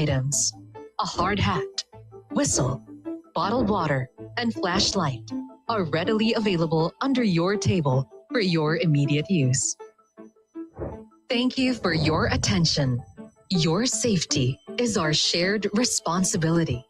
items, a hard hat, whistle, bottled water, and flashlight are readily available under your table for your immediate use. Thank you for your attention. Your safety is our shared responsibility.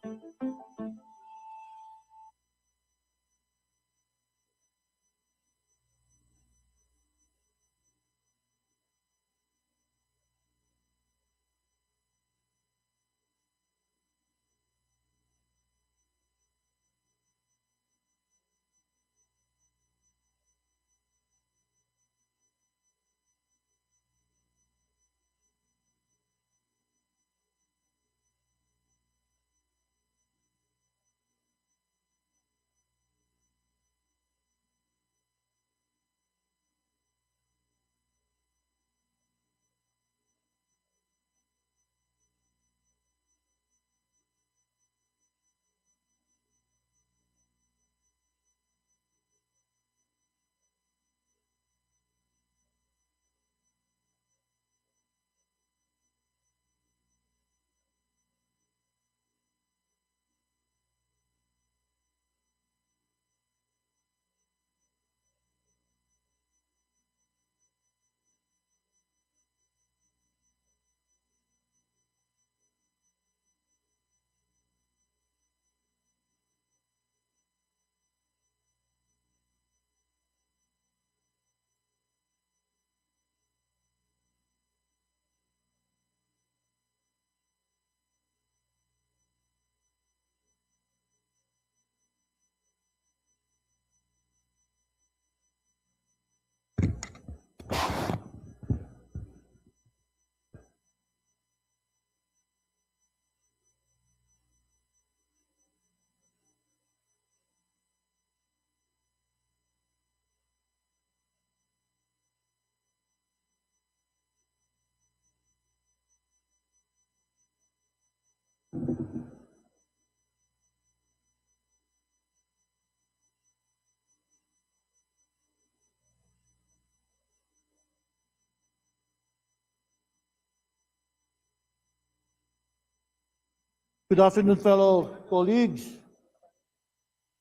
Good afternoon, fellow colleagues.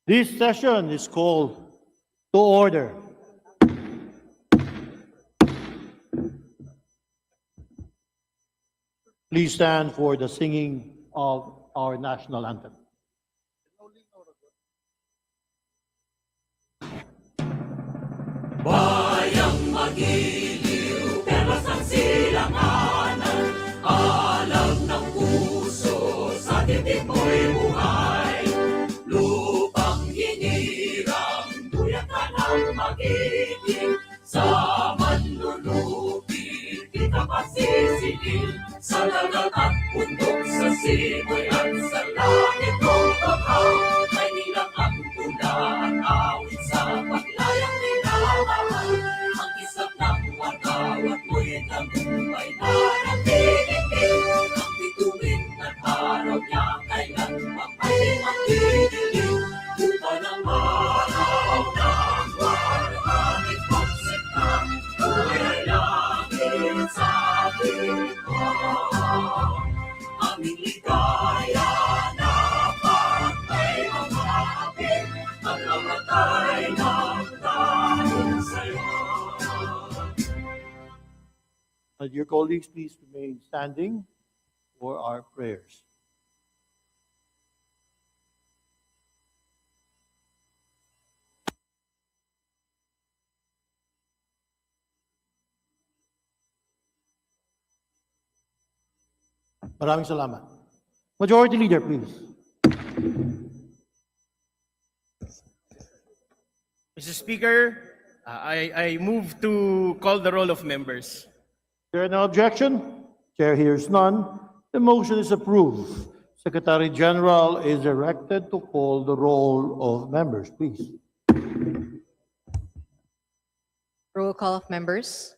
This session is called to order. Please stand for the singing of our national anthem. Bayang magiliw, pero sa silanganan, alam ng puso, sa dibdib mo'y buhay. Lupang hinirang, buyak ka ng magiging, sa manlulupi, di ka pasisingil. Sa dagat at bundok, sa simoy at sa langit mong bakaw, may nilang ang tula at awit sa paglayang nilaman. Ang isap ng wagaw at mo'y tagumpay na nagtitigil. Ang bituin at araw niya kailan pang ay magdidilim. Lupa ng araw ng warangit pagsita, buhay langit sa ating aming ligaya na patay mga apit at namatay ng dahil sa'yo. Dear colleagues, please remain standing for our prayers. Maraming salamat. Majority Leader, please. Mr. Speaker, I move to call the roll of members. There no objection? Chair hears none. The motion is approved. Secretary General is directed to call the roll of members, please. Roll call of members.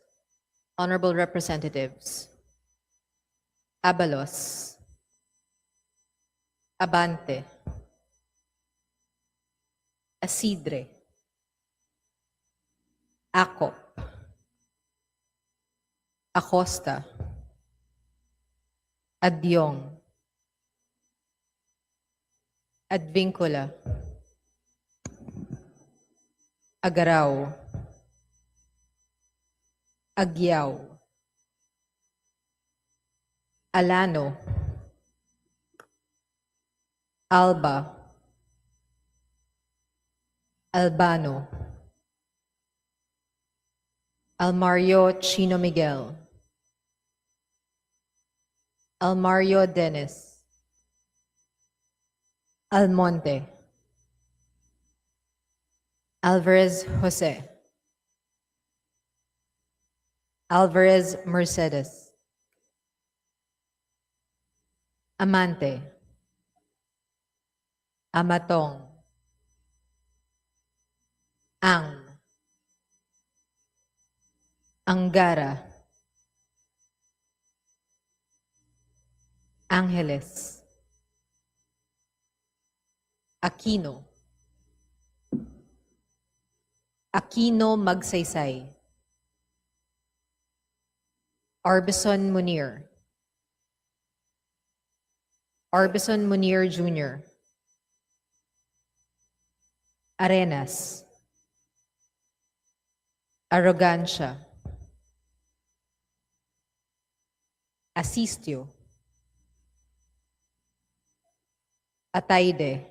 Honorable Representatives. Abalos. Abante. Asidre. Acop. Acosta. Adyong. Advincula, Agaraw, Agyaw, Alano, Alba, Albano, Almario Chino Miguel, Almario Dennis, Almonte, Alvarez Jose, Alvarez Mercedes, Amante, Amatong, Ang, Angara, Angeles, Aquino, Aquino Magsaysay, Arbison Munir, Arbison Munir Jr., Arenas, Arrogancia, Asistio, Ataide,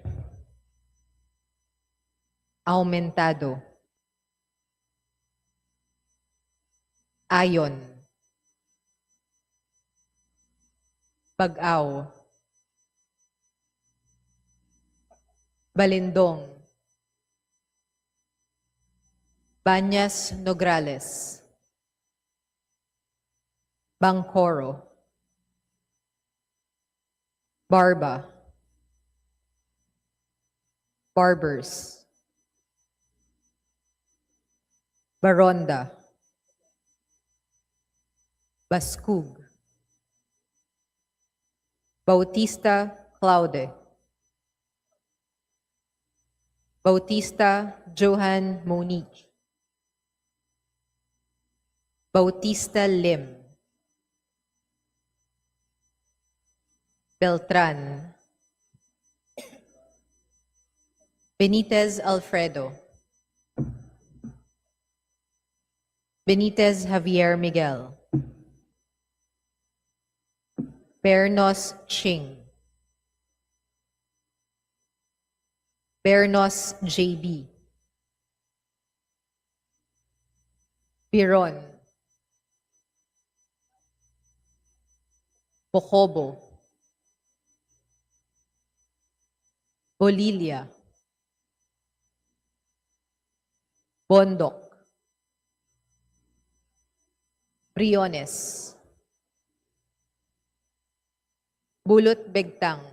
Aumentado, Ayon, Bagaw, Balindong, Banyas Nograles, Bangkoro, Barba, Barbers, Baronda, Baskug, Bautista Claude, Bautista Johan Monique, Bautista Lim, Beltran, Benitez Alfredo, Benitez Javier Miguel, Bernos Ching, Bernos JB, Biron, Bocobo, Bolilia, Bondok, Briones, Bulot Begtang,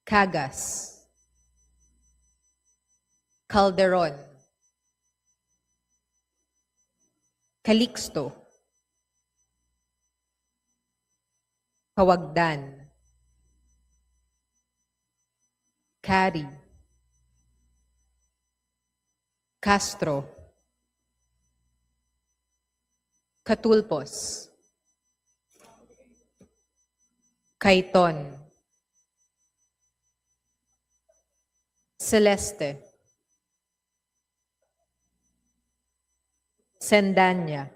Cagas, Calderon, Calixto, Kawagdan, Cari, Castro, Catulpos, Caiton, Celeste, Sendanya,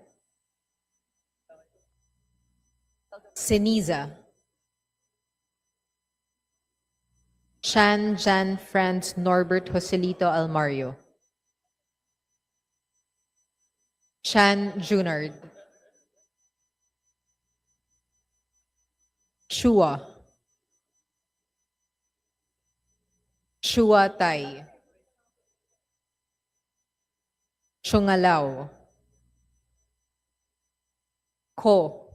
Ceniza, Chan Jan Franz Norbert Joselito Almario, Chan Junard, Chua, Chua Tai, Chungalao, Ko,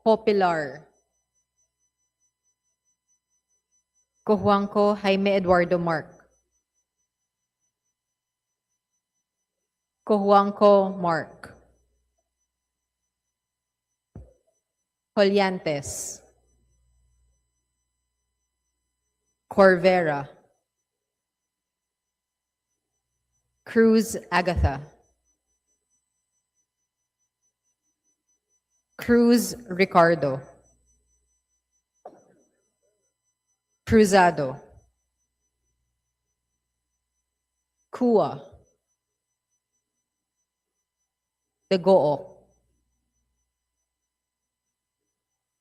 Copilar, Cojuangco Jaime Eduardo Mark, Cojuangco Mark, Colyantes, Corvera, Cruz Agatha, Cruz Ricardo. Cruzado. Kua. Dagook.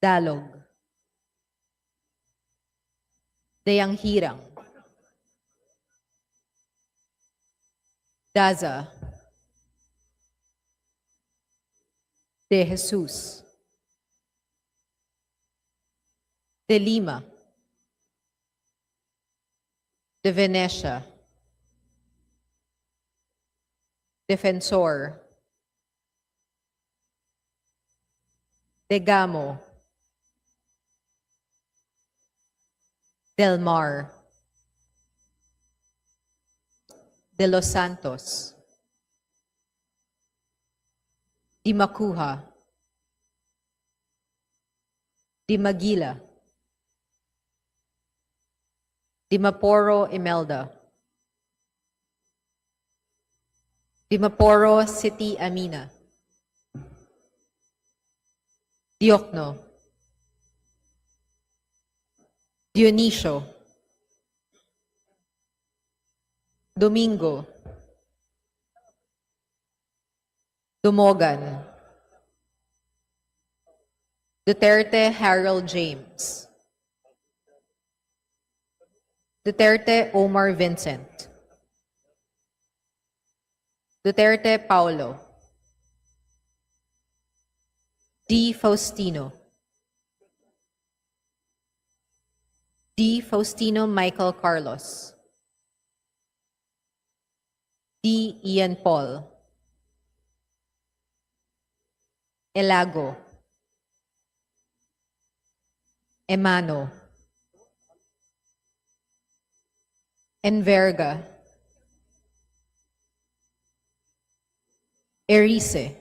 Dalog. Dayanghirang. Daza. De Jesus. De Lima. De Venecia. Defensor. De Gamo. Del Mar. De Los Santos. Di Macuja. Di Maguila. Di Maporo Imelda. Di Maporo City Amina. Diokno. Dionisio. Domingo. Dumogan. Duterte Harold James. Duterte Omar Vincent. Duterte Paulo. D. Faustino. D. Faustino Michael Carlos. D. Ian Paul. Elago. Emano. Enverga. Erice.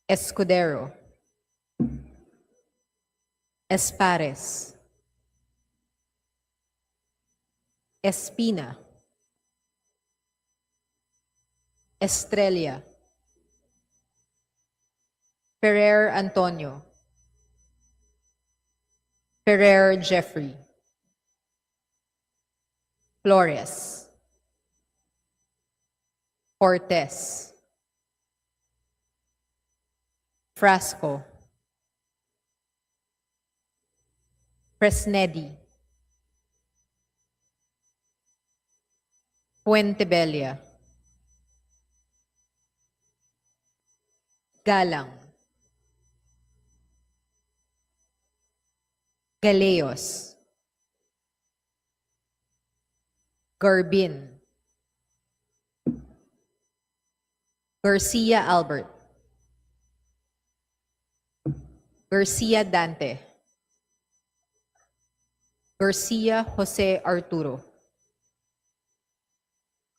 Escudero. Espares. Espina. Estrella. Ferrer Antonio. Ferrer Jeffrey. Flores. Cortez. Frasco. Fresnedi. Puentebella. Galang. Galeos. Garbin. Garcia Albert. Garcia Dante. Garcia Jose Arturo.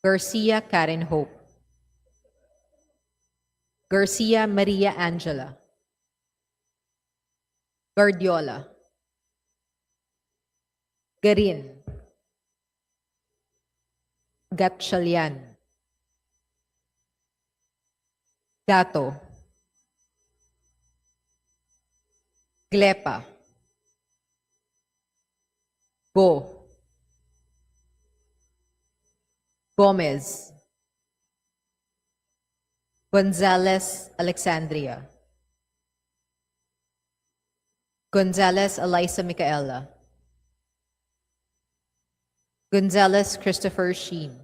Garcia Karen Hope. Garcia Maria Angela. Guardiola. Garin. Gatchalian. Gato. Glepa. Go. Gomez. Gonzalez Alexandria. Gonzalez Elisa Micaela. Gonzalez Christopher Sheen.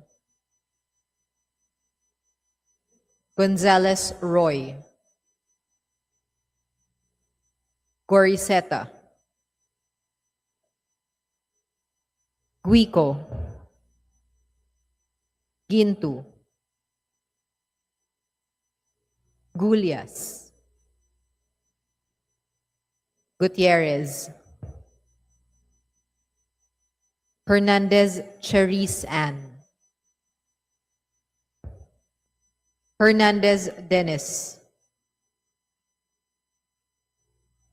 Gonzalez Roy. Goriseta. Guico. Gintu. Gulias. Gutierrez. Hernandez Cherise Ann. Hernandez Dennis.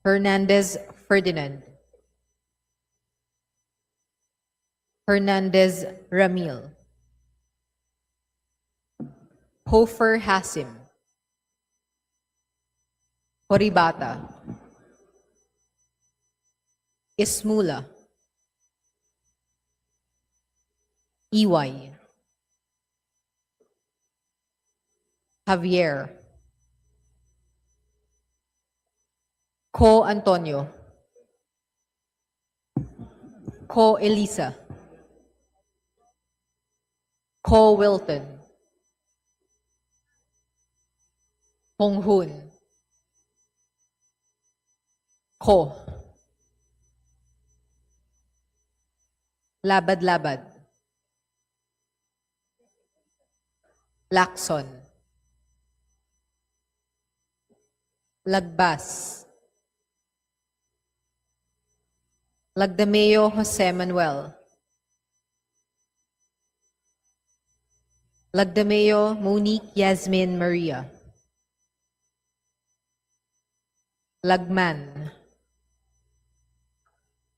Hernandez Ferdinand. Hernandez Ramil. Hofer Hasim. Horibata, Ismula, Iway, Javier, Co Antonio, Co Elisa, Co Wilton, Honghun, Ko, Labad-labad, Lacson, Lagbas, Lagdameo Jose Manuel, Lagdameo Monique Yasmin Maria, Lagman,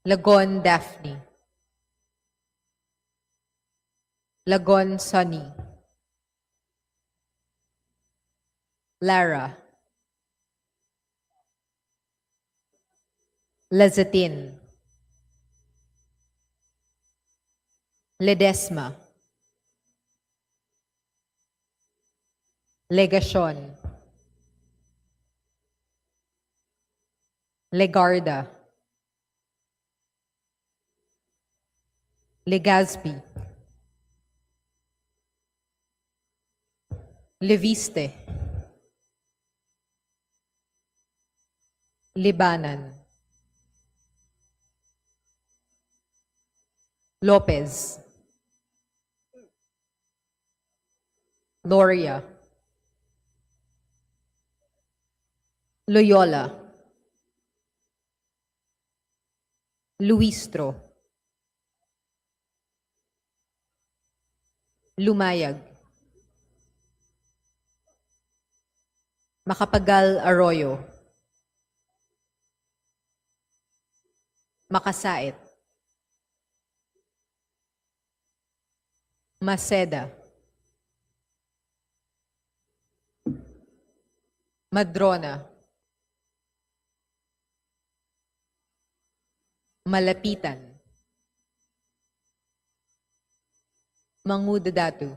Lagon Daphne, Lagon Sunny, Lara, Lazatin, Ledesma, Legacion, Legarda, Legazpi, Leviste, Libanan, Lopez, Loria, Loyola, Luistro, Lumayag, Macapagal Arroyo, Makasait, Maceda, Madrona, Malapitan, Mangudadatu,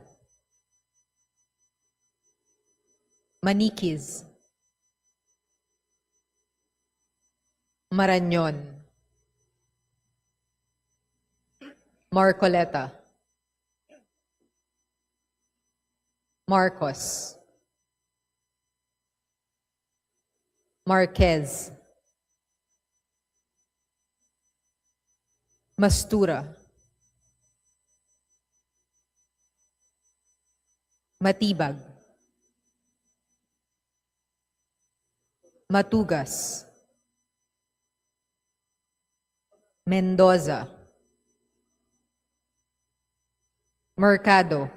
Maniquis, Marañon, Marcoleta, Marcos, Marquez, Mastura, Matibag, Matugas, Mendoza, Mercado,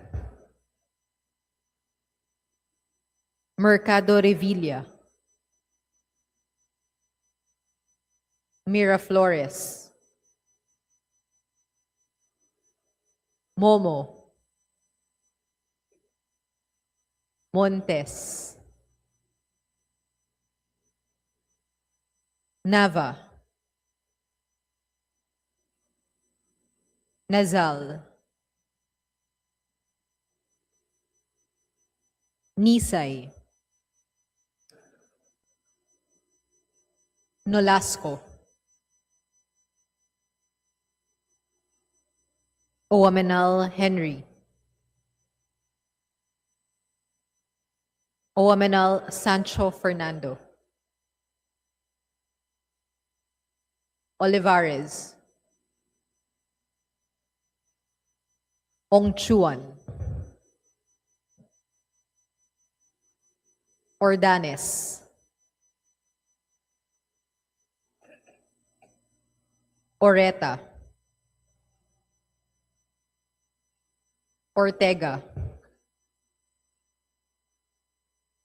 Mercado Revilla, Miraflores, Momo, Montes, Nava, Nazal, Nisay, Nolasco, Oamenal Henry, Oamenal Sancho Fernando, Olivares, Ongchuan, Ordanes, Oreta, Ortega,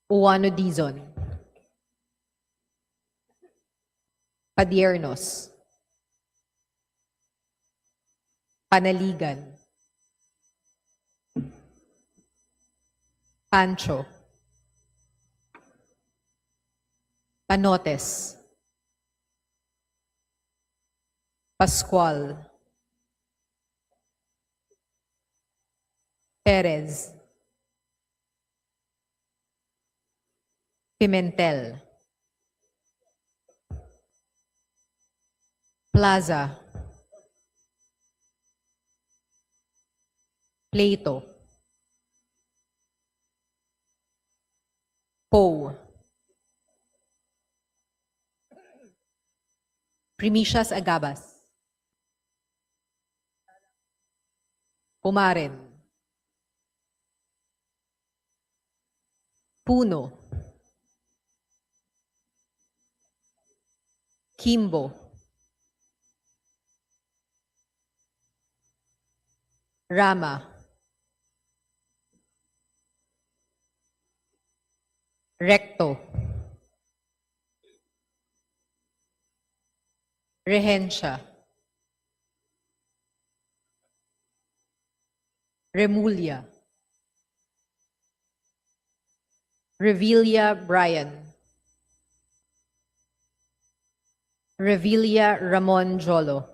Uano Dizon, Padiernos, Panaligan, Pancho, Panotes, Pascual, Perez, Pimentel, Plaza, Plato, Poe, Primicias Agabas, Pumaren, Puno, Kimbo, Rama, Recto, Regencia, Remulla, Revilla Brian, Revilla Ramon Jolo,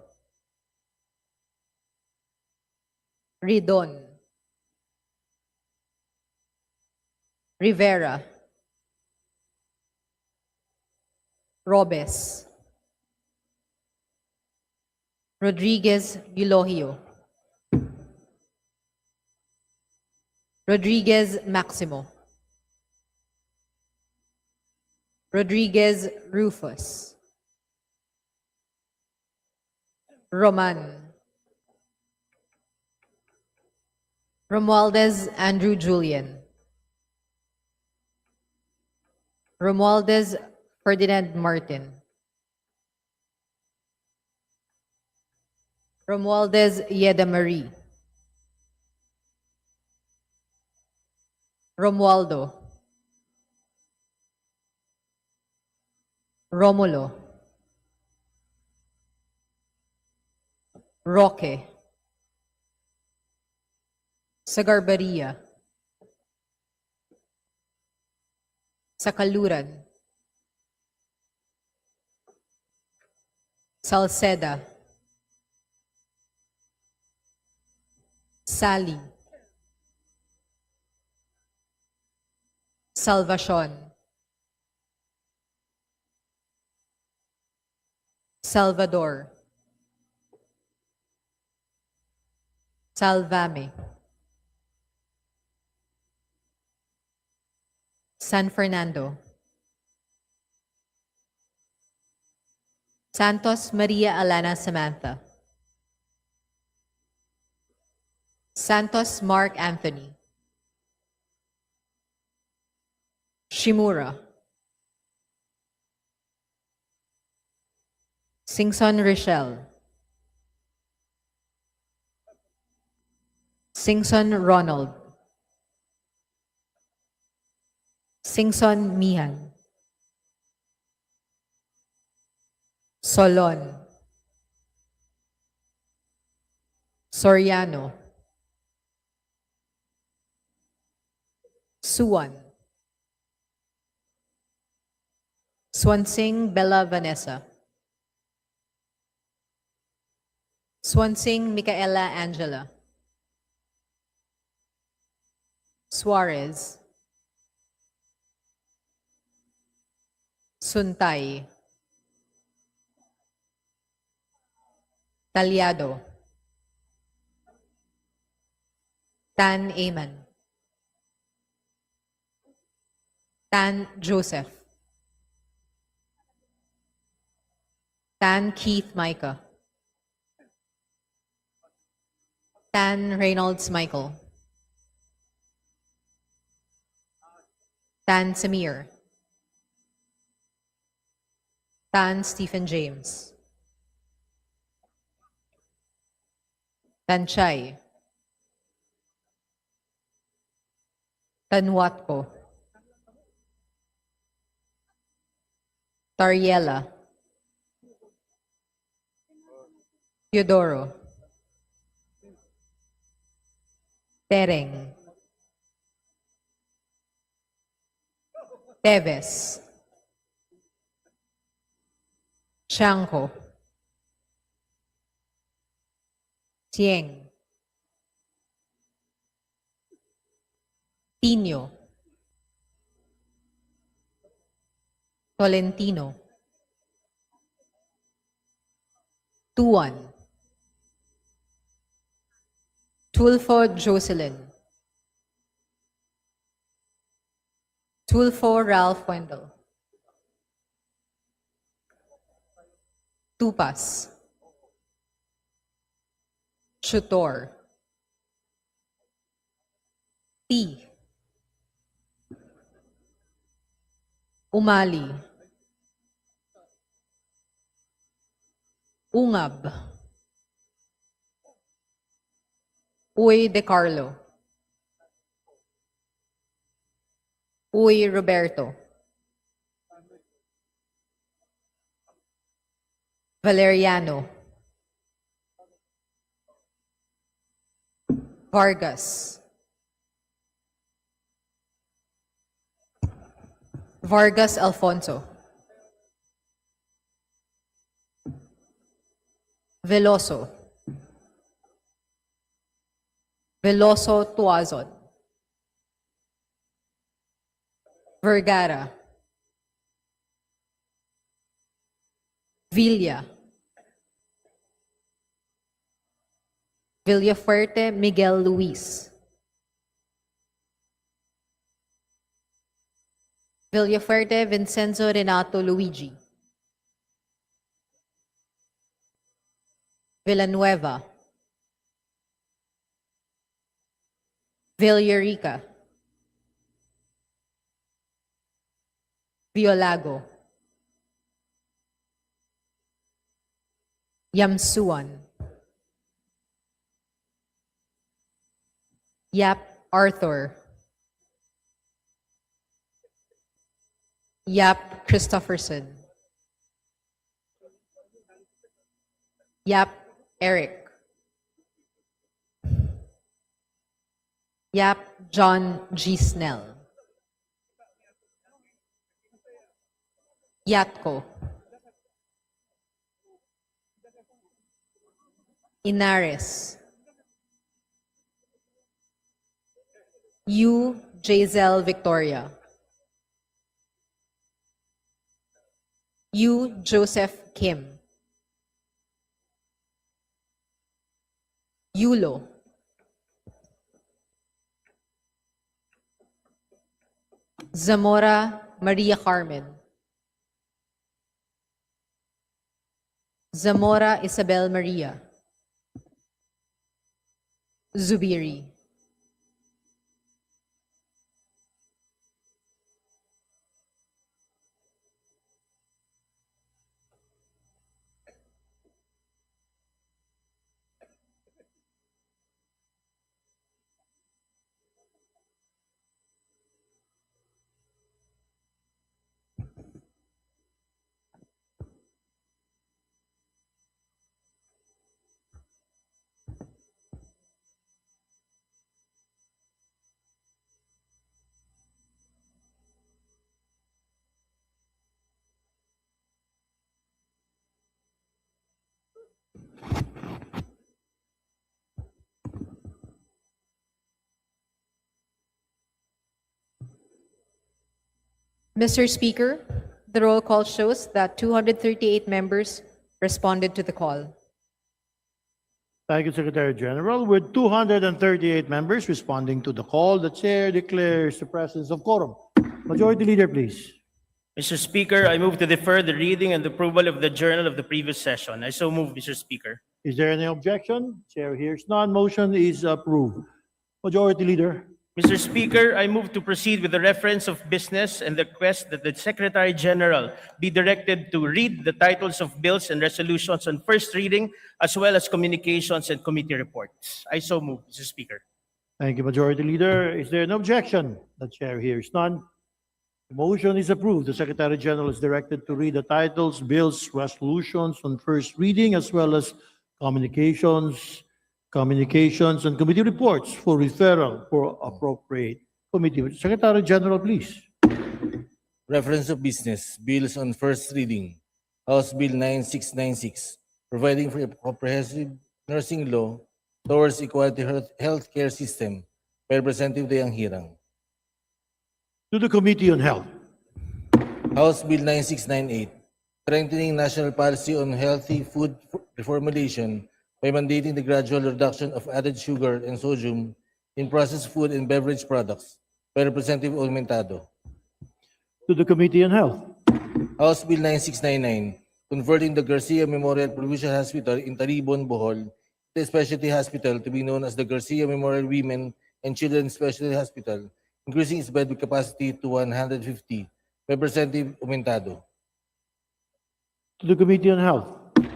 Ridon, Rivera, Robes, Rodriguez Eulogio, Rodriguez Maximo, Rodriguez Rufus, Roman, Romualdez Andrew Julian, Romualdez Ferdinand Martin, Romualdez Yeda Marie, Romualdo, Romulo, Roque, Sagarbaria, Sakaluran, Salceda, Sally, Salvacion, Salvador, Salvame, San Fernando, Santos Maria Alana Samantha, Santos Mark Anthony, Shimura, Singson Rochelle, Singson Ronald, Singson Mihan, Solon, Soriano, Suwan, Swansing Bella Vanessa, Swansing Micaela Angela, Suarez, Suntay, Talyado, Tan Aman, Tan Joseph, Tan Keith Micah, Tan Reynolds Michael, Tan Samir, Tan Stephen James, Tan Chai, Tan Watko, Tariela, Teodoro, Tereng, Teves, Tiangco. Tieng. Tino. Tolentino. Tuan. Tulfo Jocelyn. Tulfo Ralph Wendell. Tupas. Chutor. T. Umali. Ungab. Uy De Carlo. Uy Roberto. Valeriano. Vargas. Vargas Alfonso. Veloso. Veloso Tuazon. Vergara. Villa. Villafuerte Miguel Luis. Villafuerte Vincenzo Renato Luigi. Villanueva. Villarica. Violago. Yamsuan. Yap Arthur. Yap Christopherson. Yap Eric. Yap John G. Snell. Yatko. Inares. U. Jazel Victoria. U. Joseph Kim. Yulo. Zamora Maria Carmen. Zamora Isabel Maria. Zubiri. Mr. Speaker, the roll call shows that 238 members responded to the call. Thank you, Secretary General. With 238 members responding to the call, the chair declares the presence of quorum. Majority Leader, please. Mr. Speaker, I move to defer the reading and approval of the journal of the previous session. I so move, Mr. Speaker. Is there any objection? Chair hears none. Motion is approved. Majority Leader. Mr. Speaker, I move to proceed with the reference of business and request that the Secretary General be directed to read the titles of bills and resolutions on first reading, as well as communications and committee reports. I so move, Mr. Speaker. Thank you, Majority Leader. Is there an objection? The chair hears none. The motion is approved. The Secretary General is directed to read the titles, bills, resolutions on first reading, as well as communications, and committee reports for referral for appropriate committee. Secretary General, please. Reference of business, bills on first reading, House Bill 9696, providing for a comprehensive nursing law towards equality healthcare system by Representative Dayang Hirang. To the Committee on Health. House Bill 9698, strengthening national policy on healthy food reformulation by mandating the gradual reduction of added sugar and sodium in processed food and beverage products by Representative Olmentado. To the Committee on Health. House Bill 9699, converting the Garcia Memorial Provincial Hospital in Taribon, Bohol, to a specialty hospital to be known as the Garcia Memorial Women and Children Specialty Hospital, increasing its bed capacity to 150. Representative Aumentado. To the Committee on Health.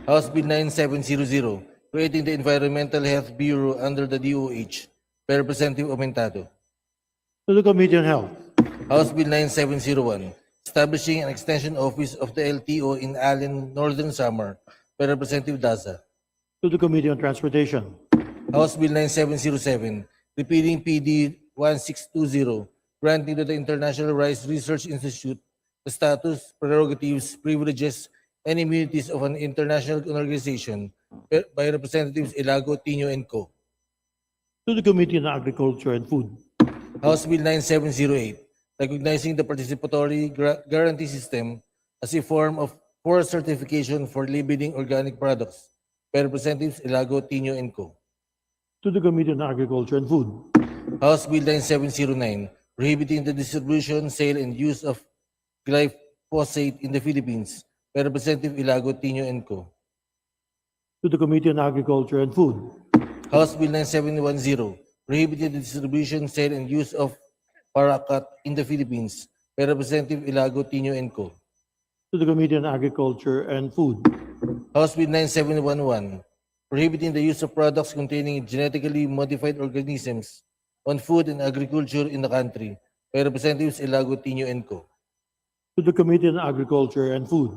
House Bill 9700, creating the Environmental Health Bureau under the DOH, by Representative Aumentado. To the Committee on Health. House Bill 9701, establishing an extension office of the LTO in Allen, Northern Samar, by Representative Daza. To the Committee on Transportation. House Bill 9707, repealing PD 1620, granting to the International Rice Research Institute the status, prerogatives, privileges, and immunities of an international organization by Representatives Ilago, Tino, and Co. To the Committee on Agriculture and Food. House Bill 9708, recognizing the participatory guarantee system as a form of forest certification for labeling organic products by Representatives Ilago, Tino, and Co. To the Committee on Agriculture and Food. House Bill 9709, prohibiting the distribution, sale, and use of glyphosate in the Philippines by Representative Ilago, Tino, and Co. To the Committee on Agriculture and Food. House Bill 9710, prohibiting the distribution, sale, and use of paraquat in the Philippines by Representative Ilago, Tino, and Co. To the Committee on Agriculture and Food. House Bill 9711, prohibiting the use of products containing genetically modified organisms on food and agriculture in the country by Representatives Ilago, Tino, and Co. To the Committee on Agriculture and Food.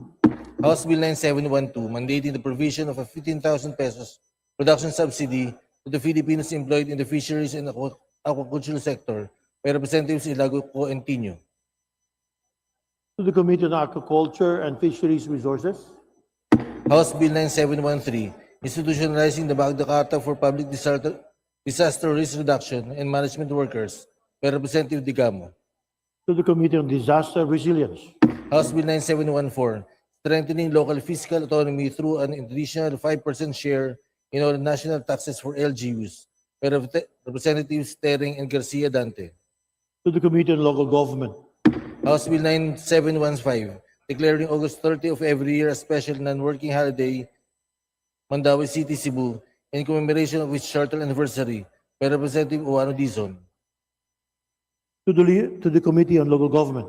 House Bill 9712, mandating the provision of a 15,000 pesos production subsidy to the Filipinos employed in the fisheries and aquaculture sector by Representatives Ilago, Co, and Tino. To the Committee on Aquaculture and Fisheries Resources. House Bill 9713, institutionalizing the Magna Carta for Public Disaster Risk Reduction and Management Workers by Representative Digamo. To the Committee on Disaster Resilience. House Bill 9714, strengthening local fiscal autonomy through an additional 5% share in all national taxes for LGUs by Representatives Tering and Garcia Dante. To the Committee on Local Government. House Bill 9715, declaring August 30 of every year a special non-working holiday, Mandawi City, Cebu, in commemoration of its charter anniversary by Representative Uano Dizon. To the Committee on Local Government.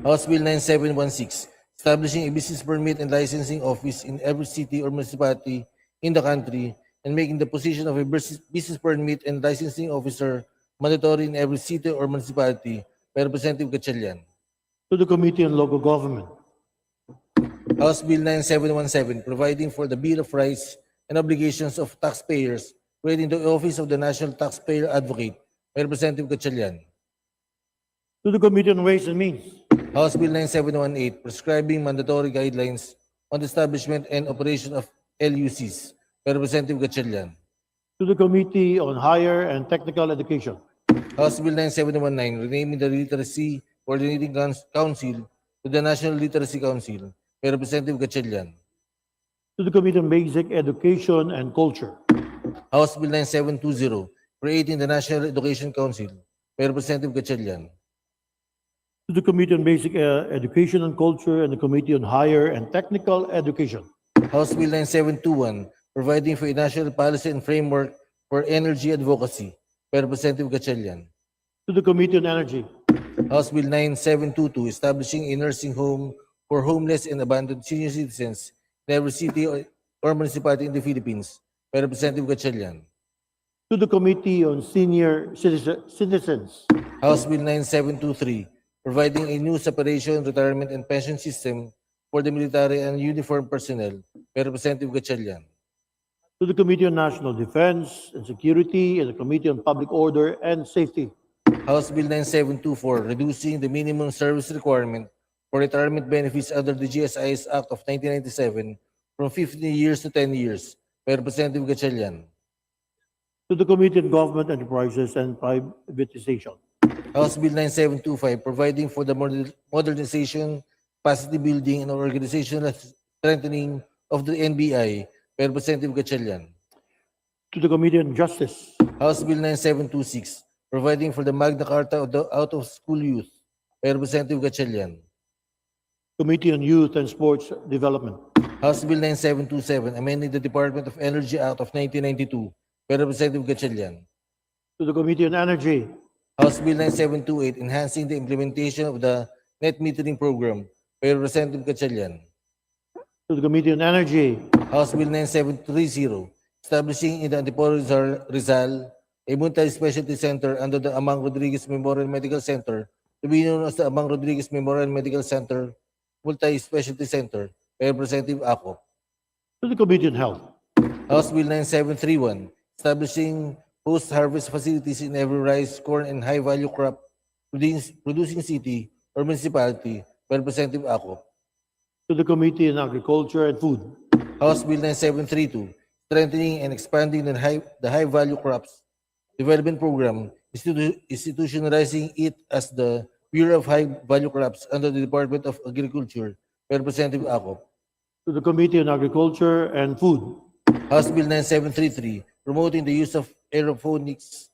House Bill 9716, establishing a business permit and licensing office in every city or municipality in the country and making the position of a business permit and licensing officer mandatory in every city or municipality by Representative Gatchalian. To the Committee on Local Government. House Bill 9717, providing for the Bill of Rights and Obligations of Taxpayers, creating the Office of the National Taxpayer Advocate by Representative Gatchalian. To the Committee on Ways and Means. House Bill 9718, prescribing mandatory guidelines on the establishment and operation of LUCs by Representative Gatchalian. To the Committee on Higher and Technical Education. House Bill 9719, renaming the Literacy Coordinating Council to the National Literacy Council by Representative Gatchalian. To the Committee on Basic Education and Culture. House Bill 9720, creating the National Education Council by Representative Gatchalian. To the Committee on Basic Education and Culture and the Committee on Higher and Technical Education. House Bill 9721, providing for a national policy and framework for energy advocacy by Representative Gatchalian. To the Committee on Energy. House Bill 9722, establishing a nursing home for homeless and abandoned senior citizens in every city or municipality in the Philippines by Representative Gatchalian. To the Committee on Senior Citizens. House Bill 9723, providing a new separation, retirement, and pension system for the military and uniformed personnel by Representative Gatchalian. To the Committee on National Defense and Security and the Committee on Public Order and Safety. House Bill 9724, reducing the minimum service requirement for retirement benefits under the GSIS Act of 1997 from 15 years to 10 years by Representative Gatchalian. To the Committee on Government Enterprises and Privatization. House Bill 9725, providing for the modernization, capacity building, and organizational strengthening of the NBI by Representative Gatchalian. To the Committee on Justice. House Bill 9726, providing for the Magna Carta of the out-of-school youth by Representative Gatchalian. Committee on Youth and Sports Development. House Bill 9727, amending the Department of Energy Act of 1992 by Representative Gatchalian. To the Committee on Energy. House Bill 9728, enhancing the implementation of the net metering program by Representative Gatchalian. To the Committee on Energy. House Bill 9730, establishing in the Antipolo Rizal a multi-specialty center under the Amang Rodriguez Memorial Medical Center to be known as the Amang Rodriguez Memorial Medical Center Multi-Specialty Center by Representative Ako. To the Committee on Health. House Bill 9731, establishing post-harvest facilities in every rice, corn, and high-value crop producing city or municipality by Representative Ako. To the Committee on Agriculture and Food. House Bill 9732, strengthening and expanding the high-value crops development program, institutionalizing it as the Bureau of High-Value Crops under the Department of Agriculture by Representative Ako. To the Committee on Agriculture and Food. House Bill 9733, promoting the use of aeroponics,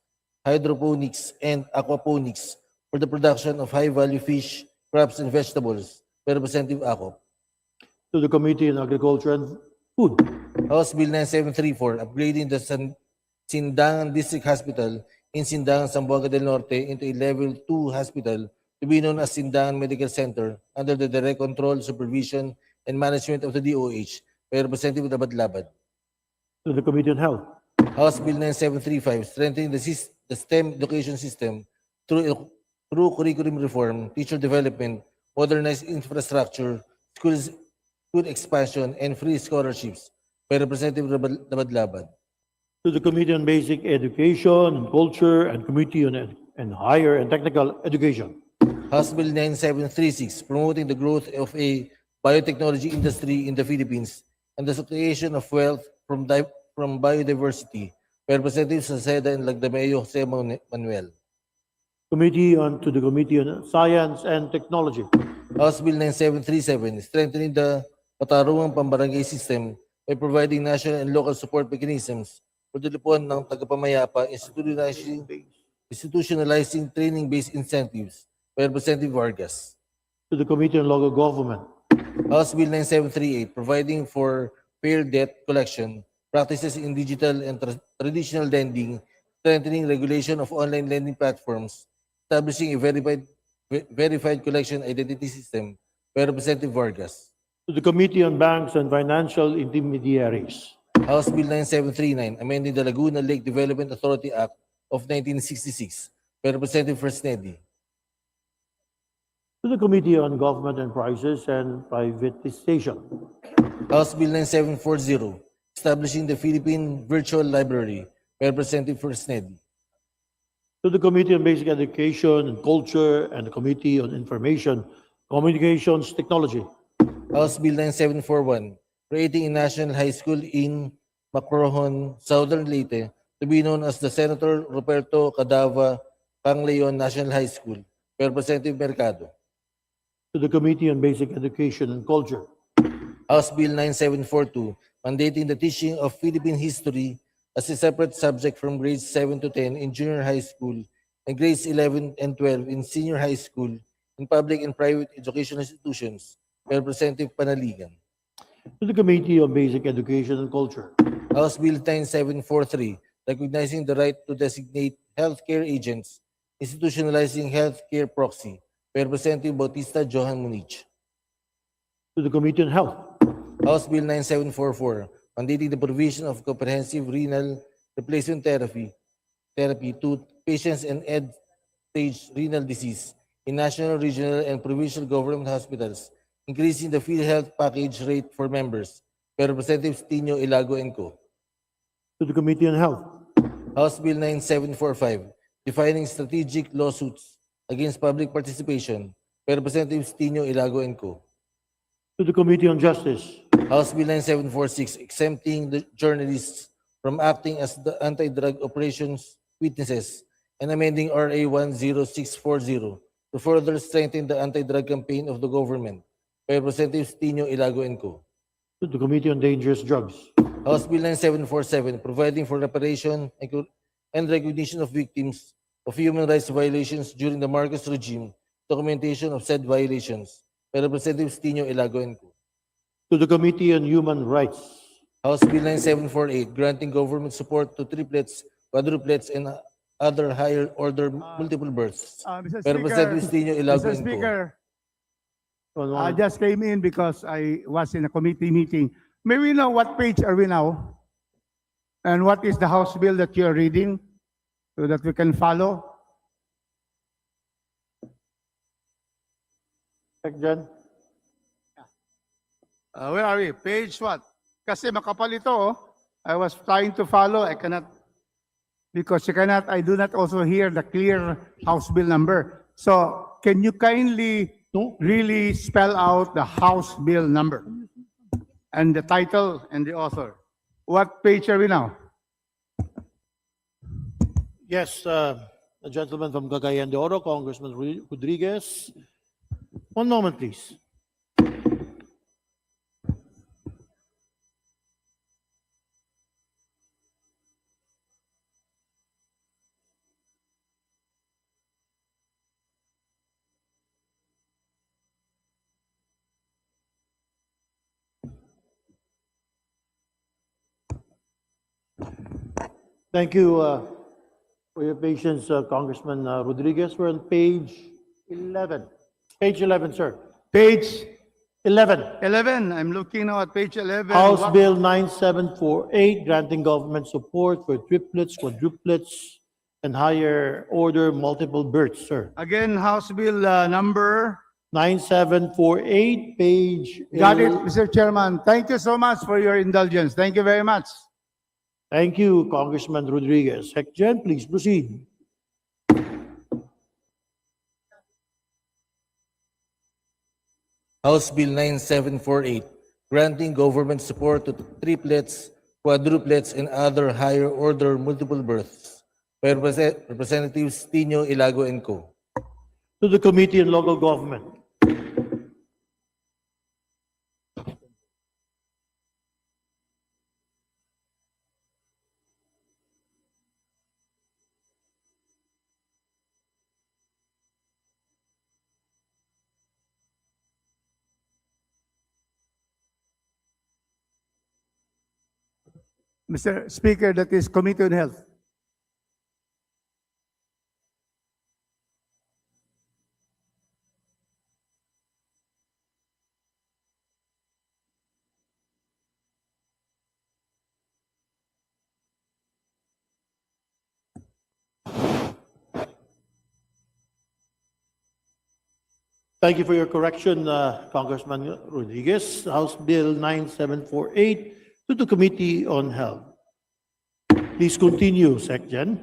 hydroponics, and aquaponics for the production of high-value fish, crops, and vegetables by Representative Ako. To the Committee on Agriculture and Food. House Bill 9734, upgrading the Sindangan District Hospital in Sindangan, Zamboanga del Norte into a Level 2 hospital to be known as Sindangan Medical Center under the direct control, supervision, and management of the DOH by Representative Labad-Labad. To the Committee on Health. House Bill 9735, strengthening the STEM education system through curriculum reform, teacher development, modernized infrastructure, school expansion, and free scholarships by Representative Labad-Labad. To the Committee on Basic Education and Culture and Committee on Higher and Technical Education. House Bill 9736, promoting the growth of a biotechnology industry in the Philippines and the creation of wealth from biodiversity by Representatives Saceda and Lagdameo Jose Manuel. To the Committee on Science and Technology. House Bill 9737, strengthening the Patarungang Pambarangay system by providing national and local support mechanisms for the lupon ng tagapamayapa, institutionalizing training-based incentives by Representative Vargas. To the Committee on Local Government. House Bill 9738, providing for fair debt collection practices in digital and traditional lending, strengthening regulation of online lending platforms, establishing a verified collection identity system by Representative Vargas. To the Committee on Banks and Financial Intermediaries. House Bill 9739, amending the Laguna Lake Development Authority Act of 1966 by Representative Fresnedi. To the Committee on Government Enterprises and Privatization. House Bill 9740, establishing the Philippine Virtual Library by Representative Fresnedi. To the Committee on Basic Education and Culture and the Committee on Information, Communications Technology. House Bill 9741, creating a national high school in Macrohon, Southern Leyte, to be known as the Senator Roberto Cadava Pangleon National High School by Representative Mercado. To the Committee on Basic Education and Culture. House Bill 9742, mandating the teaching of Philippine history as a separate subject from grades 7 to 10 in junior high school and grades 11 and 12 in senior high school in public and private educational institutions by Representative Panaligan. To the Committee on Basic Education and Culture. House Bill 9743, recognizing the right to designate healthcare agents, institutionalizing healthcare proxy by Representative Bautista Johan Munich. To the Committee on Health. House Bill 9744, mandating the provision of comprehensive renal replacement therapy to patients in end-stage renal disease in national, regional, and provincial government hospitals, increasing the PhilHealth package rate for members by Representatives Tino Ilago and Co. To the Committee on Health. House Bill 9745, defining strategic lawsuits against public participation, by Representative Tino Ilago and Co. To the Committee on Justice. House Bill 9746, exempting the journalists from acting as the anti-drug operations witnesses and amending RA 10640 to further strengthen the anti-drug campaign of the government by Representative Tino Ilago and Co. To the Committee on Dangerous Drugs. House Bill 9747, providing for reparation and recognition of victims of human rights violations during the Marcos regime, documentation of said violations by Representative Tino Ilago and Co. To the Committee on Human Rights. House Bill 9748, granting government support to triplets, quadruplets, and other higher order multiple births Mr. by Representative Speaker, Tino Ilago Mr. and Co. Speaker, One I moment. just came in because I was in a committee meeting. May we know what page are we now? And what is the House bill that you're reading so that we can follow? Secretary. Where are we? Page what? Kasi makapal ito, oh. I was trying to follow. I cannot, because I do not also hear the clear House bill number. So can you kindly really spell out the House bill number and the title and the author? What page are we now? Yes, the gentleman from Cagayan de Oro, Congressman Rodriguez. One moment, please. Thank you for your patience, Congressman Rodriguez. We're on page 11. Page 11, sir. Page 11. 11. I'm looking now at page 11. House What- Bill 9748, granting government support for triplets, quadruplets, and higher order multiple births, sir. Again, House bill number. 9748, page. Got it, Mr. Chairman. Thank you so much for your indulgence. Thank you very much. Thank you, Congressman Rodriguez. Secretary, please proceed. House Bill 9748, granting government support to triplets, quadruplets, and other higher order multiple births by Representatives Tino Ilago and Co. To the Committee on Local Government. Mr. Speaker, that is Committee on Health. Thank you for your correction, Congressman Rodriguez. House Bill 9748 to the Committee on Health. Please continue, Secretary.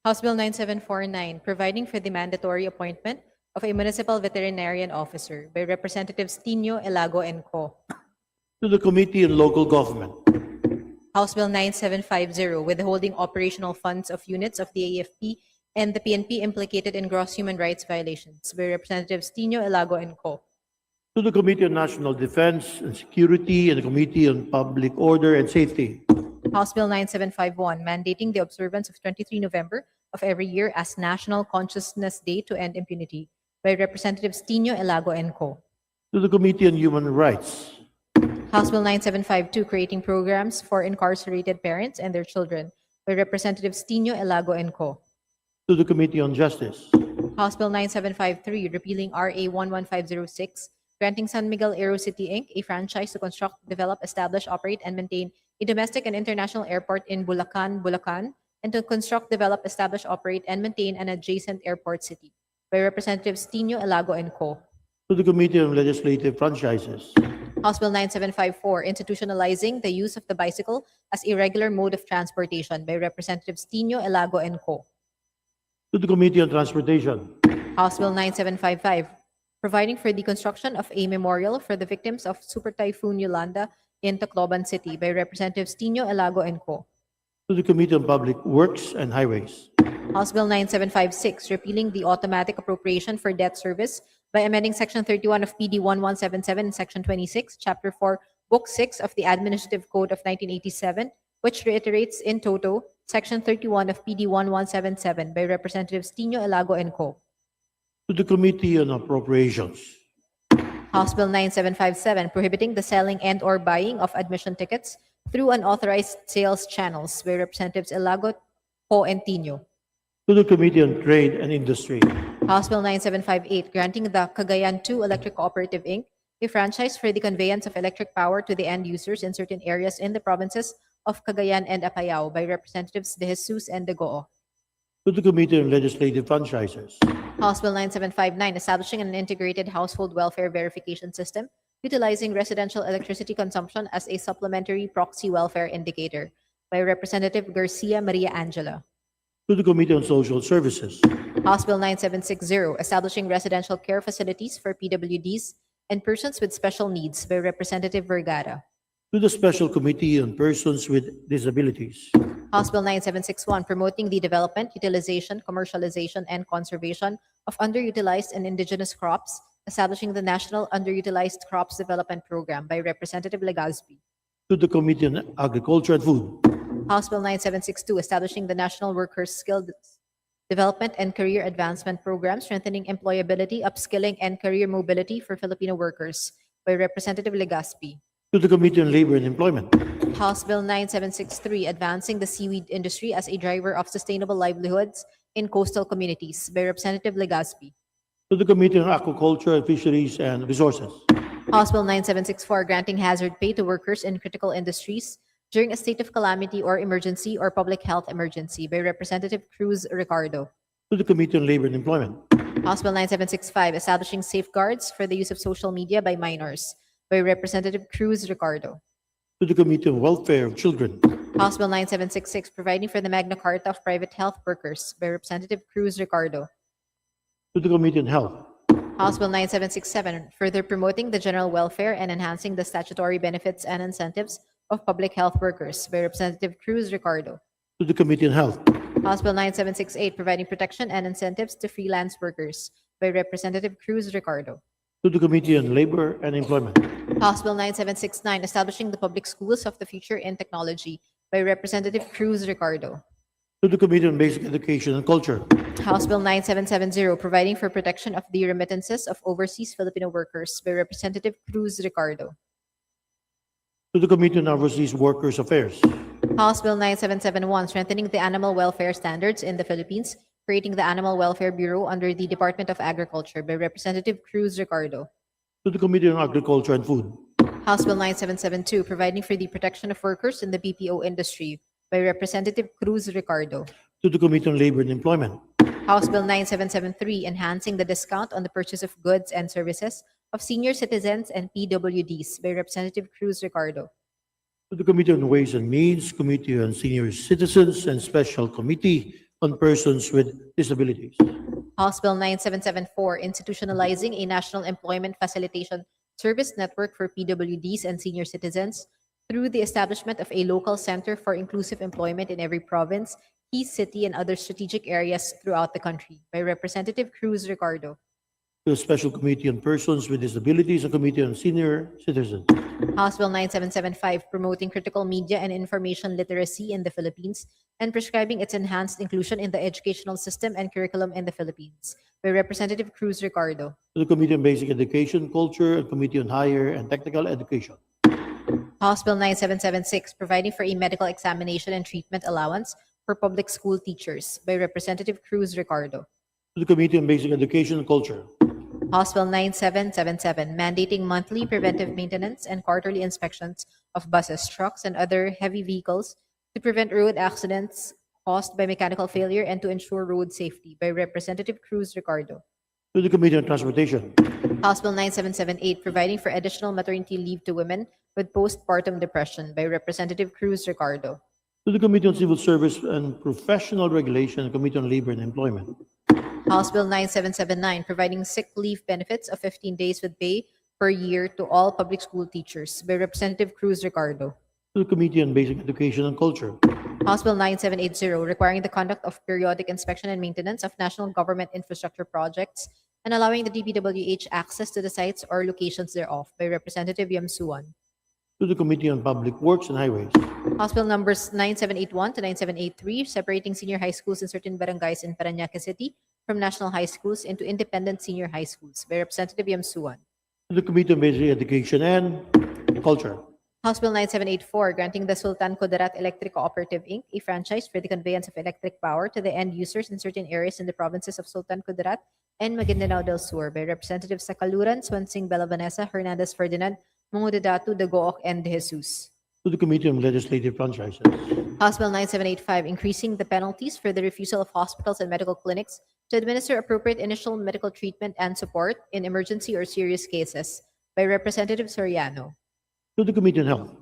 House Bill 9749, providing for the mandatory appointment of a municipal veterinarian officer by Representatives Tino Ilago and Co. To the Committee on Local Government. House Bill 9750, withholding operational funds of units of the AFP and the PNP implicated in gross human rights violations by Representatives Tino Ilago and Co. To the Committee on National Defense and Security and the Committee on Public Order and Safety. House Bill 9751, mandating the observance of 23 November of every year as National Consciousness Day to End Impunity by Representatives Tino Ilago and Co. To the Committee on Human Rights. House Bill 9752, creating programs for incarcerated parents and their children by Representatives Tino Ilago and Co. To the Committee on Justice. House Bill 9753, repealing RA 11506, granting San Miguel Aero City Inc. a franchise to construct, develop, establish, operate, and maintain a domestic and international airport in Bulacan, Bulacan, and to construct, develop, establish, operate, and maintain an adjacent airport city by Representatives Tino Ilago and Co. To the Committee on Legislative Franchises. House Bill 9754, institutionalizing the use of the bicycle as a regular mode of transportation by Representatives Tino Ilago and Co. To the Committee on Transportation. House Bill 9755, providing for the construction of a memorial for the victims of Super Typhoon Yolanda in Tacloban City by Representatives Tino Elago and Co. To the Committee on Public Works and Highways. House Bill 9756, repealing the automatic appropriation for debt service by amending Section 31 of PD 1177 and Section 26, Chapter 4, Book 6 of the Administrative Code of 1987, which reiterates in toto Section 31 of PD 1177 by Representatives Tino Elago and Co. To the Committee on Appropriations. House Bill 9757, prohibiting the selling and/or buying of admission tickets through unauthorized sales channels by Representatives Elago, Co. and Tino. To the Committee on Trade and Industry. House Bill 9758, granting the Cagayan 2 Electric Cooperative Inc. a franchise for the conveyance of electric power to the end users in certain areas in the provinces of Cagayan and Apayao by Representatives De Jesus and De Goo. To the Committee on Legislative Franchises. House Bill 9759, establishing an integrated household welfare verification system utilizing residential electricity consumption as a supplementary proxy welfare indicator by Representative Garcia Maria Angela. To the Committee on Social Services. House Bill 9760, establishing residential care facilities for PWDs and persons with special needs by Representative Vergara. To the Special Committee on Persons with Disabilities. House Bill 9761, promoting the development, utilization, commercialization, and conservation of underutilized and indigenous crops, establishing the National Underutilized Crops Development Program by Representative Legazpi. To the Committee on Agriculture and Food. House Bill 9762, establishing the National Workers' Skill Development and Career Advancement Program, strengthening employability, upskilling, and career mobility for Filipino workers by Representative Legazpi. To the Committee on Labor and Employment. House Bill 9763, advancing the seaweed industry as a driver of sustainable livelihoods in coastal communities by Representative Legazpi. To the Committee on Aquaculture, Fisheries, and Resources. House Bill 9764, granting hazard pay to workers in critical industries during a state of calamity or emergency or public health emergency by Representative Cruz Ricardo. To the Committee on Labor and Employment. House Bill 9765, establishing safeguards for the use of social media by minors by Representative Cruz Ricardo. To the Committee on Welfare of Children. House Bill 9766, providing for the Magna Carta of Private Health Workers by Representative Cruz Ricardo. To the Committee on Health. House Bill 9767, further promoting the general welfare and enhancing the statutory benefits and incentives of public health workers by Representative Cruz Ricardo. To the Committee on Health. House Bill 9768, providing protection and incentives to freelance workers by Representative Cruz Ricardo. To the Committee on Labor and Employment. House Bill 9769, establishing the public schools of the future in technology by Representative Cruz Ricardo. To the Committee on Basic Education and Culture. House Bill 9770, providing for protection of the remittances of overseas Filipino workers by Representative Cruz Ricardo. To the Committee on Overseas Workers Affairs. House Bill 9771, strengthening the animal welfare standards in the Philippines, creating the Animal Welfare Bureau under the Department of Agriculture by Representative Cruz Ricardo. To the Committee on Agriculture and Food. House Bill 9772, providing for the protection of workers in the BPO industry by Representative Cruz Ricardo. To the Committee on Labor and Employment. House Bill 9773, enhancing the discount on the purchase of goods and services of senior citizens and PWDs by Representative Cruz Ricardo. To the Committee on Ways and Means, Committee on Senior Citizens, and Special Committee on Persons with Disabilities. House Bill 9774, institutionalizing a national employment facilitation service network for PWDs and senior citizens through the establishment of a local center for inclusive employment in every province, key city, and other strategic areas throughout the country by Representative Cruz Ricardo. To the Special Committee on Persons with Disabilities and Committee on Senior Citizens. House Bill 9775, promoting critical media and information literacy in the Philippines and prescribing its enhanced inclusion in the educational system and curriculum in the Philippines by Representative Cruz Ricardo. To the Committee on Basic Education, Culture, and Committee on Higher and Technical Education. House Bill 9776, providing for a medical examination and treatment allowance for public school teachers by Representative Cruz Ricardo. To the Committee on Basic Education and Culture. House Bill 9777, mandating monthly preventive maintenance and quarterly inspections of buses, trucks, and other heavy vehicles to prevent road accidents caused by mechanical failure and to ensure road safety by Representative Cruz Ricardo. To the Committee on Transportation. House Bill 9778, providing for additional maternity leave to women with postpartum depression by Representative Cruz Ricardo. To the Committee on Civil Service and Professional Regulation and Committee on Labor and Employment. House Bill 9779, providing sick leave benefits of 15 days with pay per year to all public school teachers by Representative Cruz Ricardo. To the Committee on Basic Education and Culture. House Bill 9780, requiring the conduct of periodic inspection and maintenance of national government infrastructure projects and allowing the DPWH access to the sites or locations thereof by Representative Yamsuan. To the Committee on Public Works and Highways. House Bill numbers 9781 to 9783, separating senior high schools in certain barangays in Parañaque City from national high schools into independent senior high schools by Representative Yamsuan. To the Committee on Basic Education and Culture. House Bill 9784, granting the Sultan Kudarat Electric Cooperative Inc. a franchise for the conveyance of electric power to the end users in certain areas in the provinces of Sultan Kudarat and Maguindanao del Sur by Representatives Sakaluran, Swansing, Bella Vanessa, Hernandez Ferdinand, Mungudadatu, Dagook, and De Jesus. To the Committee on Legislative Franchises. House Bill 9785, increasing the penalties for the refusal of hospitals and medical clinics to administer appropriate initial medical treatment and support in emergency or serious cases by Representative Soriano. To the Committee on Health.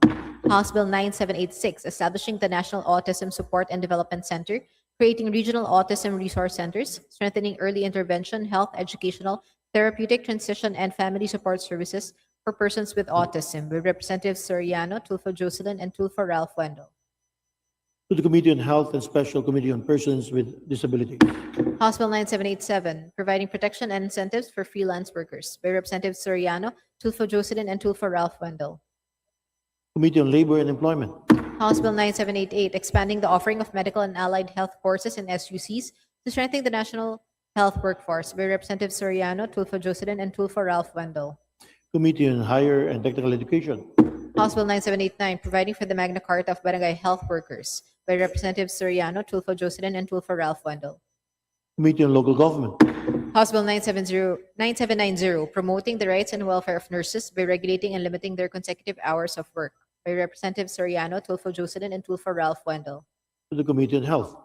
House Bill 9786, establishing the National Autism Support and Development Center, creating regional autism resource centers, strengthening early intervention, health, educational, therapeutic transition, and family support services for persons with autism by Representatives Soriano, Tulfo Jocelyn, and Tulfo Ralph Wendell. To the Committee on Health and Special Committee on Persons with Disabilities. House Bill 9787, providing protection and incentives for freelance workers by Representatives Soriano, Tulfo Jocelyn, and Tulfo Ralph Wendell. Committee on Labor and Employment. House Bill 9788, expanding the offering of medical and allied health courses in SUCs to strengthen the national health workforce by Representatives Soriano, Tulfo Jocelyn, and Tulfo Ralph Wendell. Committee on Higher and Technical Education. House Bill 9789, providing for the Magna Carta of Barangay Health Workers by Representatives Soriano, Tulfo Jocelyn, and Tulfo Ralph Wendell. Committee on Local Government. House Bill 9790, promoting the rights and welfare of nurses by regulating and limiting their consecutive hours of work by Representatives Soriano, Tulfo Jocelyn, and Tulfo Ralph Wendell. To the Committee on Health.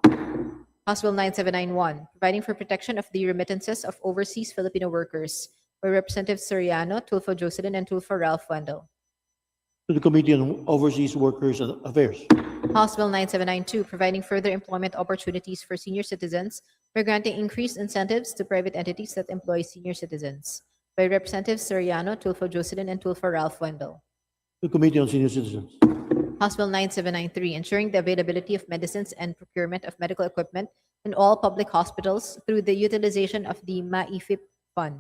House Bill 9791, providing for protection of the remittances of overseas Filipino workers by Representatives Soriano, Tulfo Jocelyn, and Tulfo Ralph Wendell. To the Committee on Overseas Workers and Affairs. House Bill 9792, providing further employment opportunities for senior citizens by granting increased incentives to private entities that employ senior citizens by Representatives Soriano, Tulfo Jocelyn, and Tulfo Ralph Wendell. To the Committee on Senior Citizens. House Bill 9793, ensuring the availability of medicines and procurement of medical equipment in all public hospitals through the utilization of the MAIFIP Fund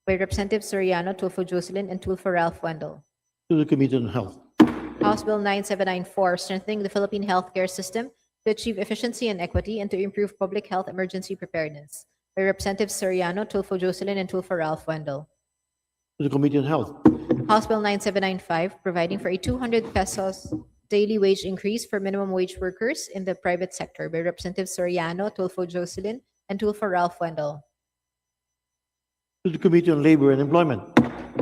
by Representatives Soriano, Tulfo Jocelyn, and Tulfo Ralph Wendell. To the Committee on Health. House Bill 9794, strengthening the Philippine healthcare system to achieve efficiency and equity and to improve public health emergency preparedness by Representatives Soriano, Tulfo Jocelyn, and Tulfo Ralph Wendell. To the Committee on Health. House Bill 9795, providing for a 200 pesos daily wage increase for minimum wage workers in the private sector by Representatives Soriano, Tulfo Jocelyn, and Tulfo Ralph Wendell. To the Committee on Labor and Employment.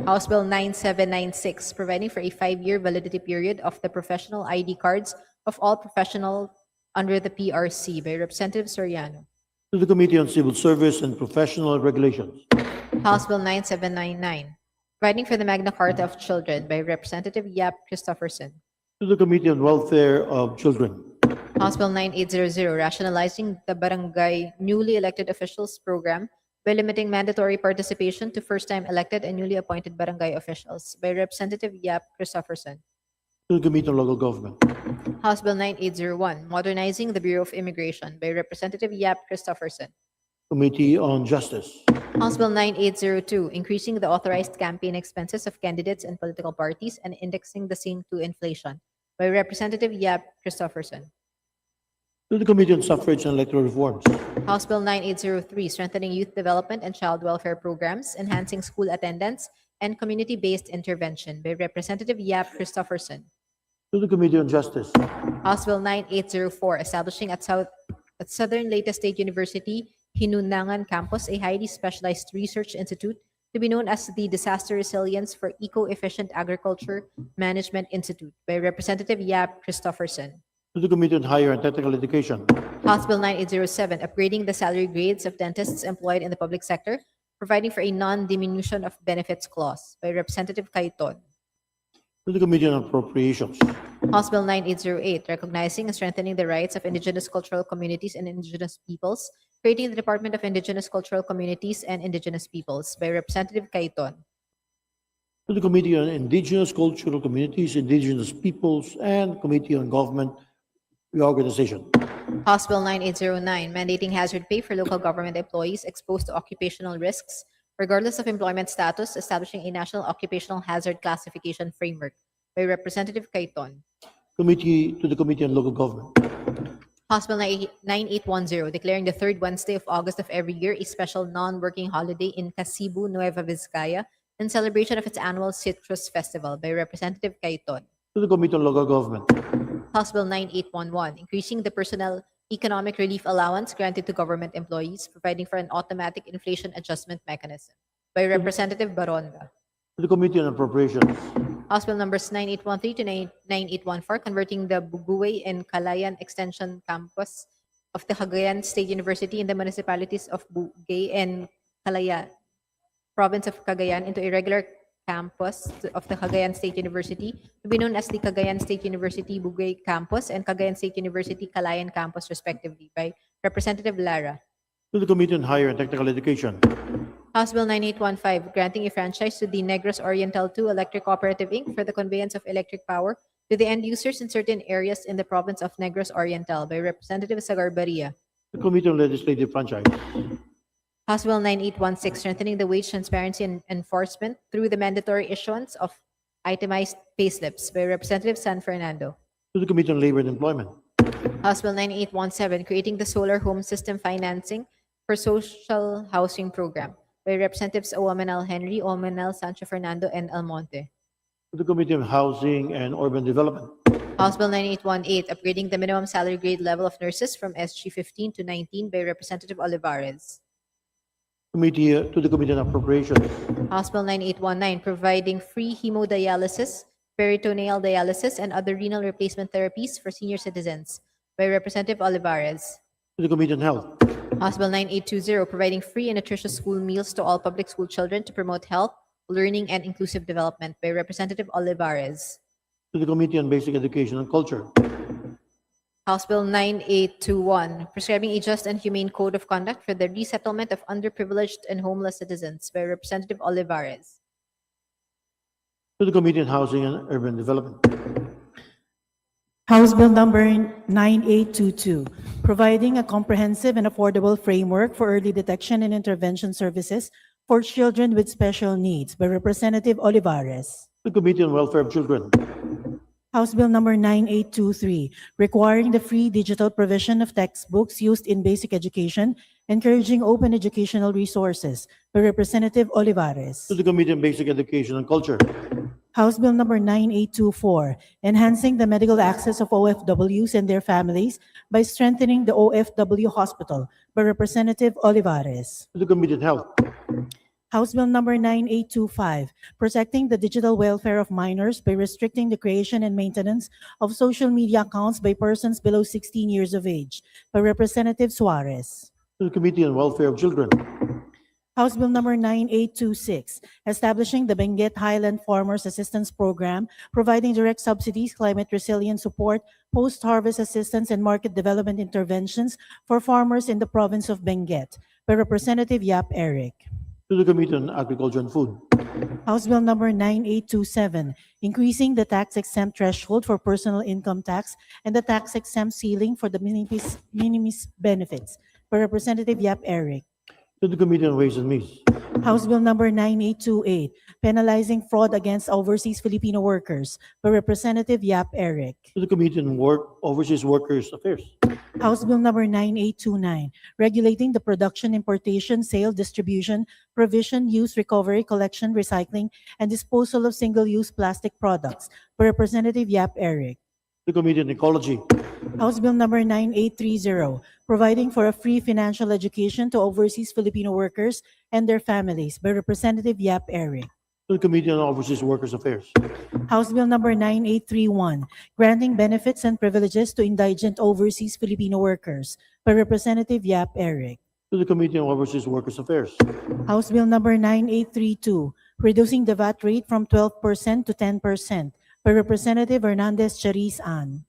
House Bill 9796, providing for a 5-year validity period of the professional ID cards of all professionals under the PRC by Representative Soriano. To the Committee on Civil Service and Professional Regulations. House Bill 9799, providing for the Magna Carta of Children by Representative Yap Christopherson. To the Committee on Welfare of Children. House Bill 9800, rationalizing the Barangay Newly Elected Officials Program by limiting mandatory participation to first-time elected and newly appointed barangay officials by Representative Yap Christopherson. To the Committee on Local Government. House Bill 9801, modernizing the Bureau of Immigration by Representative Yap Christopherson. Committee on Justice. House Bill 9802, increasing the authorized campaign expenses of candidates and political parties and indexing the same to inflation by Representative Yap Christopherson. To the Committee on Suffrage and Electoral Reforms. House Bill 9803, strengthening youth development and child welfare programs, enhancing school attendance, and community-based intervention by Representative Yap Christopherson. To the Committee on Justice. House Bill 9804, establishing at Southern Leyte State University, Hinunangan Campus, a highly specialized research institute to be known as the Disaster Resilience for Eco-Efficient Agriculture Management Institute by Representative Yap Christopherson. To the Committee on Higher and Technical Education. House Bill 9807, upgrading the salary grades of dentists employed in the public sector, providing for a non-diminution of benefits clause by Representative Cayton. To the Committee on Appropriations. House Bill 9808, recognizing and strengthening the rights of indigenous cultural communities and indigenous peoples, creating the Department of Indigenous Cultural Communities and Indigenous Peoples by Representative Cayton. To the Committee on Indigenous Cultural Communities, Indigenous Peoples, and Committee on Government Reorganization. House Bill 9809, mandating hazard pay for local government employees exposed to occupational risks, regardless of employment status, establishing a national occupational hazard classification framework by Representative Cayton. To the Committee on Local Government. House Bill 9810, declaring the third Wednesday of August of every year a special non-working holiday in Casibu, Nueva Vizcaya, in celebration of its annual Citrus Festival by Representative Cayton. To the Committee on Local Government. House Bill 9811, increasing the personal economic relief allowance granted to government employees, providing for an automatic inflation adjustment mechanism by Representative Baronda. To the Committee on Appropriations. House Bill numbers 9813 to 9814, converting the Bubuay and Calayan Extension Campus of the Cagayan State University in the municipalities of Bugay and Calayan, province of Cagayan, into a regular campus of the Cagayan State University to be known as the Cagayan State University Bugay Campus and Cagayan State University Calayan Campus, respectively, by Representative Lara. To the Committee on Higher and Technical Education. House Bill 9815, granting a franchise to the Negros Oriental 2 Electric Cooperative Inc. for the conveyance of electric power to the end users in certain areas in the province of Negros Oriental by Representative Sagarbaria. The Committee on Legislative Franchise. House Bill 9816, strengthening the wage transparency and enforcement through the mandatory issuance of itemized payslips by Representative San Fernando. To the Committee on Labor and Employment. House Bill 9817, creating the solar home system financing for social housing program by Representatives Oamenal Henry, Oamenal Sancho Fernando, and Almonte. To the Committee on Housing and Urban Development. House Bill 9818, upgrading the minimum salary grade level of nurses from SG 15 to 19 by Representative Olivares. To the Committee on Appropriations. House Bill 9819, providing free hemodialysis, peritoneal dialysis, and other renal replacement therapies for senior citizens by Representative Olivares. To the Committee on Health. House Bill 9820, providing free and nutritious school meals to all public school children to promote health, learning, and inclusive development by Representative Olivares. To the Committee on Basic Education and Culture. House Bill 9821, prescribing a just and humane code of conduct for the resettlement of underprivileged and homeless citizens by Representative Olivares. To the Committee on Housing and Urban Development. House Bill number 9822, providing a comprehensive and affordable framework for early detection and intervention services for children with special needs by Representative Olivares. The Committee on Welfare of Children. House Bill number 9823, requiring the free digital provision of textbooks used in basic education, encouraging open educational resources by Representative Olivares. To the Committee on Basic Education and Culture. House Bill number 9824, enhancing the medical access of OFWs and their families by strengthening the OFW hospital by Representative Olivares. To the Committee on Health. House Bill number 9825, protecting the digital welfare of minors by restricting the creation and maintenance of social media accounts by persons below 16 years of age by Representative Suarez. To the Committee on Welfare of Children. House Bill number 9826, establishing the Benguet Highland Farmers Assistance Program, providing direct subsidies, climate resilience support, post-harvest assistance, and market development interventions for farmers in the province of Benguet by Representative Yap Eric. To the Committee on Agriculture and Food. House Bill number 9827, increasing the tax-exempt threshold for personal income tax and the tax-exempt ceiling for the minimis benefits by Representative Yap Eric. To the Committee on Ways and Means. House Bill number 9828, penalizing fraud against overseas Filipino workers by Representative Yap Eric. To the Committee on Overseas Workers Affairs. House Bill number 9829, regulating the production, importation, sale, distribution, provision, use, recovery, collection, recycling, and disposal of single-use plastic products by Representative Yap Eric. The Committee on Ecology. House Bill number 9830, providing for a free financial education to overseas Filipino workers and their families by Representative Yap Eric. To the Committee on Overseas Workers Affairs. House Bill number 9831, granting benefits and privileges to indigent overseas Filipino workers by Representative Yap Eric. To the Committee on Overseas Workers Affairs. House Bill number 9832, reducing the VAT rate from 12% to 10% by Representative Hernandez Chariz Ann.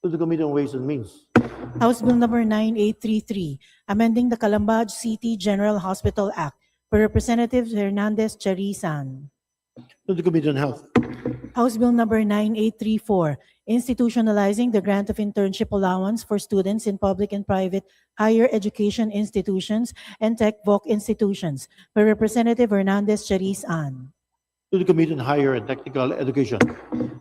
To the Committee on Ways and Means. House Bill number 9833, amending the Calambaj City General Hospital Act by Representative Hernandez Chariz Ann. To the Committee on Health. House Bill number 9834, institutionalizing the grant of internship allowance for students in public and private higher education institutions and tech-voc institutions by Representative Hernandez Chariz Ann. To the Committee on Higher and Technical Education.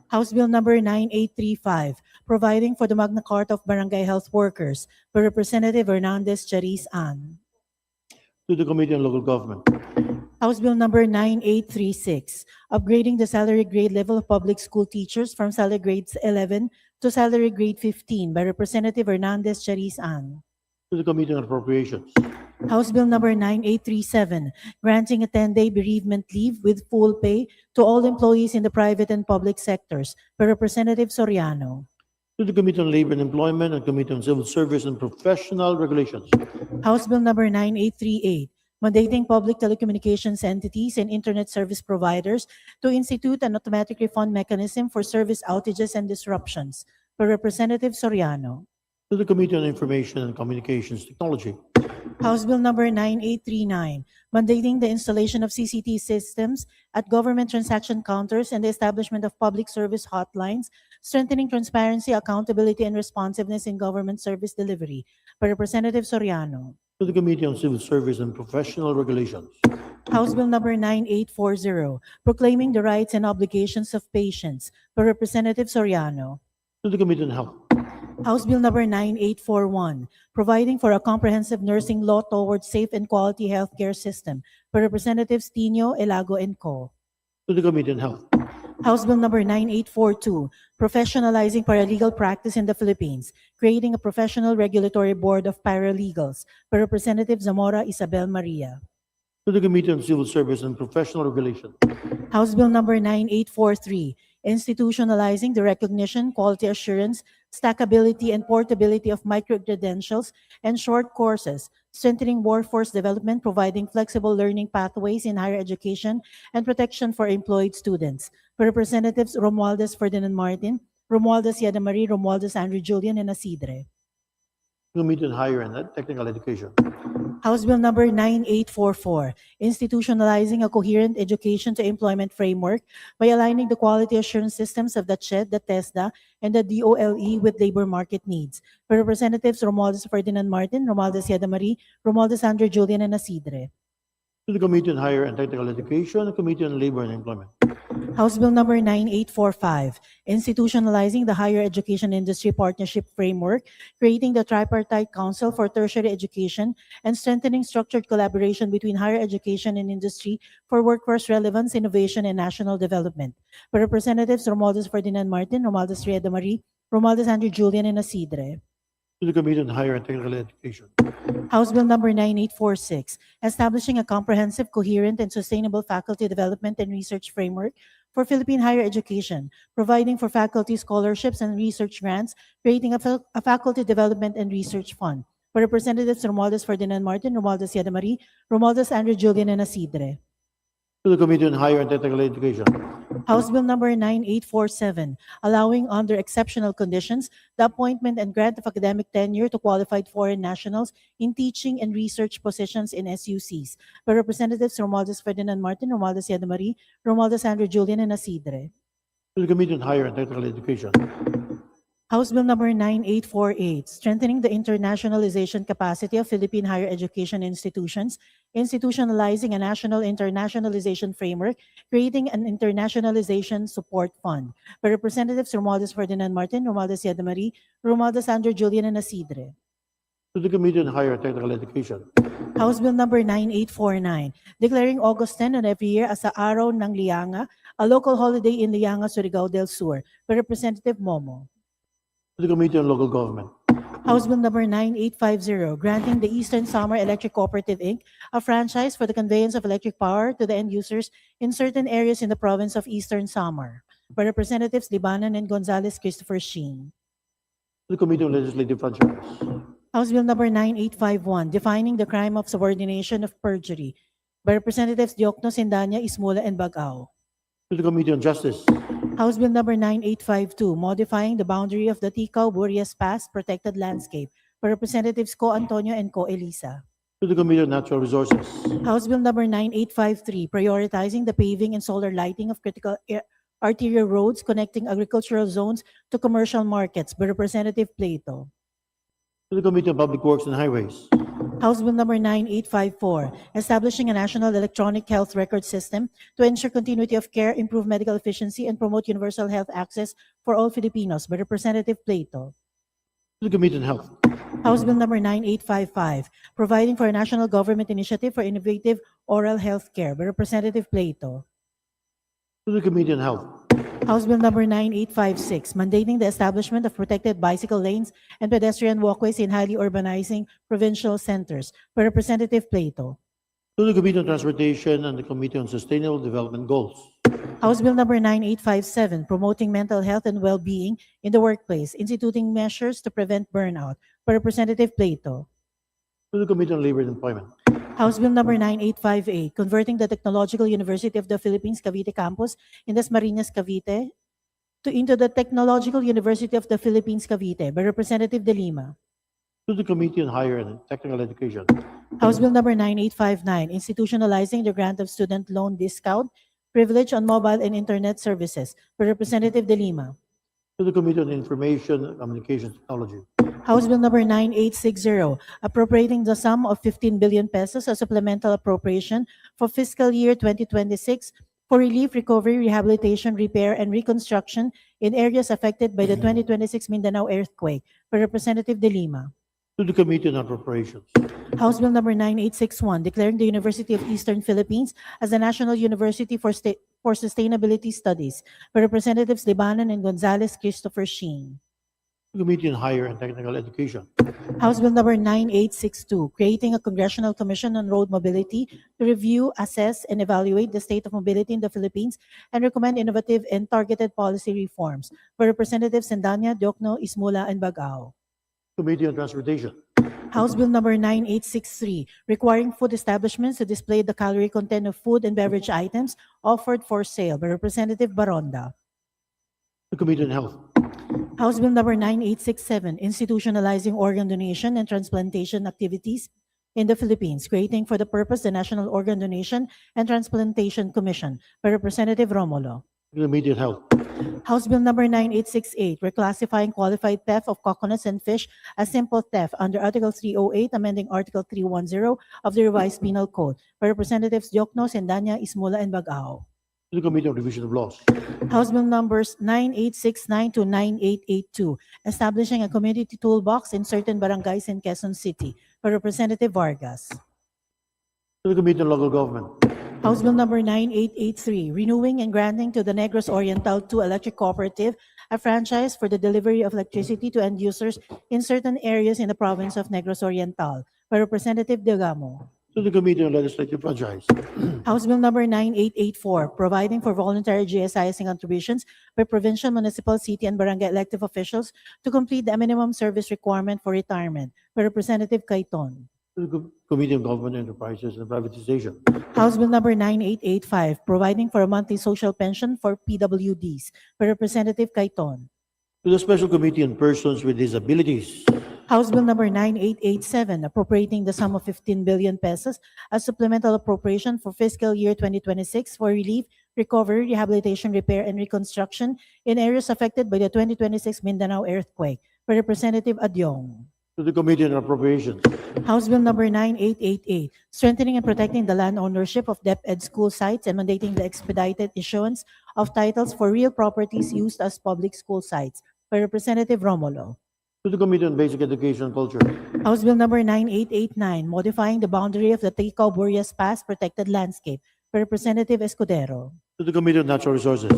House Bill number 9835, providing for the Magna Carta of Barangay Health Workers by Representative Hernandez Chariz Ann. To the Committee on Local Government. House Bill number 9836, upgrading the salary grade level of public school teachers from salary grades 11 to salary grade 15 by Representative Hernandez Chariz Ann. To the Committee on Appropriations. House Bill number 9837, granting a 10-day bereavement leave with full pay to all employees in the private and public sectors by Representative Soriano. To the Committee on Labor and Employment and Committee on Civil Service and Professional Regulations. House Bill number 9838, mandating public telecommunications entities and internet service providers to institute an automatic refund mechanism for service outages and disruptions by Representative Soriano. To the Committee on Information and Communications Technology. House Bill number 9839, mandating the installation of CCTV systems at government transaction counters and the establishment of public service hotlines, strengthening transparency, accountability, and responsiveness in government service delivery by Representative Soriano. To the Committee on Civil Service and Professional Regulations. House Bill number 9840, proclaiming the rights and obligations of patients by Representative Soriano. To the Committee on Health. House Bill number 9841, providing for a comprehensive nursing law towards safe and quality healthcare system by Representatives Tino, Elago, and Co. To the Committee on Health. House Bill number 9842, professionalizing paralegal practice in the Philippines, creating a professional regulatory board of paralegals by Representative Zamora Isabel Maria. To the Committee on Civil Service and Professional Regulations. House Bill number 9843, institutionalizing the recognition, quality assurance, stackability, and portability of micro-credentials and short courses, strengthening workforce development, providing flexible learning pathways in higher education, and protection for employed students. For Representatives Romualdez Ferdinand Martin, Romualdez Yadamari, Romualdez Andrew Julian, and Asidre. Committee on Higher and Technical Education. House Bill number 9844, institutionalizing a coherent education to employment framework by aligning the quality assurance systems of the CHED, the TESDA, and the DOLE with labor market needs. For Representatives Romualdez Ferdinand Martin, Romualdez Yadamari, Romualdez Andrew Julian, and Asidre. To the Committee on Higher and Technical Education and Committee on Labor and Employment. House Bill number 9845, institutionalizing the higher education industry partnership framework, creating the tripartite council for tertiary education, and strengthening structured collaboration between higher education and industry for workforce relevance, innovation, and national development. For Representatives Romualdez Ferdinand Martin, Romualdez Rieda Marie, Romualdez Andrew Julian, and Asidre. To the Committee on Higher and Technical Education. House Bill number 9846, establishing a comprehensive, coherent, and sustainable faculty development and research framework for Philippine higher education, providing for faculty scholarships and research grants, creating a faculty development and research fund. For Representatives Romualdez Ferdinand Martin, Romualdez Yadamari, Romualdez Andrew Julian, and Asidre. To the Committee on Higher and Technical Education. House Bill number 9847, allowing under exceptional conditions the appointment and grant of academic tenure to qualified foreign nationals in teaching and research positions in SUCs. By Representatives Romualdez Ferdinand Martin, Romualdez Yadamari, Romualdez Andrew Julian, and Asidre. To the Committee on Higher and Technical Education. House Bill number 9848, strengthening the internationalization capacity of Philippine higher education institutions, institutionalizing a national internationalization framework, creating an internationalization support fund. By Representatives Romualdez Ferdinand Martin, Romualdez Yadamari, Romualdez Andrew Julian, and Asidre. To the Committee on Higher and Technical Education. House Bill number 9849, declaring August 10 on every year as the Araw ng Lianga, a local holiday in Lianga, Surigao del Sur. By Representative Momo. To the Committee on Local Government. House Bill number 9850, granting the Eastern Samar Electric Cooperative, Inc. a franchise for the conveyance of electric power to the end users in certain areas in the province of Eastern Samar. By Representatives Libanan and Gonzales Christopher Sheen. To the Committee on Legislative Franchise. House Bill number 9851, defining the crime of subordination of perjury. By Representatives Diokno, Sindanya, Ismula, and Bagao. To the Committee on Justice. House Bill number 9852, modifying the boundary of the Ticao-Burias Pass protected landscape by Representatives Co Antonio and Co Elisa. To the Committee on Natural Resources. House Bill number 9853, prioritizing the paving and solar lighting of critical arterial roads connecting agricultural zones to commercial markets by Representative Plato. To the Committee on Public Works and Highways. House Bill number 9854, establishing a national electronic health record system to ensure continuity of care, improve medical efficiency, and promote universal health access for all Filipinos by Representative Plato. To the Committee on Health. House Bill number 9855, providing for a national government initiative for innovative oral health care by Representative Plato. To the Committee on Health. House Bill number 9856, mandating the establishment of protected bicycle lanes and pedestrian walkways in highly urbanizing provincial centers by Representative Plato. To the Committee on Transportation and the Committee on Sustainable Development Goals. House Bill number 9857, promoting mental health and well-being in the workplace, instituting measures to prevent burnout by Representative Plato. To the Committee on Labor and Employment. House Bill number 9858, converting the Technological University of the Philippines Cavite campus in Dasmariñas, Cavite into the Technological University of the Philippines Cavite by Representative De Lima. To the Committee on Higher and Technical Education. House Bill number 9859, institutionalizing the grant of student loan discount privilege on mobile and internet services by Representative De Lima. To the Committee on Information and Communications Technology. House Bill number 9860, appropriating the sum of 15 billion pesos as supplemental appropriation for fiscal year 2026 for relief, recovery, rehabilitation, repair, and reconstruction in areas affected by the 2026 Mindanao earthquake by Representative De Lima. To the Committee on Appropriations. House Bill number 9861, declaring the University of Eastern Philippines as the National University for Sustainability Studies by Representatives Libanon and Gonzales Christopher Sheen. To the Committee on Higher and Technical Education. House Bill number 9862, creating a Congressional Commission on Road Mobility to review, assess, and evaluate the state of mobility in the Philippines and recommend innovative and targeted policy reforms by Representatives Sendanya, Diokno, Ismula, and Bagao. Committee on Transportation. House Bill number 9863, requiring food establishments to display the calorie content of food and beverage items offered for sale by Representative Baronda. The Committee on Health. House Bill number 9867, institutionalizing organ donation and transplantation activities in the Philippines, creating for the purpose the National Organ Donation and Transplantation Commission by Representative Romulo. The Committee on Health. House Bill number 9868, reclassifying qualified theft of coconuts and fish as simple theft under Article 308, amending Article 310 of the Revised Penal Code by Representatives Diokno, Sendanya, Ismula, and Bagao. To the Committee on Revision of Laws. House Bill numbers 9869 to 9882, establishing a community toolbox in certain barangays in Quezon City by Representative Vargas. To the Committee on Local Government. House Bill number 9883, renewing and granting to the Negros Oriental 2 Electric Cooperative a franchise for the delivery of electricity to end users in certain areas in the province of Negros Oriental by Representative Delgamo. To the Committee on Legislative Franchise. House Bill number 9884, providing for voluntary GSIS contributions by provincial, municipal, city, and barangay elective officials to complete the minimum service requirement for retirement by Representative Caiton. To the Committee on Government Enterprises and Privatization. House Bill number 9885, providing for a monthly social pension for PWDs by Representative Caiton. To the Special Committee on Persons with Disabilities. House Bill number 9887, appropriating the sum of 15 billion pesos as supplemental appropriation for fiscal year 2026 for relief, recovery, rehabilitation, repair, and reconstruction in areas affected by the 2026 Mindanao earthquake by Representative Adyong. To the Committee on Appropriations. House Bill number 9888, strengthening and protecting the land ownership of DepEd school sites and mandating the expedited issuance of titles for real properties used as public school sites by Representative Romulo. To the Committee on Basic Education and Culture. House Bill number 9889, modifying the boundary of the Ticao-Burias Pass protected landscape by Representative Escudero. To the Committee on Natural Resources.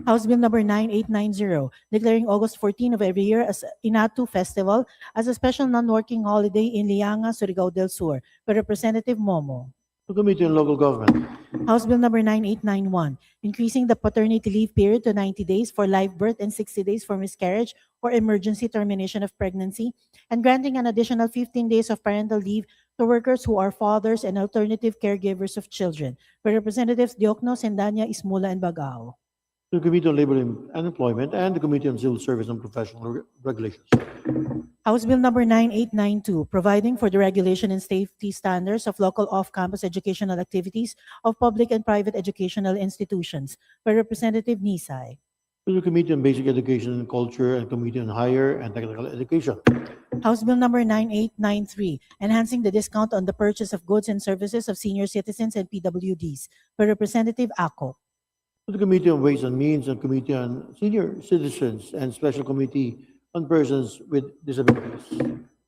House Bill number 9890, declaring August 14 of every year as Inatu Festival as a special non-working holiday in Lianga, Surigao del Sur by Representative Momo. To the Committee on Local Government. House Bill number 9891, increasing the paternity leave period to 90 days for live birth and 60 days for miscarriage or emergency termination of pregnancy, and granting an additional 15 days of parental leave to workers who are fathers and alternative caregivers of children by Representatives Diokno, Sendanya, Ismula, and Bagao. to the Committee on Labor and Employment, and the Committee on Civil Service and Professional Regulations. House Bill number 9892, providing for the regulation and safety standards of local off-campus educational activities of public and private educational institutions, by Representative Nisay. To the Committee on Basic Education and Culture and Committee on Higher and Technical Education. House Bill number 9893, enhancing the discount on the purchase of goods and services of senior citizens and PWDs, by Representative Ako. To the Committee on Ways and Means and Committee on Senior Citizens and Special Committee on Persons with Disabilities.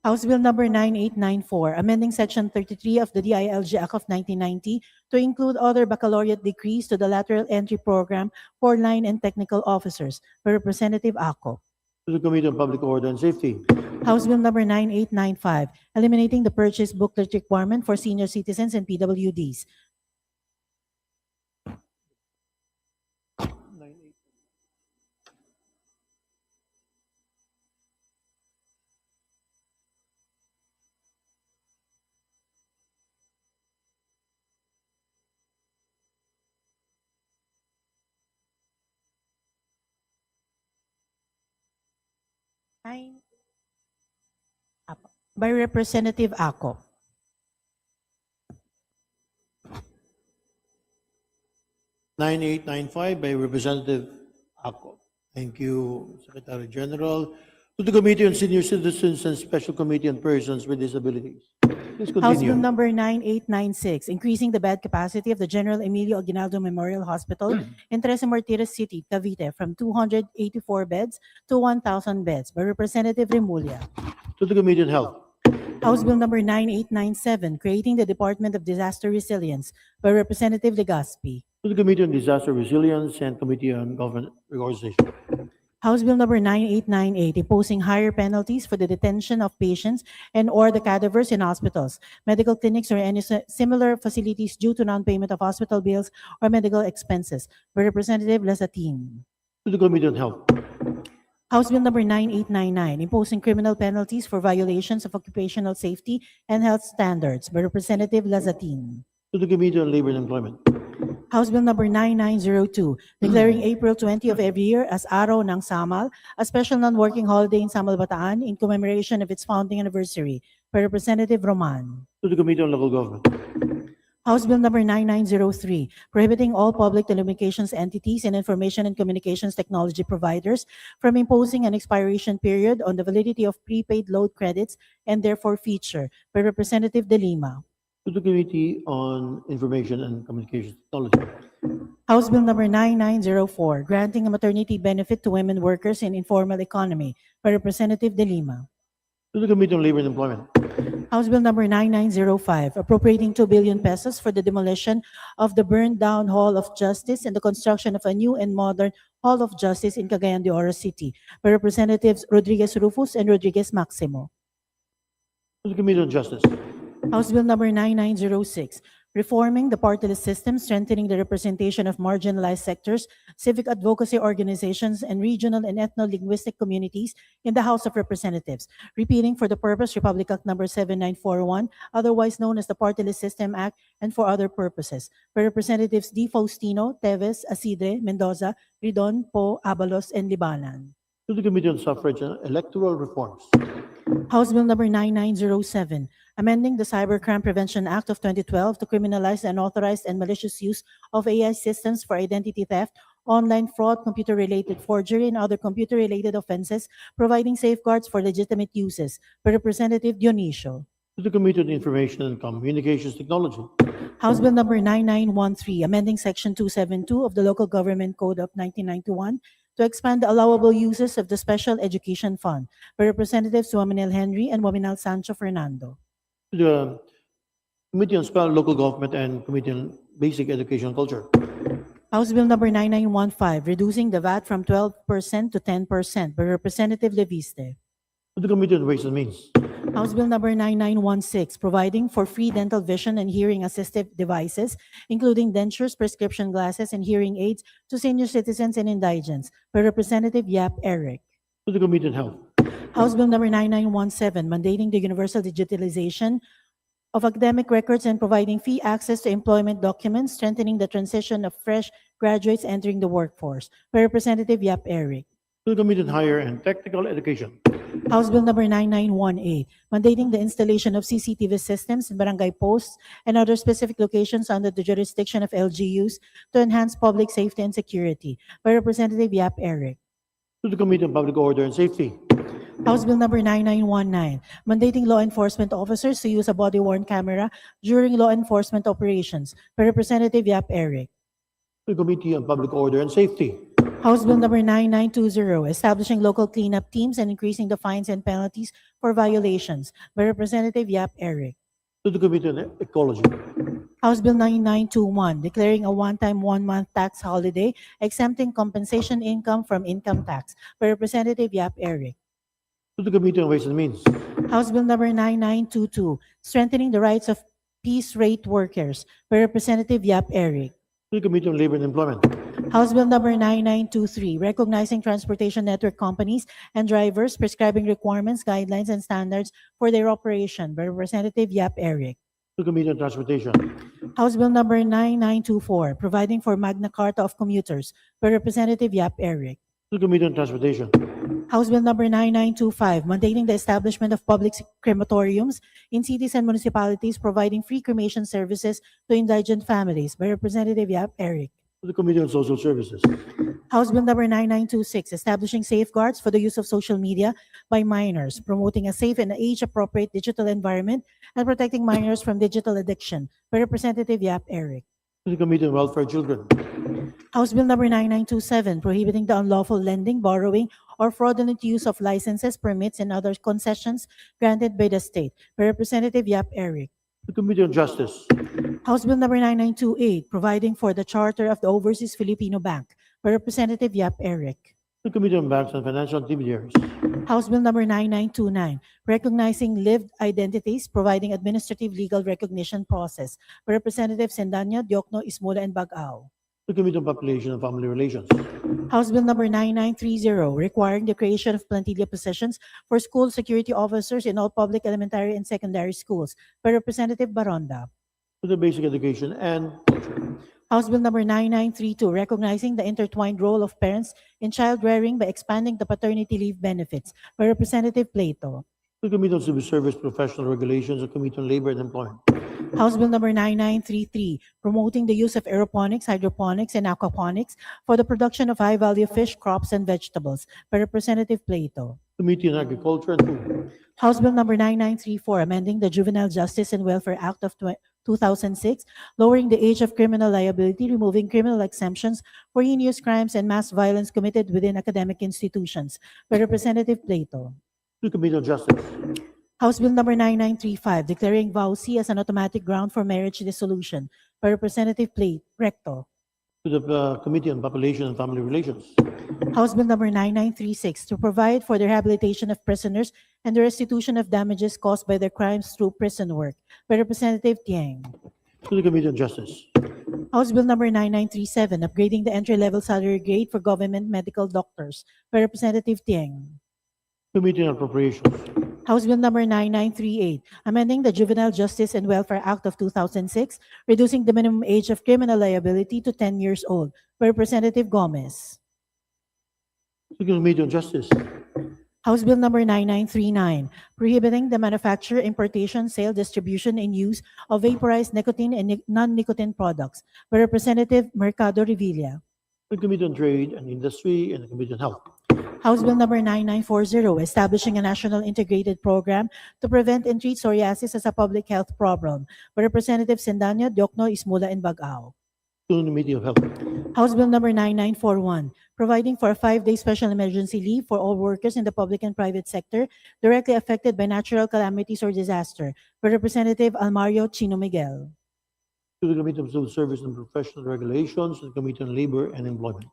House Bill number 9894, amending Section 33 of the DILG Act of 1990 to include other baccalaureate degrees to the lateral entry program for line and technical officers, by Representative Ako. To the Committee on Public Order and Safety. House Bill number 9895, eliminating the purchase booklet requirement for senior citizens and PWDs. By Representative Ako. Nine eight nine five by Representative Ako. Thank you, Secretary General. To the Committee on Senior Citizens and Special Committee on Persons with Disabilities. Please House Bill continue. number 9896, increasing the bed capacity of the General Emilio Aguinaldo Memorial Hospital in Tres Martires City, Cavite, from 284 beds to 1,000 beds, by Representative Remulla. To the Committee on Health. House Bill number 9897, creating the Department of Disaster Resilience, by Representative Legazpi. To the Committee on Disaster Resilience and Committee on Government Reorganization. House Bill number 9898, imposing higher penalties for the detention of patients and or the cadavers in hospitals, medical clinics, or any similar facilities due to non-payment of hospital bills or medical expenses, by Representative Lazatin. To the Committee on Health. House Bill number 9899, imposing criminal penalties for violations of occupational safety and health standards, by Representative Lazatin. To the Committee on Labor and Employment. House Bill number 9902, declaring April 20 of every year as Araw ng Samal, a special non-working holiday in Samal, Bataan in commemoration of its founding anniversary, by Representative Roman. To the Committee on Local Government. House Bill number 9903, prohibiting all public telecommunications entities and information and communications technology providers from imposing an expiration period on the validity of prepaid load credits and their forfeiture, by Representative De Lima. To the Committee on Information and Communications Technology. House Bill number 9904, granting a maternity benefit to women workers in informal economy, by Representative De Lima. To the Committee on Labor and Employment. House Bill number 9905, appropriating 2 billion pesos for the demolition of the burned down Hall of Justice and the construction of a new and modern Hall of Justice in Cagayan de Oro City, by Representatives Rodriguez Rufus and Rodriguez Maximo. To the Committee on Justice. House Bill number 9906, reforming the party list system, strengthening the representation of marginalized sectors, civic advocacy organizations, and regional and ethno-linguistic communities in the House of Representatives, repealing for the purpose Republic Act number 7941, otherwise known as the Party List System Act, and for other purposes, by Representatives D. Faustino, Teves, Asidre, Mendoza, Ridon, Po, Abalos, and Libanan. To the Committee on Suffrage and Electoral Reforms. House Bill number 9907, amending the Cybercrime Prevention Act of 2012 to criminalize the unauthorized and malicious use of AI systems for identity theft, online fraud, computer-related forgery, and other computer-related offenses, providing safeguards for legitimate uses, by Representative Dionisio. To the Committee on Information and Communications Technology. House Bill number 9913, amending Section 272 of the Local Government Code of 1991 to expand the allowable uses of the Special Education Fund, by Representatives Waminel Henry and Waminel Sancho Fernando. To the Committee on Local Government and Committee on Basic Education and Culture. House Bill number 9915, reducing the VAT from 12% to 10%, by Representative Leviste. To the Committee on Ways and Means. House Bill number 9916, providing for free dental vision and hearing assistive devices, including dentures, prescription glasses, and hearing aids to senior citizens and indigents, by Representative Yap Eric. To the Committee on Health. House Bill number 9917, mandating the universal digitalization of academic records and providing free access to employment documents, strengthening the transition of fresh graduates entering the workforce by Representative Yap Eric. To the Committee on Higher and Technical Education. House Bill number 9918, mandating the installation of CCTV systems in barangay posts and other specific locations under the jurisdiction of LGUs to enhance public safety and security by Representative Yap Eric. To the Committee on Public Order and Safety. House Bill number 9919, mandating law enforcement officers to use a body-worn camera during law enforcement operations by Representative Yap Eric. To the Committee on Public Order and Safety. House Bill number 9920, establishing local cleanup teams and increasing the fines and penalties for violations by Representative Yap Eric. To the Committee on Ecology. House Bill 9921, declaring a one-time one-month tax holiday exempting compensation income from income tax by Representative Yap Eric. To the Committee on Ways and Means. House Bill number 9922, strengthening the rights of piece rate workers by Representative Yap Eric. To the Committee on Labor and Employment. House Bill number 9923, recognizing transportation network companies and drivers, prescribing requirements, guidelines, and standards for their operation by Representative Yap Eric. To the Committee on Transportation. House Bill number 9924, providing for Magna Carta of commuters by Representative Yap Eric. To the Committee on Transportation. House Bill number 9925, mandating the establishment of public crematoriums in cities and municipalities, providing free cremation services to indigent families by Representative Yap Eric. To the Committee on Social Services. House Bill number 9926, establishing safeguards for the use of social media by minors, promoting a safe and age-appropriate digital environment, and protecting minors from digital addiction by Representative Yap Eric. To the Committee on Welfare of Children. House Bill number 9927, prohibiting the unlawful lending, borrowing, or fraudulent use of licenses, permits, and other concessions granted by the state by Representative Yap Eric. To the Committee on Justice. House Bill number 9928, providing for the charter of the Overseas Filipino Bank by Representative Yap Eric. To the Committee on Banks and Financial Intermediaries. House Bill number 9929, recognizing lived identities, providing administrative legal recognition process by Representative Sendanya, Diokno, Ismola, and Bagao. To the Committee on Population and Family Relations. House Bill number 9930, requiring the creation of plantilla positions for school security officers in all public elementary and secondary schools by Representative Baronda. To the Basic Education and Culture. House Bill number 9932, recognizing the intertwined role of parents in child rearing by expanding the paternity leave benefits by Representative Plato. To the Committee on Civil Service Professional Regulations and Committee on Labor and Employment. House Bill number 9933, promoting the use of aeroponics, hydroponics, and aquaponics for the production of high-value fish, crops, and vegetables by Representative Plato. Committee on Agriculture and Food. House Bill number 9934, amending the Juvenile Justice and Welfare Act of 2006, lowering the age of criminal liability, removing criminal exemptions for heinous crimes and mass violence committed within academic institutions by Representative Plato. To the Committee on Justice. House Bill number 9935, declaring VAUC as an automatic ground for marriage dissolution by Representative Recto. To the Committee on Population and Family Relations. House Bill number 9936, to provide for the rehabilitation of prisoners and the restitution of damages caused by their crimes through prison work by Representative Tieng. To the Committee on Justice. House Bill number 9937, upgrading the entry-level salary grade for government medical doctors by Representative Tieng. Committee on Appropriations. House Bill number 9938, amending the Juvenile Justice and Welfare Act of 2006, reducing the minimum age of criminal liability to 10 years old by Representative Gomez. To the Committee on Justice. House Bill number 9939, prohibiting the manufacture, importation, sale, distribution, and use of vaporized nicotine and non-nicotine products by Representative Mercado Revilla. To the Committee on Trade and Industry and the Committee on Health. House Bill number 9940, establishing a national integrated program to prevent and treat psoriasis as a public health problem by Representative Sendanya, Diokno, Ismola, and Bagao. To the Committee of Health. House Bill number 9941, providing for a 5-day special emergency leave for all workers in the public and private sector directly affected by natural calamities or disaster by Representative Almario Chino Miguel. To the Committee on Civil Service and Professional Regulations and Committee on Labor and Employment.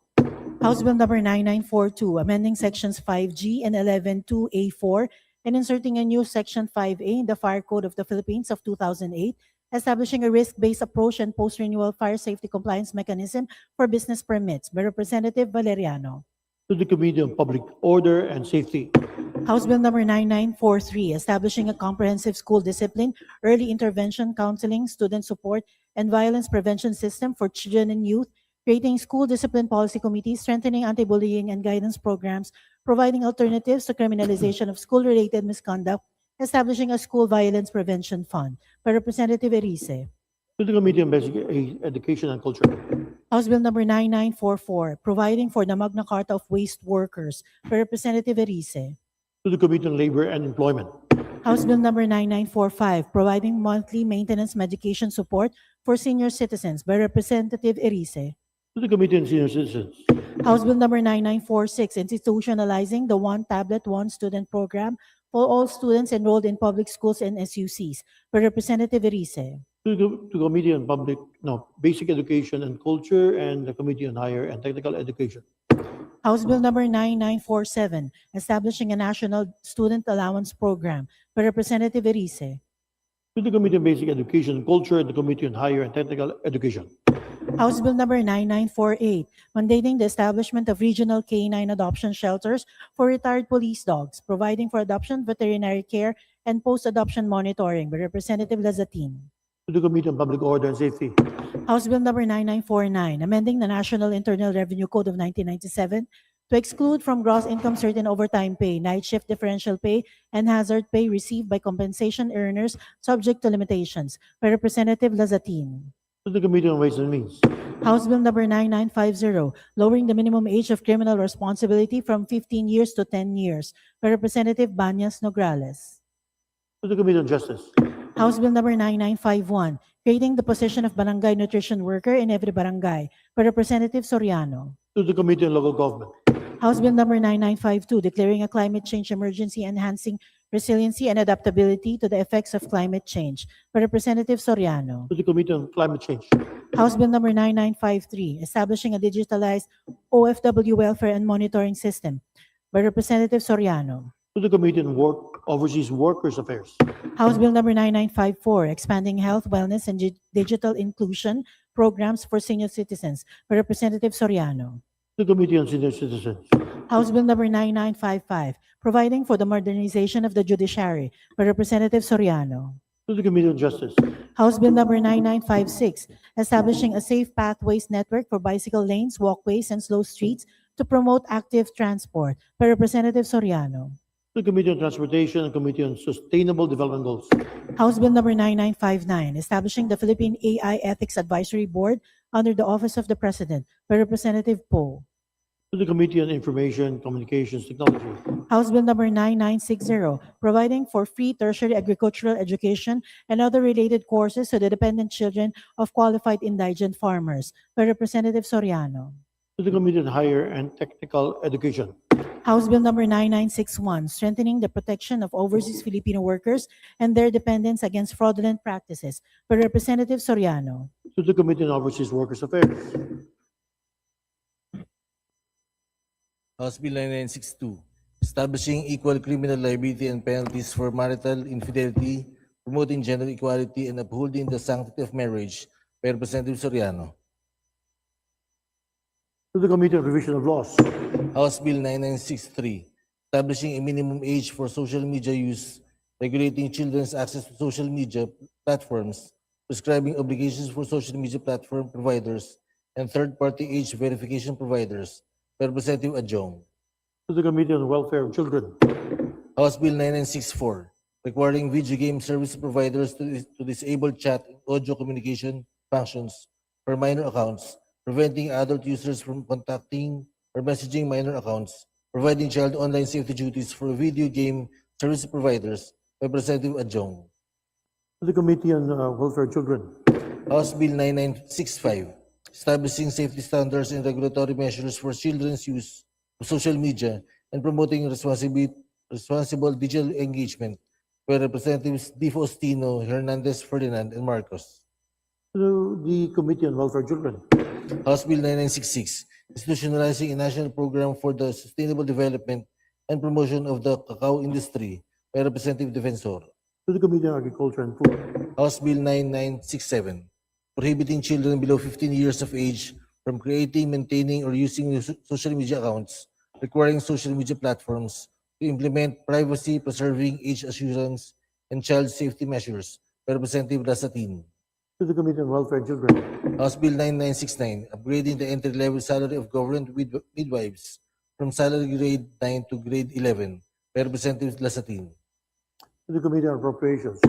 House Bill number 9942, amending sections 5G and 112A4 and inserting a new section 5A in the Fire Code of the Philippines of 2008, establishing a risk-based approach and post-renewal fire safety compliance mechanism for business permits by Representative Valeriano. To the Committee on Public Order and Safety. House Bill number 9943, establishing a comprehensive school discipline, early intervention, counseling, student support, and violence prevention system for children and youth creating school discipline policy committees, strengthening anti-bullying and guidance programs, providing alternatives to criminalization of school-related misconduct, establishing a school violence prevention fund. By Representative Erice. To the Committee on Basic Education and Culture. House Bill number 9944, providing for the Magna Carta of Waste Workers. By Representative Erice. To the Committee on Labor and Employment. House Bill number 9945, providing monthly maintenance medication support for senior citizens. By Representative Erice. To the Committee on Senior Citizens. House Bill number 9946, institutionalizing the One Tablet, One Student program for all students enrolled in public schools and SUCs. By Representative Erice. To Committee on Basic Education and Culture and the Committee on Higher and Technical Education. House Bill number 9947, establishing a national student allowance program. By Representative Erice. To the Committee on Basic Education and Culture and the Committee on Higher and Technical Education. House Bill number 9948, mandating the establishment of regional canine adoption shelters for retired police dogs, providing for adoption, veterinary care, and post-adoption monitoring. By Representative Lazatin. To the Committee on Public Order and Safety. House Bill number 9949, amending the National Internal Revenue Code of 1997 to exclude from gross income certain overtime pay, night shift differential pay, and hazard pay received by compensation earners subject to limitations. By Representative Lazatin. To the Committee on Ways and Means. House Bill number 9950, lowering the minimum age of criminal responsibility from 15 years to 10 years. By Representative Banyas Nograles. To the Committee on Justice. House Bill number 9951, creating the position of barangay nutrition worker in every barangay. By Representative Soriano. To the Committee on Local Government. House Bill number 9952, declaring a climate change emergency, enhancing resiliency and adaptability to the effects of climate change. By Representative Soriano. To the Committee on Climate Change. House Bill number 9953, establishing a digitalized OFW welfare and monitoring system. By Representative Soriano. To the Committee on Overseas Workers Affairs. House Bill number 9954, expanding health, wellness, and digital inclusion programs for senior citizens. By Representative Soriano. To the Committee on Senior Citizens. House Bill number 9955, providing for the modernization of the judiciary. By Representative Soriano. To the Committee on Justice. House Bill number 9956, establishing a safe pathways network for bicycle lanes, walkways, and slow streets to promote active transport. By Representative Soriano. To the Committee on Transportation and Committee on Sustainable Development Goals. House Bill number 9959, establishing the Philippine AI Ethics Advisory Board under the Office of the President. By Representative Poe. To the Committee on Information Communications Technology. House Bill number 9960, providing for free tertiary agricultural education and other related courses to the dependent children of qualified indigent farmers. By Representative Soriano. To the Committee on Higher and Technical Education. House Bill number 9961, strengthening the protection of overseas Filipino workers and their dependents against fraudulent practices. By Representative Soriano. To the Committee on Overseas Workers Affairs. House Bill 9962, establishing equal criminal liability and penalties for marital infidelity, promoting gender equality, and upholding the sanctity of marriage. By Representative Soriano. To the Committee on Revision of Laws. House Bill 9963, establishing a minimum age for social media use, regulating children's access to social media platforms, prescribing obligations for social media platform providers and third-party age verification providers. By Representative Adjong. To the Committee on Welfare of Children. House Bill 9964, requiring video game service providers to disable chat and audio communication functions for minor accounts, preventing adult users from contacting or messaging minor accounts, providing child online safety duties for video game service providers. By Representative Adjong. To the Committee on Welfare of Children. House Bill 9965, establishing safety standards and regulatory measures for children's use of social media and promoting responsible digital engagement. By Representatives Di Faustino, Hernandez, Ferdinand, and Marcos. To the Committee on Welfare of Children. House Bill 9966, institutionalizing a national program for the sustainable development and promotion of the cacao industry. By Representative Defensor. To the Committee on Agriculture and Food. House Bill 9967, prohibiting children below 15 years of age from creating, maintaining, or using social media accounts, requiring social media platforms to implement privacy-preserving age assurance and child safety measures. By Representative Lasatin. To the Committee on Welfare and Children. House Bill 9969, upgrading the entry-level salary of government midwives from salary grade 9 to grade 11, by Representative Lasatin. To the Committee on Appropriations.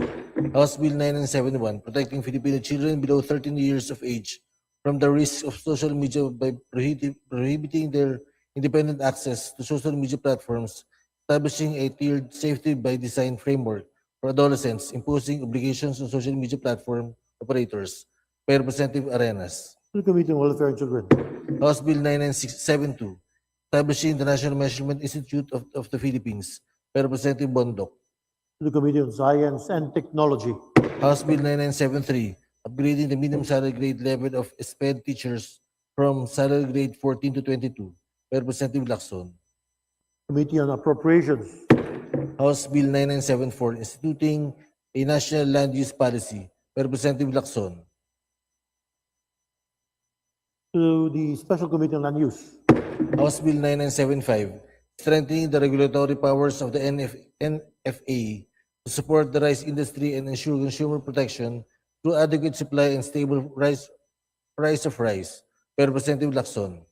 House Bill 9971, protecting Filipino children below 13 years of age from the risks of social media by prohibiting their independent access to social media platforms, establishing a tiered safety by design framework for adolescents, imposing obligations on social media platform operators, by Representative Arenas. To the Committee on Welfare and Children. House Bill 9972, establishing the National Measurement Institute of the Philippines, by Representative Bondok. To the Committee on Science and Technology. House Bill 9973, upgrading the minimum salary grade level of SPED teachers from salary grade 14 to 22, by Representative Lacson. Committee on Appropriations. House Bill 9974, instituting a national land use policy, by Representative Lacson. To the Special Committee on Land Use. House Bill 9975, strengthening the regulatory powers of the NFA to support the rice industry and ensure consumer protection through adequate supply and stable price of rice, by Representative Lacson.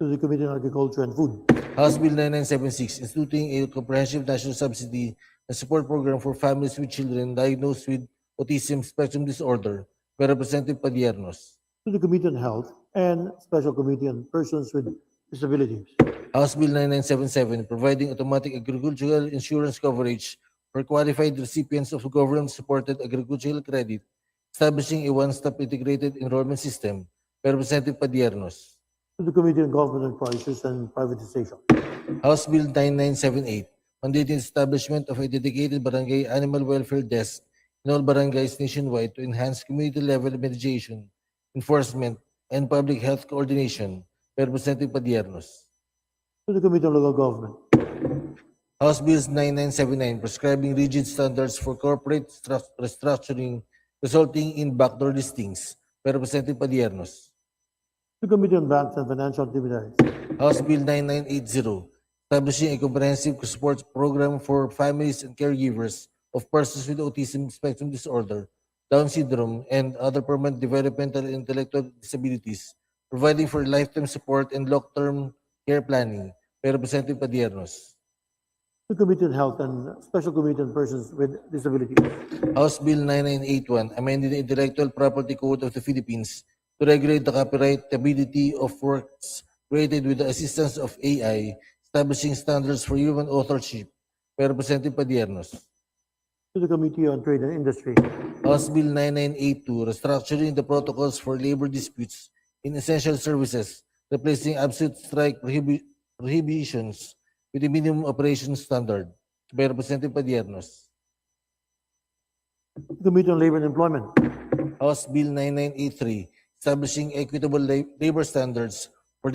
To the Committee on Agriculture and Food. House Bill 9976, instituting a comprehensive national subsidy and support program for families with children diagnosed with autism spectrum disorder, by Representative Padiernos. To the Committee on Health and Special Committee on Persons with Disabilities. House Bill 9977, providing automatic agricultural insurance coverage for qualified recipients of government-supported agricultural credit, establishing a one-stop integrated enrollment system, by Representative Padiernos. To the Committee on Government Prices and Privatization. House Bill 9978, mandating the establishment of a dedicated barangay animal welfare desk in all barangays nationwide to enhance community-level mediation, enforcement, and public health coordination, by Representative Padiernos. To the Committee on Local Government. House Bills 9979, prescribing rigid standards for corporate restructuring resulting in backdoor listings, by Representative Padiernos. To the Committee on Banks and Financial Intermediaries. House Bill 9980, establishing a comprehensive support program for families and caregivers of persons with autism spectrum disorder, Down syndrome, and other permanent developmental and intellectual disabilities, providing for lifetime support and long-term care planning, by Representative Padiernos. To the Committee on Health and Special Committee on Persons with Disabilities. House Bill 9981, amending the Intellectual Property Code of the Philippines to regulate the copyrightability of works created with the assistance of AI, establishing standards for human authorship, by Representative Padiernos. To the Committee on Trade and Industry. House Bill 9982, restructuring the protocols for labor disputes in essential services, replacing absolute strike prohibitions with a minimum operation standard, by Representative Padiernos. To the Committee on Labor and Employment. House Bill 9983, establishing equitable labor standards for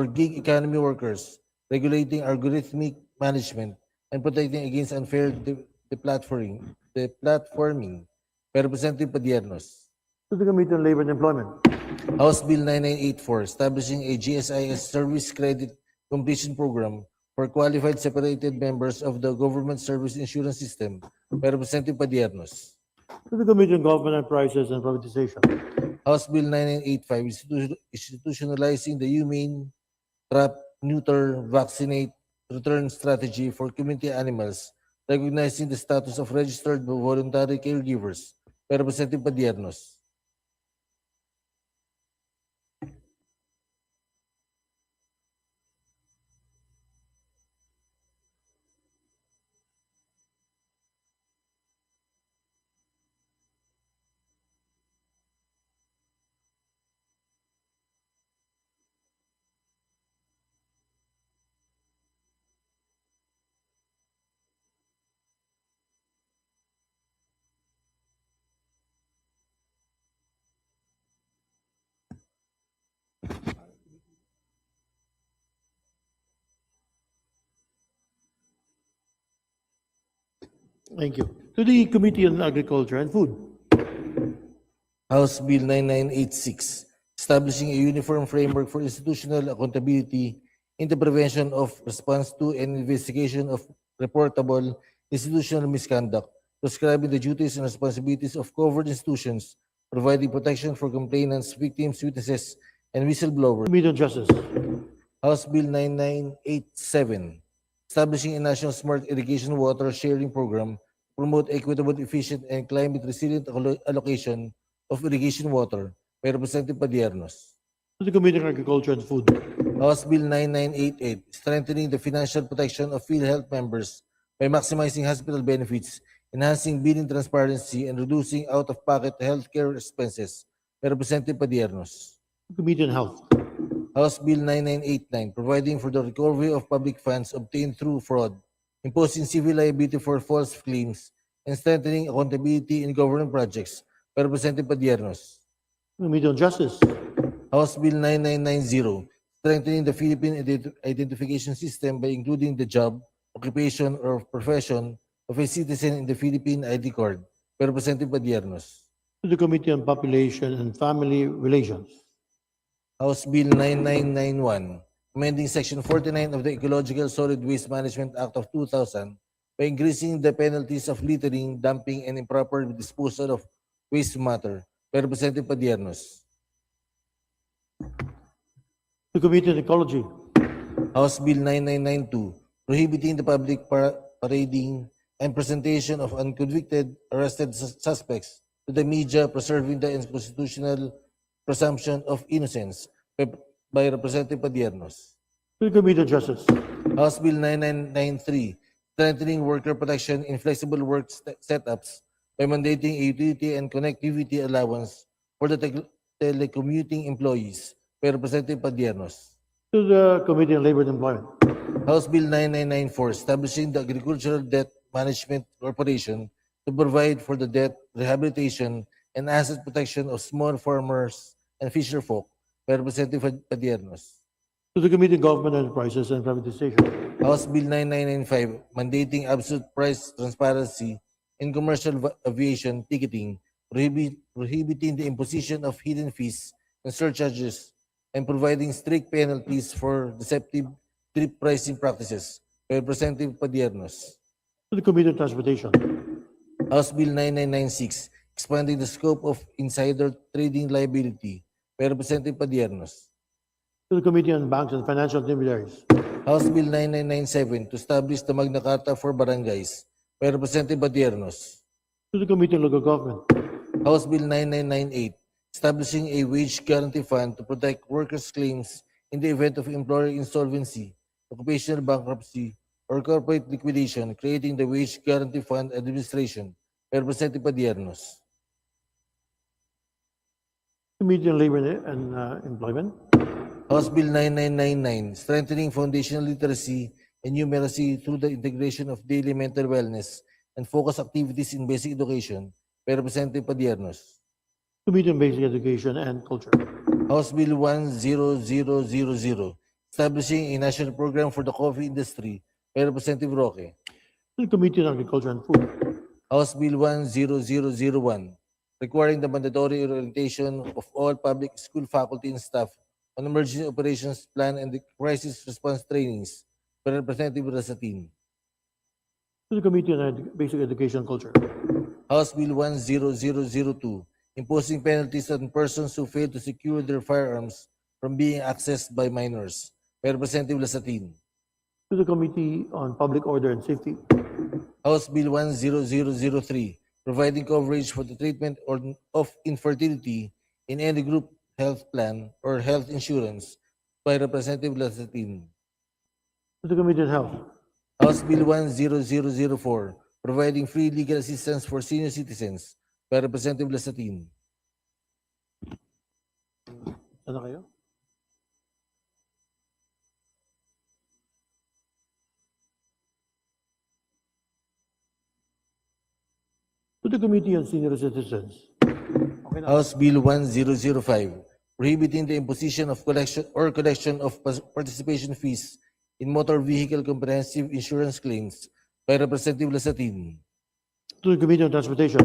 gig economy workers, regulating algorithmic management, and protecting against unfair deplatforming, by Representative Padiernos. To the Committee on Labor and Employment. House Bill 9984, establishing a GSIS service credit completion program for qualified separated members of the government service insurance system, by Representative Padiernos. To the Committee on Government Prices and Privatization. House Bill 9985, institutionalizing the humane, trap, neuter, vaccinate, return strategy for community animals, recognizing the status of registered voluntary caregivers, by Representative Padiernos. Thank you. To the Committee on Agriculture and Food. House Bill 9986, establishing a uniform framework for institutional accountability in the prevention of, response to, and investigation of reportable institutional misconduct, prescribing the duties and responsibilities of covered institutions providing protection for complainants, victims, witnesses, and whistleblowers. Committee on Justice. House Bill 9987, establishing a national smart irrigation water sharing program to promote equitable, efficient, and climate-resilient allocation of irrigation water by Representative Padiernos. To the Committee on Agriculture and Food. House Bill 9988, strengthening the financial protection of PhilHealth members by maximizing hospital benefits, enhancing billing transparency, and reducing out-of-pocket healthcare expenses by Representative Padiernos. Committee on Health. House Bill 9989, providing for the recovery of public funds obtained through fraud, imposing civil liability for false claims, and strengthening accountability in government projects by Representative Padiernos. Committee on Justice. House Bill 9990, strengthening the Philippine identification system by including the job, occupation, or profession of a citizen in the Philippine ID card by Representative Padiernos. To the Committee on Population and Family Relations. House Bill 9991, amending Section 49 of the Ecological Solid Waste Management Act of 2000 by increasing the penalties of littering, dumping, and improper disposal of waste matter by Representative Padiernos. The Committee on Ecology. House Bill 9992, prohibiting the public parading and presentation of unconvicted arrested suspects to the media, preserving the constitutional presumption of innocence by Representative Padiernos. To the Committee on Justice. House Bill 9993, strengthening worker protection in flexible work setups by mandating a utility and connectivity allowance for the telecommuting employees by Representative Padiernos. To the Committee on Labor and Employment. House Bill 9994, establishing the Agricultural Debt Management Corporation to provide for the debt rehabilitation and asset protection of small farmers and fisherfolk by Representative Padiernos. To the Committee on Government Enterprises and Privatization. House Bill 9995, mandating absolute price transparency in commercial aviation ticketing, prohibiting the imposition of hidden fees and surcharges, and providing strict penalties for deceptive trip pricing practices by Representative Padiernos. To the Committee on Transportation. House Bill 9996, expanding the scope of insider trading liability by Representative Padiernos. To the Committee on Banks and Financial Intermediaries. House Bill 9997, to establish the Magna Carta for Barangays by Representative Padiernos. To the Committee on Local Government. House Bill 9998, establishing a wage guarantee fund to protect workers' claims in the event of employer insolvency, occupational bankruptcy, or corporate liquidation, creating the Wage Guarantee Fund Administration by Representative Padiernos. Committee on Labor and Employment. House Bill 9999, strengthening foundational literacy and numeracy through the integration of daily mental wellness and focus activities in basic education by Representative Padiernos. Committee on Basic Education and Culture. House Bill 10000, establishing a national program for the coffee industry by Representative Roque. To the Committee on Agriculture and Food. House Bill 10001, requiring the mandatory orientation of all public school faculty and staff on emergency operations plan and the crisis response trainings by Representative Rasatin. To the Committee on Basic Education and Culture. House Bill 10002, imposing penalties on persons who fail to secure their firearms from being accessed by minors by Representative Lasatin. To the Committee on Public Order and Safety. House Bill 10003, providing coverage for the treatment of infertility in any group health plan or health insurance by Representative Lasatin. To the Committee on Health. House Bill 10004, providing free legal assistance for senior citizens by Representative Lasatin. Ano kayo? To the Committee on Senior Citizens. Okay na. House Bill 1005, prohibiting the imposition of collection of participation fees in motor vehicle comprehensive insurance claims by Representative Lasatin. To the Committee on Transportation.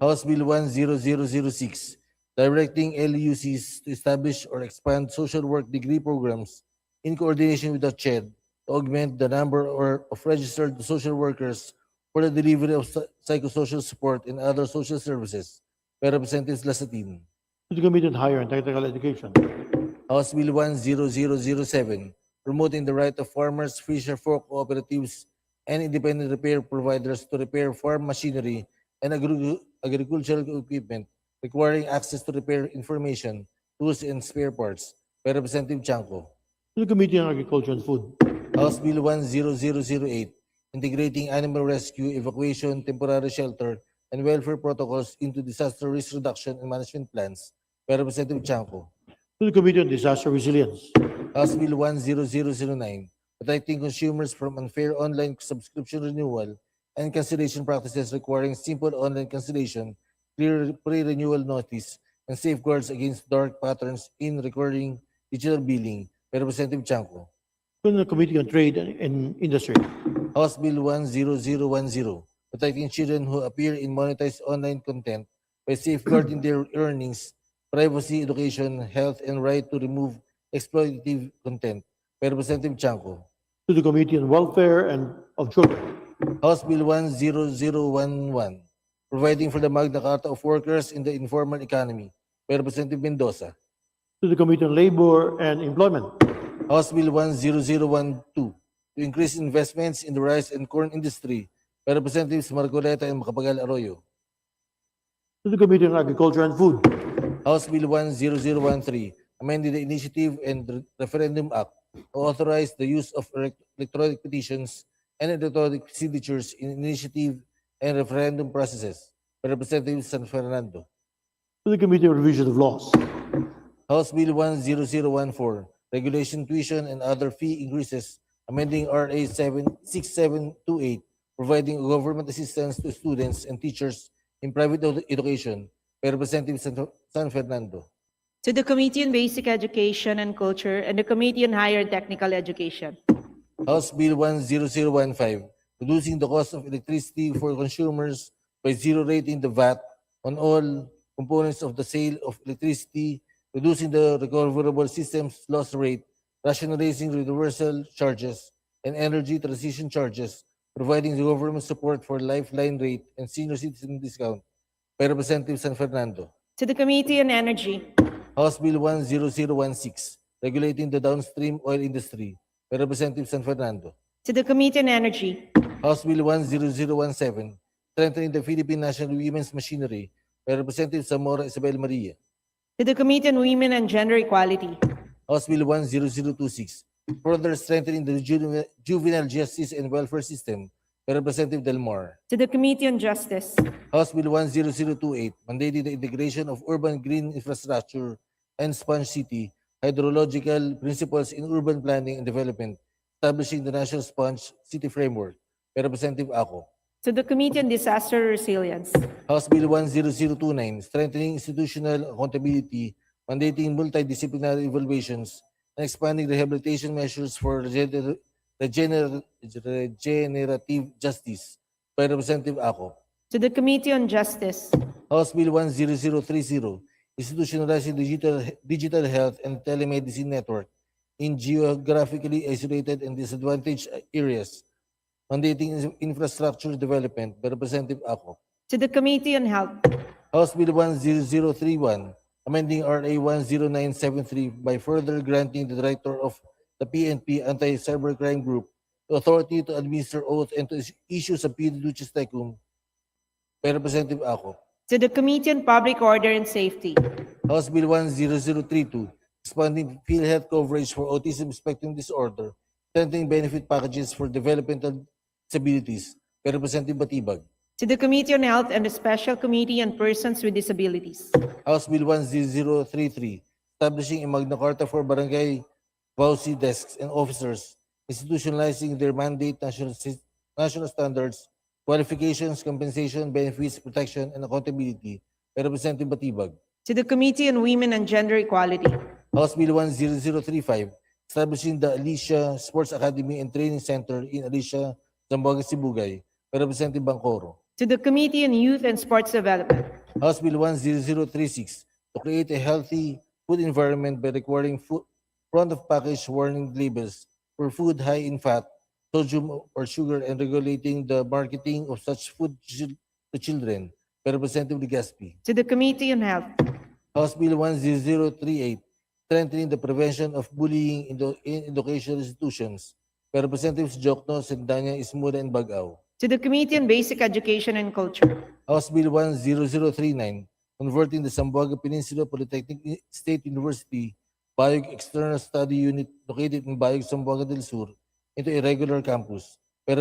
House Bill 10006, directing LUCs to establish or expand social work degree programs in coordination with the CHED to augment the number of registered social workers for the delivery of psychosocial support and other social services by Representatives Lasatin. To the Committee on Higher and Technical Education. House Bill 10007, promoting the right of farmers, fisher folk cooperatives, and independent repair providers to repair farm machinery and agricultural equipment, requiring access to repair information, tools, and spare parts, by Representative Chanco. To the Committee on Agriculture and Food. House Bill 10008, integrating animal rescue, evacuation, temporary shelter, and welfare protocols into disaster risk reduction and management plans, by Representative Chanco. To the Committee on Disaster Resilience. House Bill 10009, protecting consumers from unfair online subscription renewal and cancellation practices, requiring simple online cancellation, clear pre-renewal notice, and safeguards against dark patterns in recurring digital billing, by Representative Chanco. To the Committee on Trade and Industry. House Bill 10010, protecting children who appear in monetized online content by safeguarding their earnings, privacy, education, health, and right to remove exploitative content, by Representative Chanco. To the Committee on Welfare and of Children. House Bill 10011, providing for the Magna Carta of Workers in the Informal Economy, by Representative Mendoza. To the Committee on Labor and Employment. House Bill 10012, to increase investments in the rice and corn industry, by Representatives Marcoleta and Macapagal Arroyo. To the Committee on Agriculture and Food. House Bill 10013, amending the Initiative and Referendum Act to authorize the use of electronic petitions and electronic signatures in initiative and referendum processes, by Representative San Fernando. To the Committee on Revision of Laws. House Bill 10014, regulation tuition and other fee increases, amending RA 6728, providing government assistance to students and teachers in private education, by Representative San Fernando. To the Committee on Basic Education and Culture and the Committee on Higher and Technical Education. House Bill 10015, reducing the cost of electricity for consumers by zero rating the VAT on all components of the sale of electricity, reducing the recoverable systems loss rate, rationalizing universal charges and energy transition charges, providing the government support for lifeline rate and senior citizen discount, by Representative San Fernando. To the Committee on Energy. House Bill 10016, regulating the downstream oil industry, by Representative San Fernando. To the Committee on Energy. House Bill 10017, strengthening the Philippine National Women's Machinery, by Representative Zamora Isabel Maria. To the Committee on Women and Gender Equality. House Bill 10026, further strengthening the juvenile justice and welfare system, by Representative Del Mar. To the Committee on Justice. House Bill 10028, mandating the integration of urban green infrastructure and sponge city hydrological principles in urban planning and development, establishing the National Sponge City Framework, by Representative Ako. To the Committee on Disaster Resilience. House Bill 10029, strengthening institutional accountability, mandating multidisciplinary evaluations, and expanding rehabilitation measures for regenerative justice, by Representative Ako. To the Committee on Justice. House Bill 10030, institutionalizing digital health and telemedicine network in geographically isolated and disadvantaged areas, mandating infrastructure development, by Representative Ako. To the Committee on Health. House Bill 10031, amending RA 10973 by further granting the Director of the PNP Anti-Cybercrime Group the authority to administer oath and to issue subpoena duces tecum, by Representative Ako. To the Committee on Public Order and Safety. House Bill 10032, expanding PhilHealth coverage for autism spectrum disorder, strengthening benefit packages for developmental disabilities, by Representative Batibag. To the Committee on Health and the Special Committee on Persons with Disabilities. House Bill 10033, establishing a Magna Carta for barangay VAUSI desks and officers, institutionalizing their mandate, national standards, qualifications, compensation, benefits, protection, and accountability, by Representative Batibag. To the Committee on Women and Gender Equality. House Bill 10035, establishing the Alicia Sports Academy and Training Center in Alicia, Zamboanga, Sibugay, by Representative Bangcoro. To the Committee on Youth and Sports Development. House Bill 10036, to create a healthy food environment by requiring front-of-package warning labels for food high in fat, sodium, or sugar, and regulating the marketing of such food to children, by Representative Legaspi. To the Committee on Health. House Bill 10038, strengthening the prevention of bullying in educational institutions, by Representatives Jokno, Sendanya, Ismura, and Bagao. To the Committee on Basic Education and Culture. House Bill 10039, converting the Zamboanga Peninsula Polytechnic State University Bayog External Study Unit located in Bayog, Zamboanga del Sur into a regular campus, by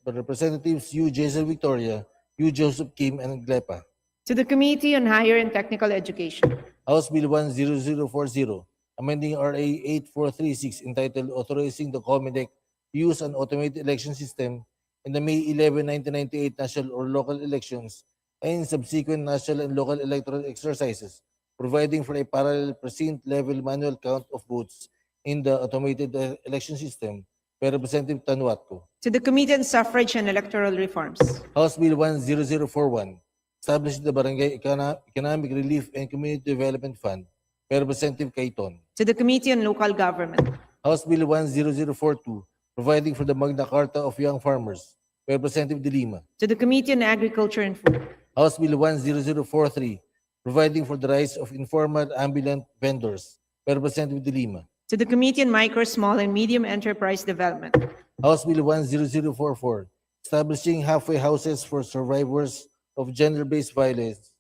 Representatives U. Jason Victoria, U. Joseph Kim, and Glepa. To the Committee on Higher and Technical Education. House Bill 10040, amending RA 8436 entitled Authorizing the COMELEC to use an automated election system in the May 11, 1998 national or local elections and in subsequent national and local electoral exercises, providing for a parallel precinct-level manual count of votes in the automated election system, by Representative Tanuatco. To the Committee on Suffrage and Electoral Reforms. House Bill 10041, establishing the Barangay Economic Relief and Community Development Fund, by Representative Cayton. To the Committee on Local Government. House Bill 10042, providing for the Magna Carta of Young Farmers, by Representative De Lima. To the Committee on Agriculture and Food. House Bill 10043, providing for the rights of informal ambulant vendors, by Representative De Lima. To the Committee on Micro, Small, and Medium Enterprise Development. House Bill 10044, establishing halfway houses for survivors of gender-based violence,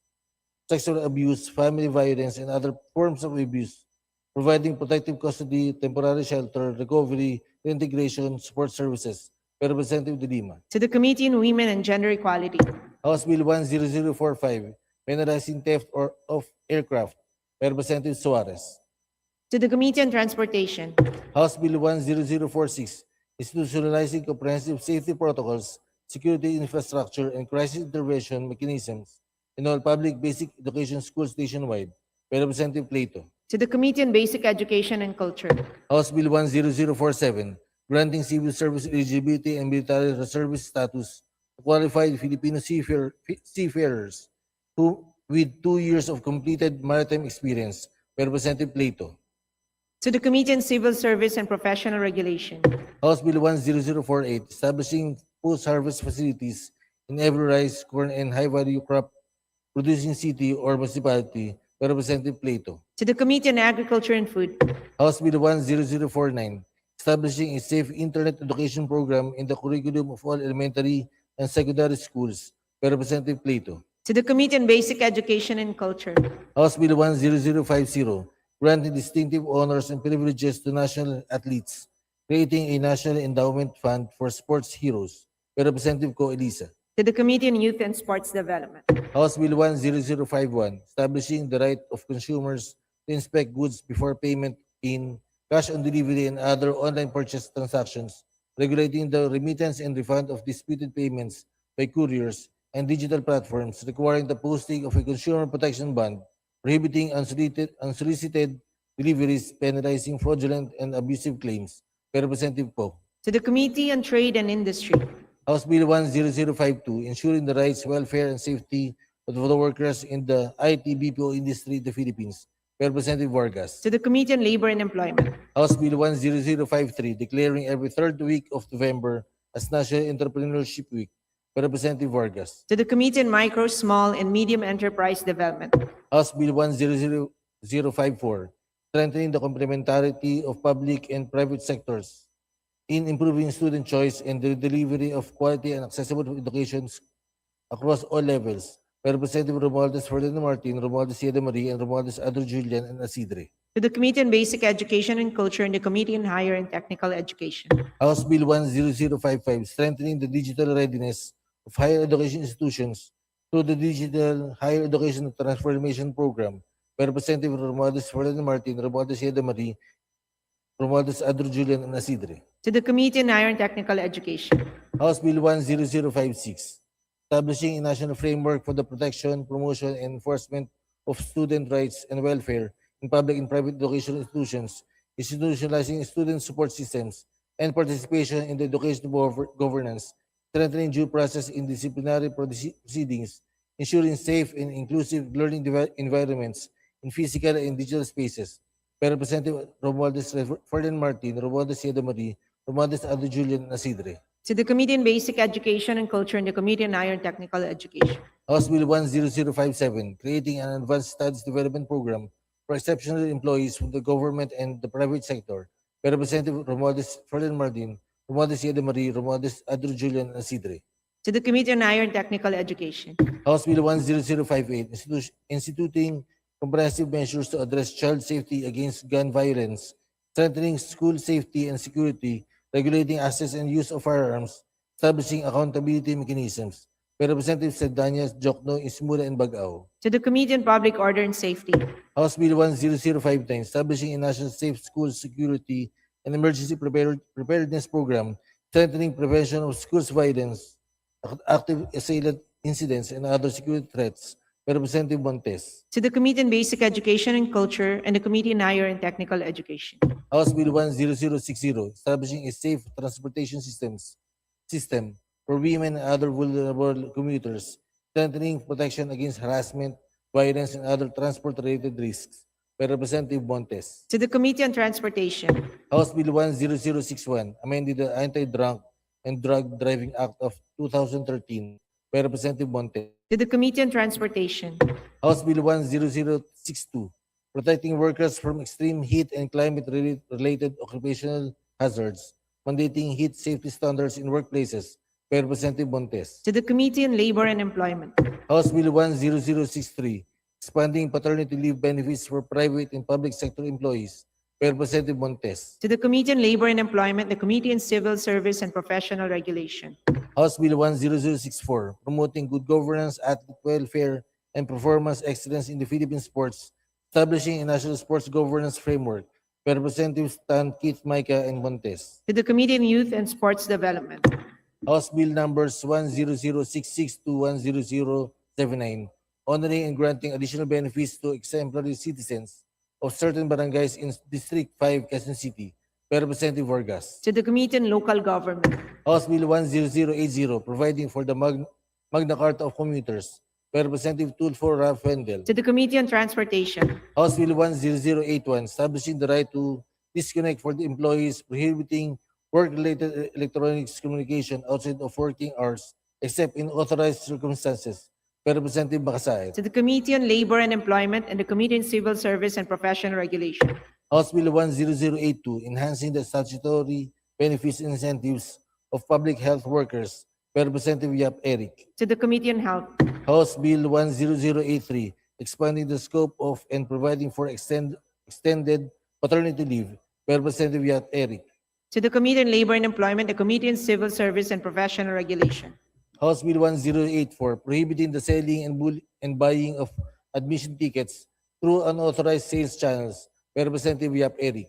sexual abuse, family violence, and other forms of abuse, providing protective custody, temporary shelter, recovery, reintegration, support services, by Representative De Lima. To the Committee on Women and Gender Equality. House Bill 10045, penalizing theft of aircraft, by Representative Suarez. To the Committee on Transportation. House Bill 10046, institutionalizing comprehensive safety protocols, security infrastructure, and crisis intervention mechanisms in all public basic education schools nationwide, by Representative Plato. To the Committee on Basic Education and Culture. House Bill 10047, granting civil service eligibility and military reservist status to qualified Filipino seafarers who with 2 years of completed maritime experience, by Representative Plato. To the Committee on Civil Service and Professional Regulation. House Bill 10048, establishing post-harvest facilities in every rice, corn, and high-value crop producing city or municipality, by Representative Plato. To the Committee on Agriculture and Food. House Bill 10049, establishing a safe internet education program in the curriculum of all elementary and secondary schools, by Representative Plato. To the Committee on Basic Education and Culture. House Bill 10050, granting distinctive honors and privileges to national athletes, creating a national endowment fund for sports heroes, by Representative Co. Elisa. To the Committee on Youth and Sports Development. House Bill 10051, establishing the right of consumers to inspect goods before payment in cash on delivery and other online purchase transactions, regulating the remittance and refund of disputed payments by couriers and digital platforms, requiring the posting of a consumer protection bond, prohibiting unsolicited deliveries, penalizing fraudulent and abusive claims, by Representative Poe. To the Committee on Trade and Industry. House Bill 10052, ensuring the rights, welfare, and safety of the workers in the IT BPO industry in the Philippines, by Representative Vargas. To the Committee on Labor and Employment. House Bill 10053, declaring every third week of November as National Entrepreneurship Week, by Representative Vargas. To the Committee on Micro, Small, and Medium Enterprise Development. House Bill 10054, strengthening the complementarity of public and private sectors in improving student choice and the delivery of quality and accessible education across all levels, by Representative Romualdez Ferdinand Martin, Romualdez Yeda Marie, and Romualdez Adro Julian, and Asidre. To the Committee on Basic Education and Culture and the Committee on Higher and Technical Education. House Bill 10055, strengthening the digital readiness of higher education institutions through the Digital Higher Education Transformation Program, by Representative Romualdez Ferdinand Martin, Romualdez Yeda Marie, Romualdez Adro Julian, and Asidre. To the Committee on Higher and Technical Education. House Bill 10056, establishing a national framework for the protection, promotion, and enforcement of student rights and welfare in public and private educational institutions, institutionalizing student support systems and participation in the educational governance, strengthening due process in disciplinary proceedings, ensuring safe and inclusive learning environments in physical and digital spaces, by Representative Romualdez Ferdinand Martin, Romualdez Yeda Marie, Romualdez Adro Julian, and Asidre. To the Committee on Basic Education and Culture and the Committee on Higher and Technical Education. House Bill 10057, creating an advanced studies development program for exceptional employees from the government and the private sector by Representative Romualdez Ferdinand Martin, Romualdez Yede Marie, Romualdez Adro Julian, and Sidre. To the Committee on Higher and Technical Education. House Bill 10058, instituting comprehensive measures to address child safety against gun violence, strengthening school safety and security, regulating access and use of firearms, establishing accountability mechanisms. By Representatives Sedania, Jokno, Ismula, and Bagao. To the Committee on Public Order and Safety. House Bill 10059, establishing a national safe school security and emergency preparedness program, strengthening prevention of schools violence, active assailant incidents, and other security threats. By Representative Montes. To the Committee on Basic Education and Culture and the Committee on Higher and Technical Education. House Bill 10060, establishing a safe transportation system for women and other vulnerable commuters, strengthening protection against harassment, violence, and other transport-related risks. By Representative Montes. To the Committee on Transportation. House Bill 10061, amended the Anti-Drunk and Drug Driving Act of 2013. By Representative Montes. To the Committee on Transportation. House Bill 10062, protecting workers from extreme heat and climate-related occupational hazards, mandating heat safety standards in workplaces. By Representative Montes. To the Committee on Labor and Employment. House Bill 10063, expanding paternity leave benefits for private and public sector employees. By Representative Montes. To the Committee on Labor and Employment, the Committee on Civil Service and Professional Regulation. House Bill 10064, promoting good governance, athlete welfare, and performance excellence in the Philippine sports, establishing a national sports governance framework. By Representatives Tan, Keith, Micah, and Montes. To the Committee on Youth and Sports Development. House Bill numbers 10066 to 10079, honoring and granting additional benefits to exemplary citizens of certain barangays in District 5, Quezon City. By Representative Vargas. To the Committee on Local Government. House Bill 10080, providing for the Magna Carta of Commuters. By Representative Tulfo Ralph Wendell. To the Committee on Transportation. House Bill 10081, establishing the right to disconnect for the employees, prohibiting work-related electronics communication outside of working hours, except in authorized circumstances. By Representative Makasaet. To the Committee on Labor and Employment and the Committee on Civil Service and Professional Regulation. House Bill 10082, enhancing the statutory benefits and incentives of public health workers. By Representative Yap Eric. To the Committee on Health. House Bill 10083, expanding the scope of and providing for extended paternity leave. By Representative Yap Eric. To the Committee on Labor and Employment, the Committee on Civil Service and Professional Regulation. House Bill 1084, prohibiting the selling and buying of admission tickets through unauthorized sales channels. By Representative Yap Eric.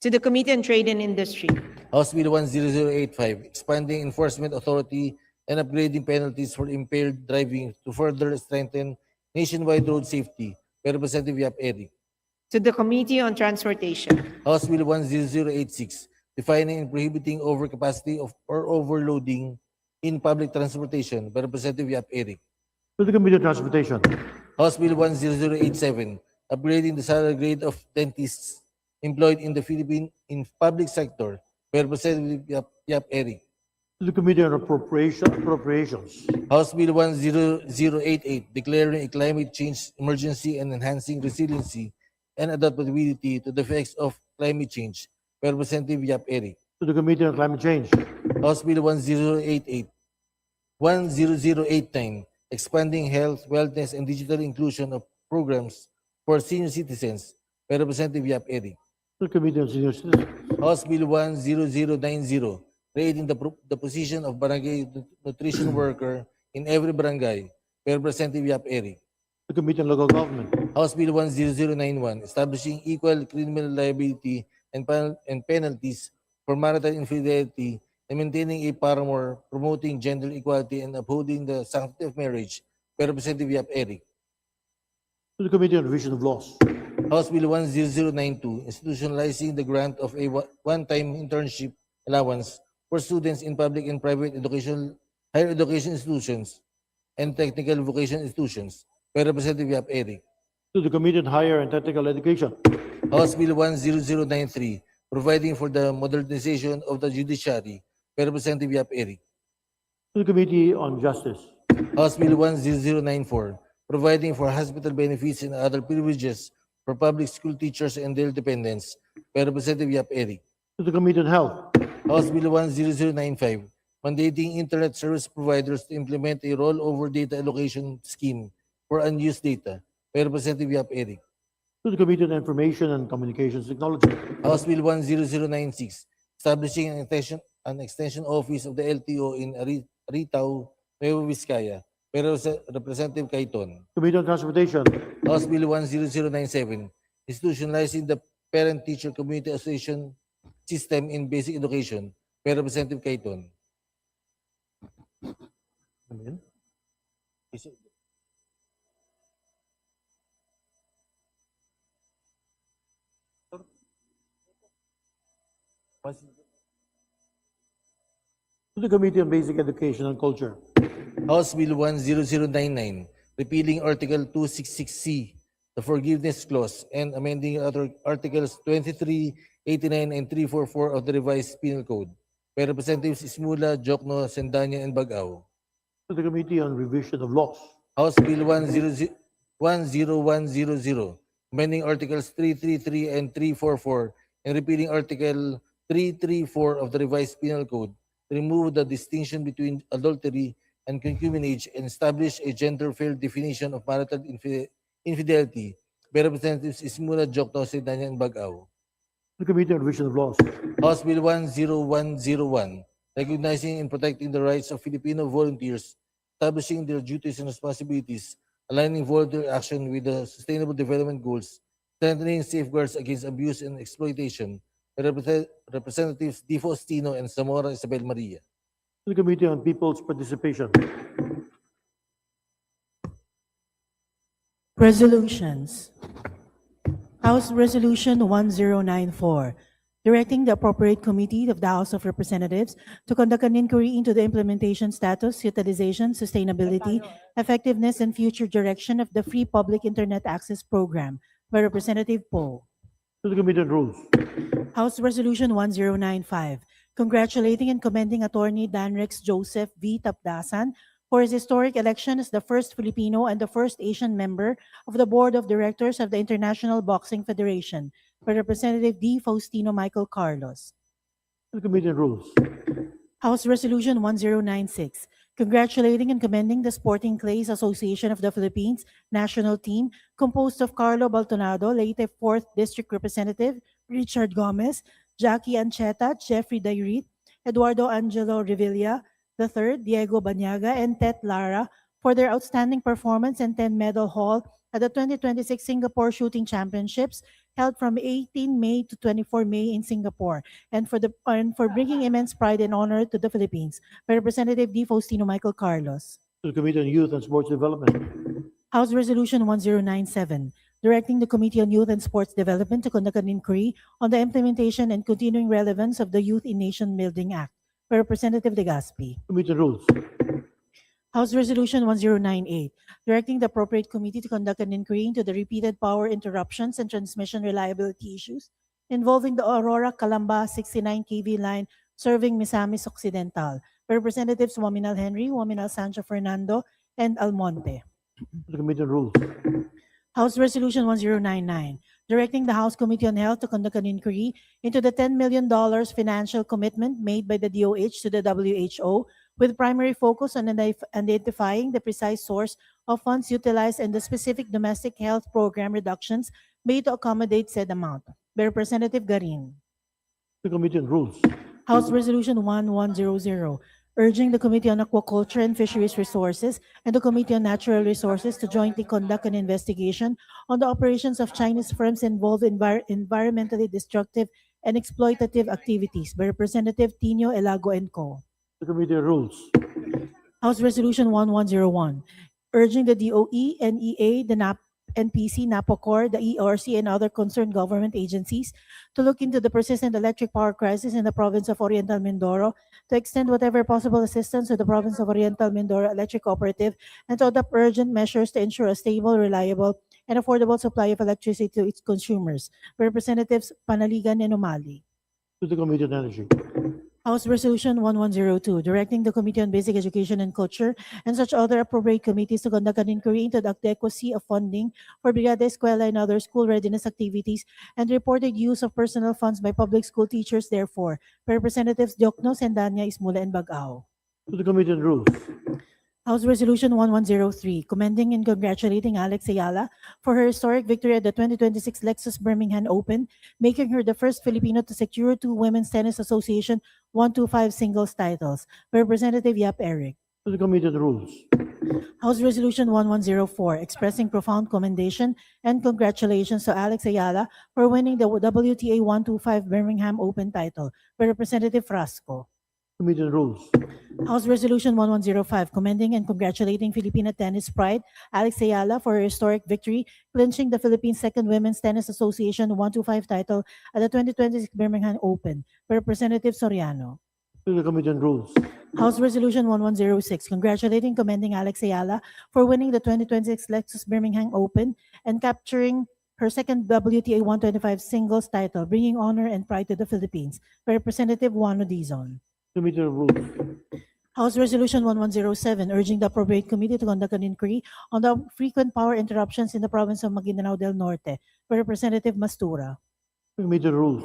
To the Committee on Trade and Industry. House Bill 10085, expanding enforcement authority and upgrading penalties for impaired driving to further strengthen nationwide road safety. By Representative Yap Eric. To the Committee on Transportation. House Bill 10086, defining and prohibiting overcapacity or overloading in public transportation. By Representative Yap Eric. To the Committee on Transportation. House Bill 10087, upgrading the salary grade of dentists employed in the Philippine in public sector. By Representative Yap Eric. To the Committee on Appropriations. House Bill 10088, declaring a climate change emergency and enhancing resiliency and adaptability to the effects of climate change. By Representative Yap Eric. To the Committee on Climate Change. House Bill 10089, expanding health, wellness, and digital inclusion of programs for senior citizens. By Representative Yap Eric. To the Committee on Senior Citizens. House Bill 10090, creating the position of barangay nutrition worker in every barangay. By Representative Yap Eric. To the Committee on Local Government. House Bill 10091, establishing equal criminal liability and penalties for marital infidelity and maintaining a paramour, promoting gender equality and upholding the sanctity of marriage. By Representative Yap Eric. To the Committee on Revision of Laws. House Bill 10092, institutionalizing the grant of a one-time internship allowance for students in public and private higher education institutions and technical vocational institutions. By Representative Yap Eric. To the Committee on Higher and Technical Education. House Bill 10093, providing for the modernization of the judiciary. By Representative Yap Eric. To the Committee on Justice. House Bill 10094, providing for hospital benefits and other privileges for public school teachers and their dependents by Representative Yap Eric. To the Committee on Health. House Bill 10095, mandating internet service providers to implement a rollover data allocation scheme for unused data by Representative Yap Eric. To the Committee on Information and Communications Technology. House Bill 10096, establishing an extension office of the LTO in Ritao, Nueva Vizcaya, by Representative Cayton. Committee on Transportation. House Bill 10097, institutionalizing the Parent-Teacher Community Association system in basic education by Representative Cayton. Amen. To the Committee on Basic Education and Culture. House Bill 10099, repealing Article 266C, the Forgiveness Clause, and amending other Articles 23, 89, and 344 of the Revised Penal Code by Representatives Ismula, Jokno, Sendanya, and Bagao. To the Committee on Revision of Laws. House Bill 10100, amending Articles 333 and 344, and repealing Article 334 of the Revised Penal Code to remove the distinction between adultery and concubinage and establish a gender-fair definition of marital infidelity by Representatives Ismula, Jokno, Sendanya, and Bagao. To the Committee on Revision of Laws. House Bill 10101, recognizing and protecting the rights of Filipino volunteers, establishing their duties and responsibilities, aligning volunteer action with the Sustainable Development Goals, strengthening safeguards against abuse and exploitation by Representatives Di Faustino and Zamora Isabel Maria. To the Committee on People's Participation. Resolutions. House Resolution 1094, directing the appropriate committee of the House of Representatives to conduct an inquiry into the implementation status, utilization, sustainability, effectiveness, and future direction of the Free Public Internet Access Program by Representative Poe. To the Committee on Rules. House Resolution 1095, congratulating and commending Attorney Danrex Joseph V. Tapdasan for his historic election as the first Filipino and the first Asian member of the Board of Directors of the International Boxing Federation by Representative D. Faustino Michael Carlos. To the Committee on Rules. House Resolution 1096, congratulating and commending the Sporting Clays Association of the Philippines national team composed of Carlo Baltonado, Leyte 4th District Representative, Richard Gomez, Jackie Ancheta, Jeffrey Dayrit, Eduardo Angelo Revilla III, Diego Banyaga, and Tet Lara for their outstanding performance and 10-medal haul at the 2026 Singapore Shooting Championships held from 18 May to 24 May in Singapore, and for bringing immense pride and honor to the Philippines by Representative D. Faustino Michael Carlos. To the Committee on Youth and Sports Development. House Resolution 1097, directing the Committee on Youth and Sports Development to conduct an inquiry on the implementation and continuing relevance of the Youth in Nation Building Act by Representative Legaspi. Committee on Rules. House Resolution 1098, directing the appropriate committee to conduct an inquiry into the repeated power interruptions and transmission reliability issues involving the Aurora Calamba 69 kV line serving Misamis Occidental by Representatives Waminal Henry, Waminal Sancho Fernando, and Almonte. To the Committee on Rules. House Resolution 1099, directing the House Committee on Health to conduct an inquiry into the $10 million financial commitment made by the DOH to the WHO, with primary focus on identifying the precise source of funds utilized and the specific domestic health program reductions made to accommodate said amount by Representative Garin. To the Committee on Rules. House Resolution 1100, urging the Committee on Aquaculture and Fisheries Resources and the Committee on Natural Resources to jointly conduct an investigation on the operations of Chinese firms involved in environmentally destructive and exploitative activities by Representative Tino Elago and Co. To the Committee on Rules. House Resolution 1101, urging the DOE, NEA, the NPC, NAPOCOR, the ERC, and other concerned government agencies to look into the persistent electric power crisis in the province of Oriental Mindoro, to extend whatever possible assistance to the province of Oriental Mindoro Electric Cooperative, and to adopt urgent measures to ensure a stable, reliable, and affordable supply of electricity to its consumers. Representatives Panaligan and Umali. To the Committee on Energy. House Resolution 1102, directing the Committee on Basic Education and Culture and such other appropriate committees to conduct an inquiry into the adequacy of funding for Brigada Escuela and other school readiness activities and reported use of personal funds by public school teachers, therefore, by Representatives Diokno, Sendanya, Ismula, and Bagao. To the Committee on Rules. House Resolution 1103, commending and congratulating Alex Ayala for her historic victory at the 2026 Lexus Birmingham Open, making her the first Filipino to secure two Women's Tennis Association 125 singles titles. Representative Yap Eric. To the Committee on Rules. House Resolution 1104, expressing profound commendation and congratulations to Alex Ayala for winning the WTA 125 Birmingham Open title. By Representative Frasco. Committee on Rules. House Resolution 1105, commending and congratulating Filipina tennis pride Alex Ayala for her historic victory, clinching the Philippines' second Women's Tennis Association 125 title at the 2026 Birmingham Open. By Representative Soriano. To the Committee on Rules. House Resolution 1106, congratulating and commending Alex Ayala for winning the 2026 Lexus Birmingham Open and capturing her second WTA 125 singles title, bringing honor and pride to the Philippines. By Representative Juan Odizon. Committee on Rules. House Resolution 1107, urging the appropriate committee to conduct an inquiry on the frequent power interruptions in the province of Maguindanao del Norte. By Representative Mastura. Committee on Rules.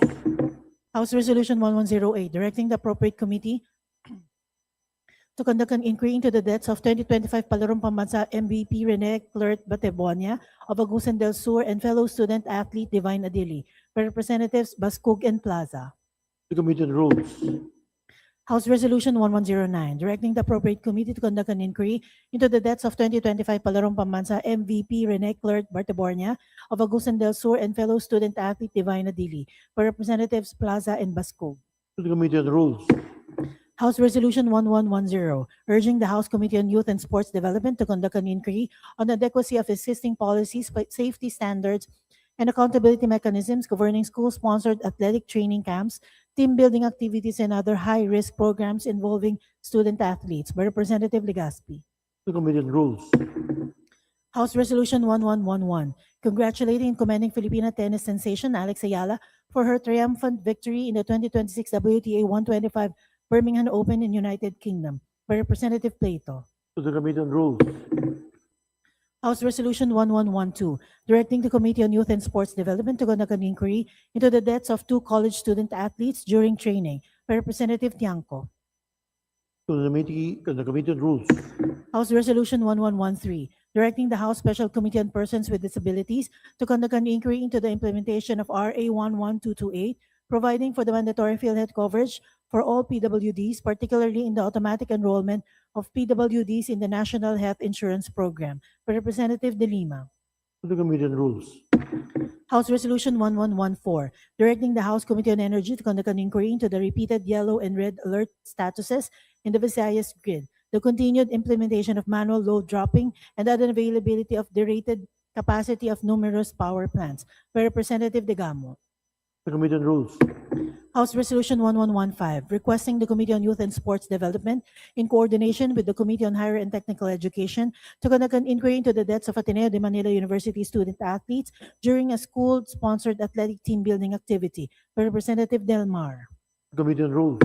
House Resolution 1108, directing the appropriate committee to conduct an inquiry into the deaths of 2025 Palarong Pambansa MVP Rene Clert Batebonia of Agusan del Sur and fellow student athlete Divine Adili. By Representatives Bascug and Plaza. To the Committee on Rules. House Resolution 1109, directing the appropriate committee to conduct an inquiry into the deaths of 2025 Palarong Pambansa MVP Rene Clert Bartabornia of Agusan del Sur and fellow student athlete Divine Adili. By Representatives Plaza and Bascog. To the Committee on Rules. House Resolution 1110, urging the House Committee on Youth and Sports Development to conduct an inquiry on the adequacy of existing policies, safety standards, and accountability mechanisms governing school-sponsored athletic training camps, team building activities, and other high-risk programs involving student athletes. By Representative Legaspi. To the Committee on Rules. House Resolution 1111, congratulating and commending Filipina tennis sensation Alex Ayala for her triumphant victory in the 2026 WTA 125 Birmingham Open in United Kingdom. By Representative Plato. To the Committee on Rules. House Resolution 1112, directing the Committee on Youth and Sports Development to conduct an inquiry into the deaths of two college student athletes during training. By Representative Tiangco. To the Committee on Rules. House Resolution 1113, directing the House Special Committee on Persons with Disabilities to conduct an inquiry into the implementation of RA 11228, providing for the mandatory PhilHealth coverage for all PWDs, particularly in the automatic enrollment of PWDs in the National Health Insurance Program. By Representative De Lima. To the Committee on Rules. House Resolution 1114, directing the House Committee on Energy to conduct an inquiry into the repeated yellow and red alert statuses in the Visayas grid, the continued implementation of manual load dropping, and the unavailability of the rated capacity of numerous power plants. By Representative De Gamo. The Committee on Rules. House Resolution 1115, requesting the Committee on Youth and Sports Development, in coordination with the Committee on Higher and Technical Education, to conduct an inquiry into the deaths of Ateneo de Manila University student athletes during a school-sponsored athletic team building activity. By Representative Del Mar. The Committee on Rules.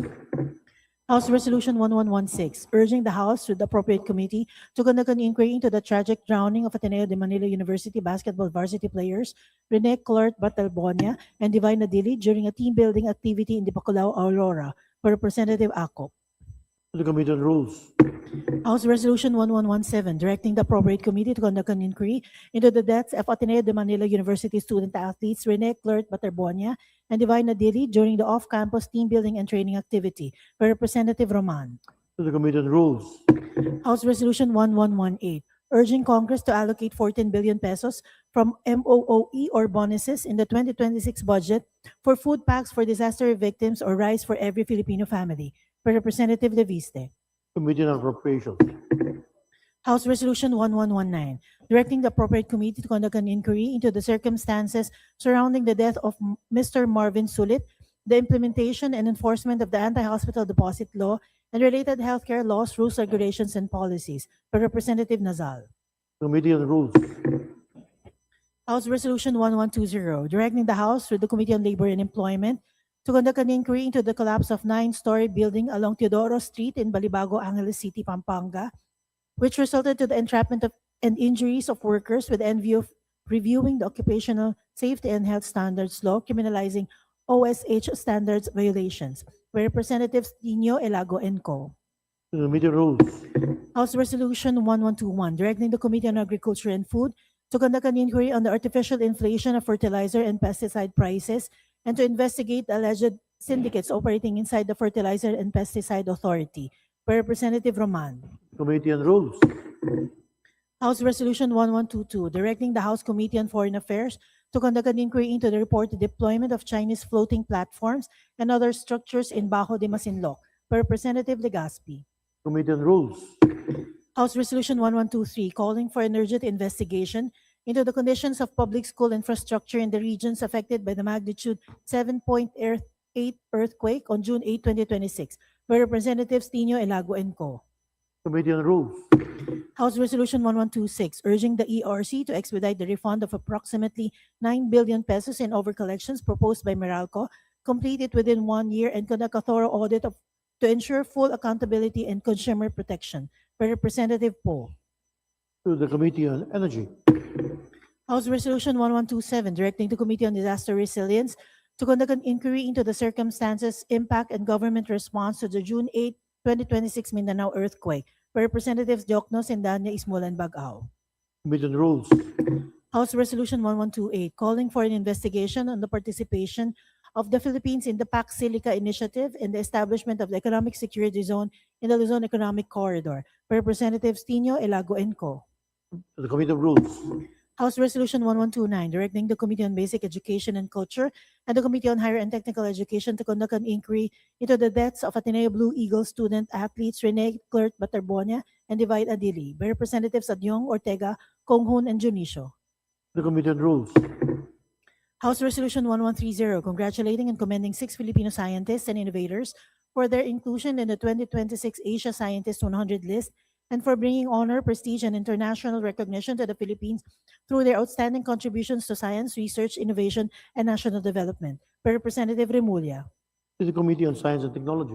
House Resolution 1116, urging the House through the appropriate committee to conduct an inquiry into the tragic drowning of Ateneo de Manila University basketball varsity players Rene Clert Batalbonia and Divine Adili during a team building activity in Dipaculao, Aurora. By Representative Ako. To the Committee on Rules. House Resolution 1117, directing the appropriate committee to conduct an inquiry into the deaths of Ateneo de Manila University student athletes Rene Clert Batalbonia and Divine Adili during the off-campus team building and training activity. By Representative Roman. To the Committee on Rules. House Resolution 1118, urging Congress to allocate 14 billion pesos from MOOE or bonuses in the 2026 budget for food packs for disaster victims or rice for every Filipino family. By Representative Leviste. Committee on Appropriations. House Resolution 1119, directing the appropriate committee to conduct an inquiry into the circumstances surrounding the death of Mr. Marvin Sulit, the implementation and enforcement of the anti-hospital deposit law and related healthcare laws, rules, regulations, and policies. By Representative Nazal. Committee on Rules. House Resolution 1120, directing the House through the Committee on Labor and Employment to conduct an inquiry into the collapse of nine-story building along Teodoro Street in Balibago, Angeles City, Pampanga, which resulted to the entrapment of and injuries of workers with envy of reviewing the Occupational Safety and Health Standards Law, criminalizing OSH standards violations, by Representatives Dino Elago and Co. To the Committee on Rules. House Resolution 1121, directing the Committee on Agriculture and Food to conduct an inquiry on the artificial inflation of fertilizer and pesticide prices and to investigate the alleged syndicates operating inside the Fertilizer and Pesticide Authority, by Representative Roman. Committee on Rules. House Resolution 1122, directing the House Committee on Foreign Affairs to conduct an inquiry into the reported deployment of Chinese floating platforms and other structures in Bajo de Masinloc, by Representative Legaspi. Committee on Rules. House Resolution 1123, calling for an urgent investigation into the conditions of public school infrastructure in the regions affected by the magnitude 7.8 earthquake on June 8, 2026, by Representatives Tino Elago and Co. Committee on Rules. House Resolution 1126, urging the ERC to expedite the refund of approximately 9 billion pesos in overcollections proposed by Meralco, complete it within 1 year, and conduct a thorough audit to ensure full accountability and consumer protection, by Representative Poe. To the Committee on Energy. House Resolution 1127, directing the Committee on Disaster Resilience to conduct an inquiry into the circumstances, impact, and government response to the June 8, 2026 Mindanao earthquake, by Representatives Dioknos and Danya Ismolan Bagao. Committee on Rules. House Resolution 1128, calling for an investigation on the participation of the Philippines in the Pax Silica Initiative and the establishment of the Economic Security Zone in the Luzon Economic Corridor, by Representatives Tino Elago and Co. To the Committee on Rules. House Resolution 1129, directing the Committee on Basic Education and Culture and the Committee on Higher and Technical Education to conduct an inquiry into the deaths of Ateneo Blue Eagle student athletes Rene Clerk Baterbonia and Divide Adili, by Representatives Adyong, Ortega, Konghun, and Junicio. To the Committee on Rules. House Resolution 1130, congratulating and commending 6 Filipino scientists and innovators for their inclusion in the 2026 Asia Scientist 100 list and for bringing honor, prestige, and international recognition to the Philippines through their outstanding contributions to science, research, innovation, and national development, by Representative Remulla. To the Committee on Science and Technology.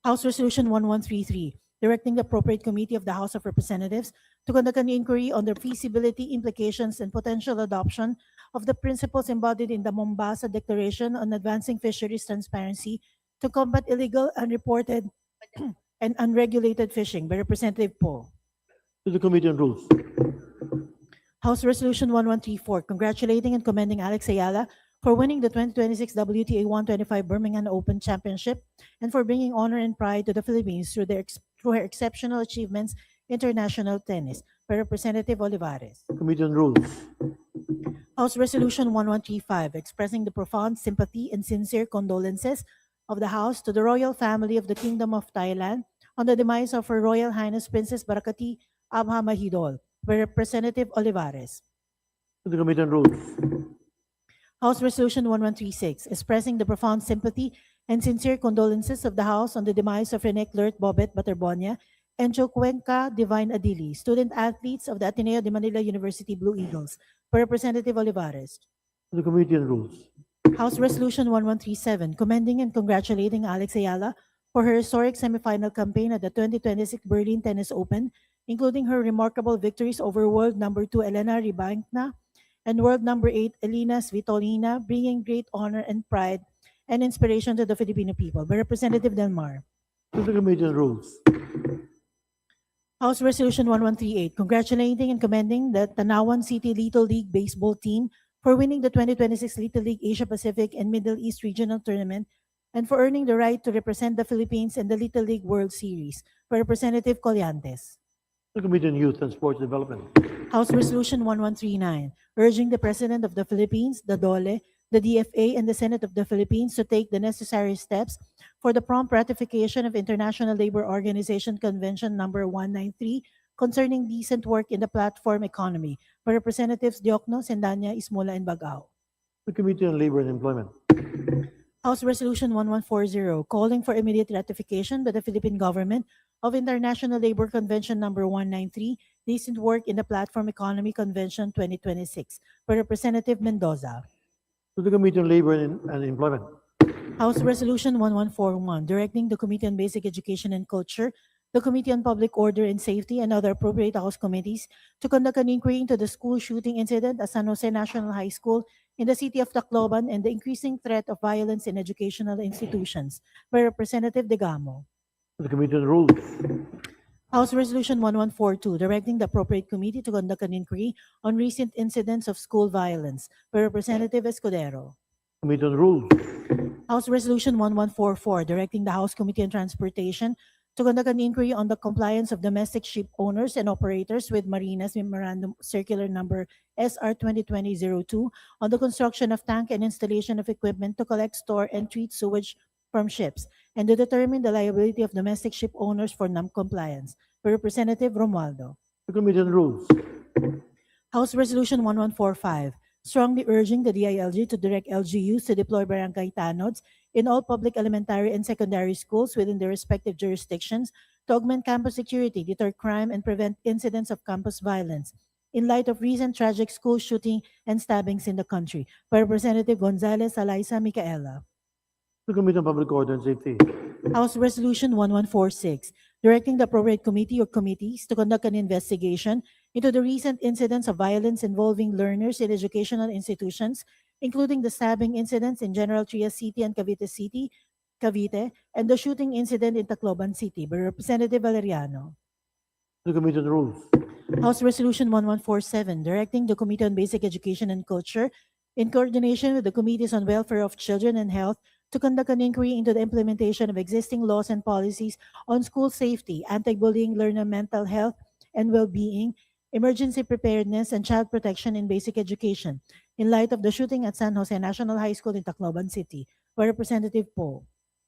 House Resolution 1133, directing the appropriate committee of the House of Representatives to conduct an inquiry on the feasibility, implications, and potential adoption of the principles embodied in the Mombasa Declaration on Advancing Fisheries Transparency to combat illegal, unreported, and unregulated fishing, by Representative Poe. To the Committee on Rules. House Resolution 1134, congratulating and commending Alex Ayala for winning the 2026 WTA 125 Birmingham Open Championship and for bringing honor and pride to the Philippines through her exceptional achievements in international tennis, by Representative Olivares. Committee on Rules. House Resolution 1135, expressing the profound sympathy and sincere condolences of the House to the royal family of the Kingdom of Thailand on the demise of Her Royal Highness Princess Barakati Abha Mahidol, by Representative Olivares. To the Committee on Rules. House Resolution 1136, expressing the profound sympathy and sincere condolences of the House on the demise of Rene Clerk Bobet Baterbonia and Jocuenca Divine Adili, student athletes of the Ateneo de Manila University Blue Eagles, by Representative Olivares. To the Committee on Rules. House Resolution 1137, commending and congratulating Alex Ayala for her historic semifinal campaign at the 2026 Berlin Tennis Open, including her remarkable victories over world number 2 Elena Rybakina and world number 8 Elena Svitolina, bringing great honor and pride and inspiration to the Filipino people, by Representative Del Mar. To the Committee on Rules. House Resolution 1138, congratulating and commending the Tanawan City Little League Baseball team for winning the 2026 Little League Asia Pacific and Middle East Regional Tournament and for earning the right to represent the Philippines in the Little League World Series, by Representative Colliantes. To the Committee on Youth and Sports Development. House Resolution 1139, urging the President of the Philippines, the DOLE, the DFA, and the Senate of the Philippines to take the necessary steps for the prompt ratification of International Labor Organization Convention number 193 concerning decent work in the platform economy, by Representatives Dioknos and Danya Ismola and Bagao. The Committee on Labor and Employment. House Resolution 1140, calling for immediate ratification by the Philippine government of International Labor Convention number 193, Decent Work in the Platform Economy Convention 2026, by Representative Mendoza. To the Committee on Labor and Employment. House Resolution 1141, directing the Committee on Basic Education and Culture, the Committee on Public Order and Safety, and other appropriate House committees to conduct an inquiry into the school shooting incident at San Jose National High School in the city of Tacloban and the increasing threat of violence in educational institutions, by Representative Degamo. To the Committee on Rules. House Resolution 1142, directing the appropriate committee to conduct an inquiry on recent incidents of school violence, by Representative Escudero. Committee on Rules. House Resolution 1144, directing the House Committee on Transportation to conduct an inquiry on the compliance of domestic ship owners and operators with Marina's Memorandum Circular Number SR 2020-02 on the construction of tank and installation of equipment to collect, store, and treat sewage from ships, and to determine the liability of domestic ship owners for non-compliance, by Representative Romualdo. To the Committee on Rules. House Resolution 1145, strongly urging the DILG to direct LGUs to deploy barangay tanods in all public elementary and secondary schools within their respective jurisdictions to augment campus security, deter crime, and prevent incidents of campus violence, in light of recent tragic school shooting and stabbings in the country, by Representative Gonzalez Alaisa Micaela. To the Committee on Public Order and Safety. House Resolution 1146, directing the appropriate committee or committees to conduct an investigation into the recent incidents of violence involving learners in educational institutions, including the stabbing incidents in General Trias City and Cavite City, Cavite, and the shooting incident in Tacloban City, by Representative Valeriano. To the Committee on Rules. House Resolution 1147, directing the Committee on Basic Education and Culture, in coordination with the Committees on Welfare of Children and Health, to conduct an inquiry into the implementation of existing laws and policies on school safety, anti-bullying, learner mental health and well-being, emergency preparedness, and child protection in basic education, in light of the shooting at San Jose National High School in Tacloban City, by Representative Poe.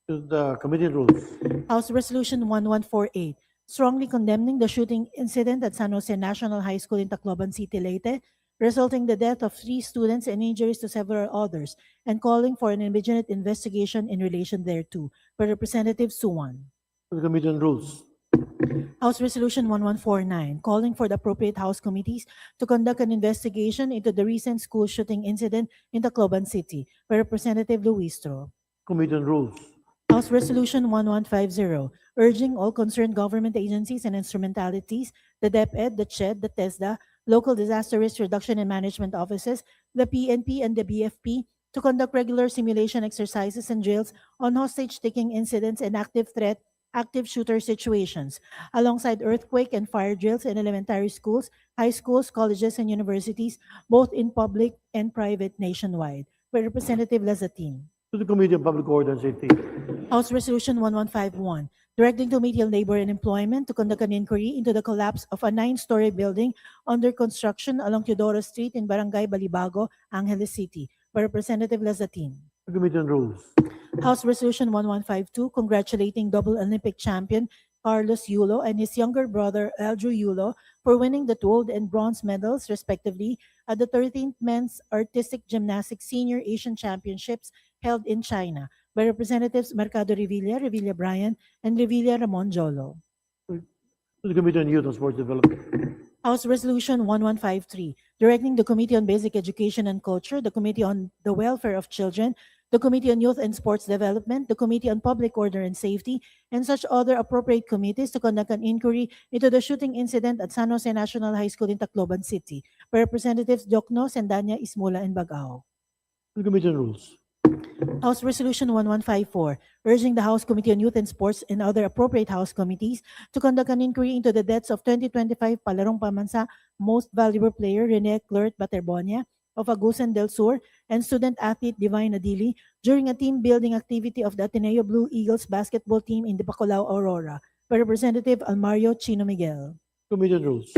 To the Committee on Rules. House Resolution 1148, strongly condemning the shooting incident at San Jose National High School in Tacloban City, Leyte, resulting in the death of 3 students and injuries to several others, and calling for an immediate investigation in relation thereto, by Representative Suwan. To the Committee on Rules. House Resolution 1149, calling for the appropriate House committees to conduct an investigation into the recent school shooting incident in Tacloban City, by Representative Luistro. Committee on Rules. House Resolution 1150, urging all concerned government agencies and instrumentalities, the DepEd, the CHED, the TESDA, local disaster risk reduction and management offices, the PNP, and the BFP to conduct regular simulation exercises and drills on hostage-taking incidents and active threat, active shooter situations, alongside earthquake and fire drills in elementary schools, high schools, colleges, and universities, both in public and private nationwide, by Representative Lazatin. To the Committee on Public Order and Safety. House Resolution 1151, directing the Committee on Labor and Employment to conduct an inquiry into the collapse of a 9-story building under construction along Teodoro Street in Barangay Balibago, Angeles City, by Representative Lazatin. To the Committee on Rules. House Resolution 1152, congratulating double Olympic champion Carlos Yulo and his younger brother Eldrew Yulo for winning the gold and bronze medals, respectively, at the 13th Men's Artistic Gymnastics Senior Asian Championships held in China, by Representatives Mercado Revilla, Revilla Bryan, and Revilla Ramon Jolo. To the Committee on Youth and Sports Development. House Resolution 1153, directing the Committee on Basic Education and Culture, the Committee on the Welfare of Children, the Committee on Youth and Sports Development, the Committee on Public Order and Safety, and such other appropriate committees to conduct an inquiry into the shooting incident at San Jose National High School in Tacloban City, by Representatives Jokno, Sendanya, Ismula, and Bagao. To the Committee on Rules. House Resolution 1154, urging the House Committee on Youth and Sports and other appropriate House committees to conduct an inquiry into the deaths of 2025 Palarong Pamansa Most Valuable Player Rene Clert Baterbonia of Agusan del Sur and student athlete Divine Adili during a team building activity of the Ateneo Blue Eagles basketball team in Bacolao, Aurora, by Representative Almario Chino Miguel. Committee on Rules.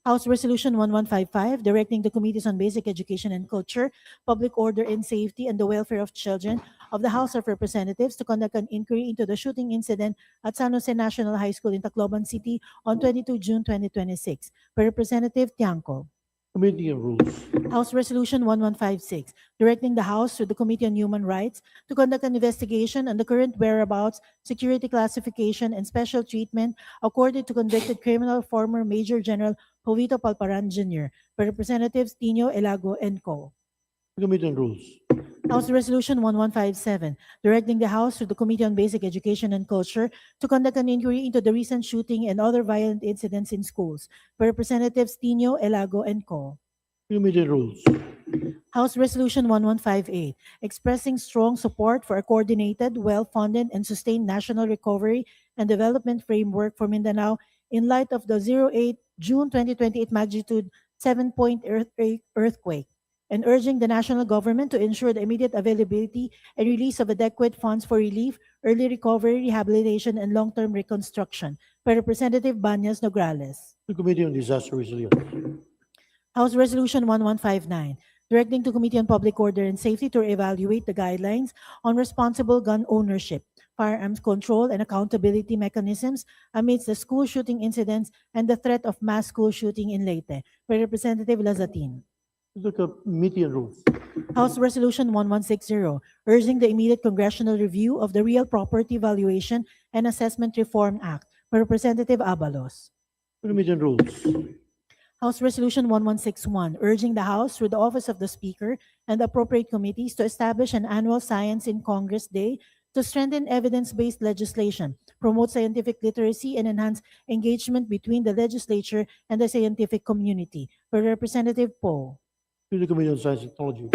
House Resolution 1155, directing the Committees on Basic Education and Culture, Public Order and Safety, and the Welfare of Children of the House of Representatives to conduct an inquiry into the shooting incident at San Jose National High School in Tacloban City on 22 June 2026, by Representative Tiangco. Committee on Rules. House Resolution 1156, directing the House through the Committee on Human Rights to conduct an investigation on the current whereabouts, security classification, and special treatment accorded to convicted criminal former Major General Jovito Palparan Jr., by Representatives Tino Elago and Co. Committee on Rules. House Resolution 1157, directing the House through the Committee on Basic Education and Culture to conduct an inquiry into the recent shooting and other violent incidents in schools, by Representatives Tino, Elago, and Co. Committee on Rules. House Resolution 1158, expressing strong support for a coordinated, well-funded, and sustained national recovery and development framework for Mindanao in light of the 08 June 2028 magnitude 7-point earthquake, and urging the national government to ensure the immediate availability and release of adequate funds for relief, early recovery, rehabilitation, and long-term reconstruction, by Representative Banyas Nograles. To Committee on Disaster Resilience. House Resolution 1159, directing to Committee on Public Order and Safety to evaluate the guidelines on responsible gun ownership, firearms control, and accountability mechanisms amidst the school shooting incidents and the threat of mass school shooting in Leyte, by Representative Lazatin. To the Committee on Rules. House Resolution 1160, urging the immediate congressional review of the Real Property Valuation and Assessment Reform Act, by Representative Abalos. To the Committee on Rules. House Resolution 1161, urging the House through the Office of the Speaker and the appropriate committees to establish an annual Science in Congress Day to strengthen evidence-based legislation, promote scientific literacy, and enhance engagement between the legislature and the scientific community, by Representative Poe. To the Committee on Science and Technology.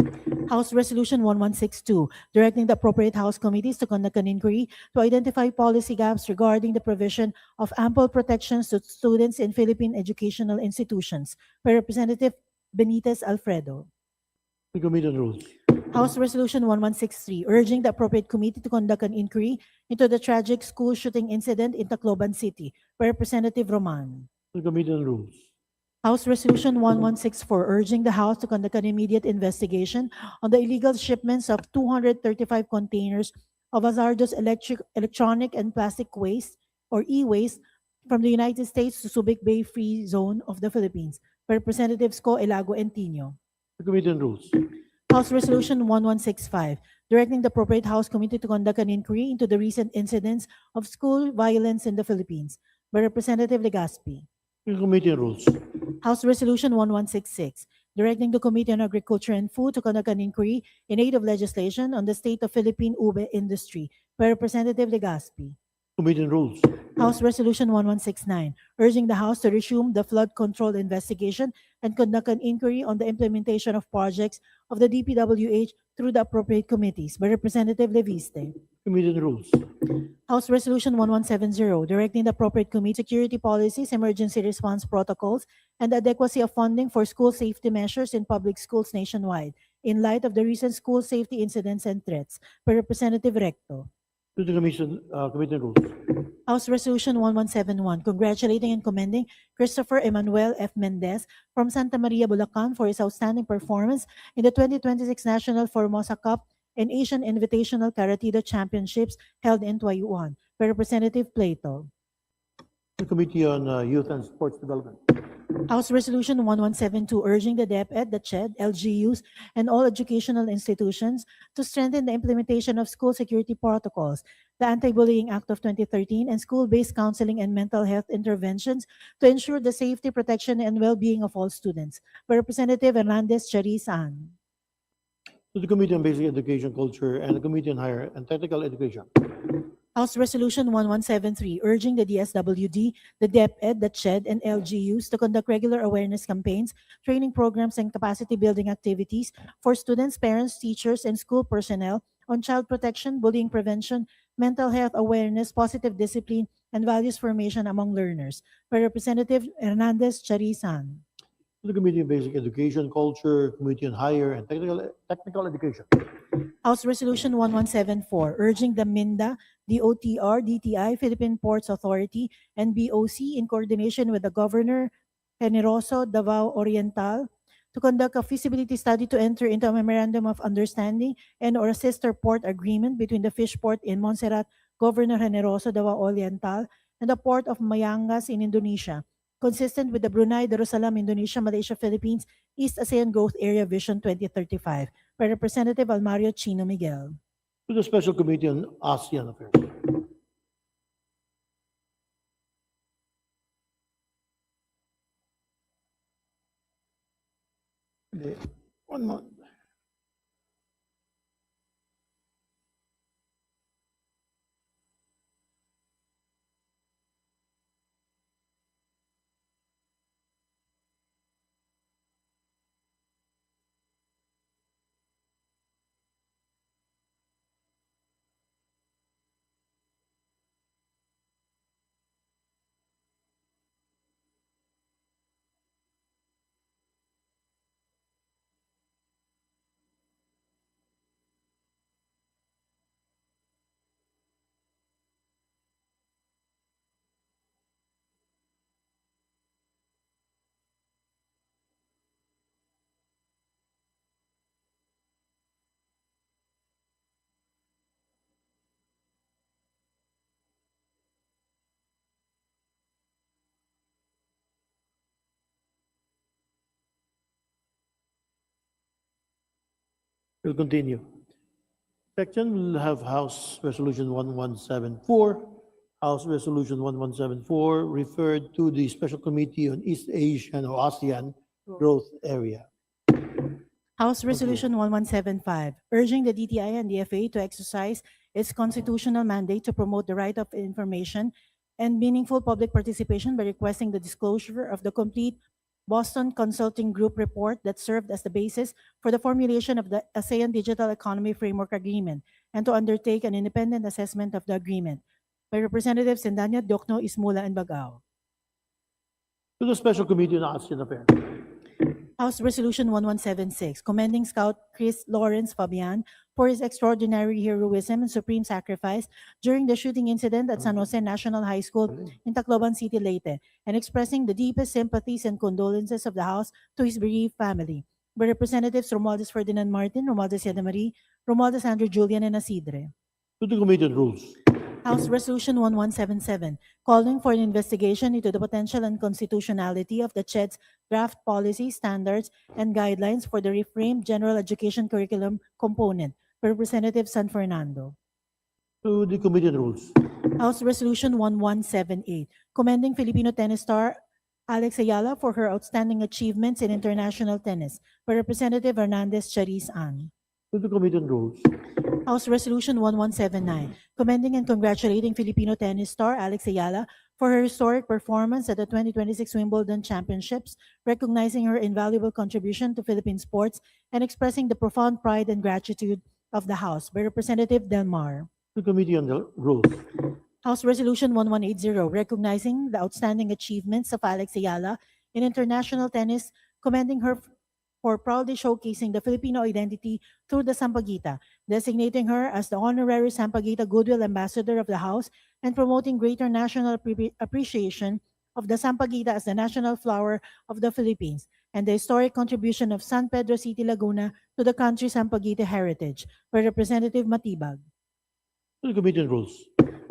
House Resolution 1162, directing the appropriate House committees to conduct an inquiry to identify policy gaps regarding the provision of ample protections to students in Philippine educational institutions, by Representative Benitez Alfredo. To the Committee on Rules. House Resolution 1163, urging the appropriate committee to conduct an inquiry into the tragic school shooting incident in Tacloban City, by Representative Roman. To the Committee on Rules. House Resolution 1164, urging the House to conduct an immediate investigation on the illegal shipments of 235 containers of hazardous electronic and plastic waste, or e-waste, from the United States to Subic Bay Free Zone of the Philippines, by Representatives Co, Elago, and Tino. To the Committee on Rules. House Resolution 1165, directing the appropriate House committee to conduct an inquiry into the recent incidents of school violence in the Philippines, by Representative Legaspi. To the Committee on Rules. House Resolution 1166, directing the Committee on Agriculture and Food to conduct an inquiry in aid of legislation on the state of Philippine ube industry, by Representative Legaspi. Committee on Rules. House Resolution 1169, urging the House to resume the flood control investigation and conduct an inquiry on the implementation of projects of the DPWH through the appropriate committees, by Representative Leviste. Committee on Rules. House Resolution 1170, directing the appropriate committee security policies, emergency response protocols, and the adequacy of funding for school safety measures in public schools nationwide in light of the recent school safety incidents and threats, by Representative Recto. To the Committee on Rules. House Resolution 1171, congratulating and commending Christopher Emmanuel F. Mendez from Santa Maria, Bulacan for his outstanding performance in the 2026 National Formosa Cup and Asian Invitational Karate Championships held in Taiwan, by Representative Plato. To the Committee on Youth and Sports Development. House Resolution 1172, urging the DepEd, the CHED, LGUs, and all educational institutions to strengthen the implementation of school security protocols, the Anti-Bullying Act of 2013, and school-based counseling and mental health interventions to ensure the safety, protection, and well-being of all students, by Representative Hernandez Charisan. To the Committee on Basic Education, Culture, and the Committee on Higher and Technical Education. House Resolution 1173, urging the DSWD, the DepEd, the CHED, and LGUs to conduct regular awareness campaigns, training programs, and capacity-building activities for students, parents, teachers, and school personnel on child protection, bullying prevention, mental health awareness, positive discipline, and values formation among learners, by Representative Hernandez Charisan. To the Committee on Basic Education, Culture, Committee on Higher and Technical Education. House Resolution 1174, urging the MINDA, DOTR, DTI, Philippine Ports Authority, and BOC in coordination with the Governor Generoso Davao Oriental to conduct a feasibility study to enter into a memorandum of understanding and or a sister port agreement between the fish port in Montserrat, Governor Generoso Davao Oriental, and the port of Mayangas in Indonesia, consistent with the Brunei Darussalam Indonesia Malaysia Philippines East ASEAN Growth Area Vision 2035, by Representative Almario Chino Miguel. To the Special Committee on ASEAN Affairs. Okay, 1 month. We'll continue. Section will have House Resolution 1174, House Resolution 1174 referred to the Special Committee on East Asian or ASEAN Growth Area. House Resolution 1175, urging the DTI and the FA to exercise its constitutional mandate to promote the right of information and meaningful public participation by requesting the disclosure of the complete Boston Consulting Group report that served as the basis for the formulation of the ASEAN Digital Economy Framework Agreement and to undertake an independent assessment of the agreement by Representatives Sendanya, Diokno, Ismula, and Bagao. To the Special Committee on ASEAN Affairs. House Resolution 1176, commending Scout Chris Lawrence Fabian for his extraordinary heroism and supreme sacrifice during the shooting incident at San Jose National High School in Tacloban City, Leyte, and expressing the deepest sympathies and condolences of the House to his bereaved family. By Representatives Romualdez Ferdinand Martin, Romualdez Yeda Marie, Romualdez Andrew Julian, and Asidre. To the Committee on Rules. House Resolution 1177, calling for an investigation into the potential unconstitutionality of the CHED's draft policy, standards, and guidelines for the reframed general education curriculum component. By Representative San Fernando. To the Committee on Rules. House Resolution 1178, commending Filipino tennis star Alex Ayala for her outstanding achievements in international tennis. By Representative Hernandez Chariz Ann. To the Committee on Rules. House Resolution 1179, commending and congratulating Filipino tennis star Alex Ayala for her historic performance at the 2026 Wimbledon Championships, recognizing her invaluable contribution to Philippine sports and expressing the profound pride and gratitude of the House. By Representative Del Mar. To the Committee on the Rules. House Resolution 1180, recognizing the outstanding achievements of Alex Ayala in international tennis, commending her for proudly showcasing the Filipino identity through the Sampaguita, designating her as the honorary Sampaguita Goodwill Ambassador of the House and promoting greater national appreciation of the Sampaguita as the national flower of the Philippines and the historic contribution of San Pedro City, Laguna to the country's Sampaguita heritage. By Representative Matibag. To the Committee on Rules.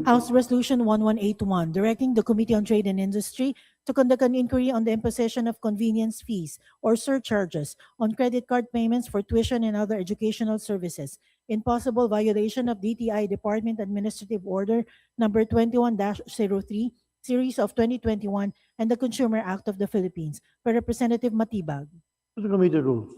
House Resolution 1181, directing the Committee on Trade and Industry to conduct an inquiry on the imposition of convenience fees or surcharges on credit card payments for tuition and other educational services in possible violation of DTI Department Administrative Order Number 21-03, Series of 2021, and the Consumer Act of the Philippines. By Representative Matibag. To the Committee on Rules.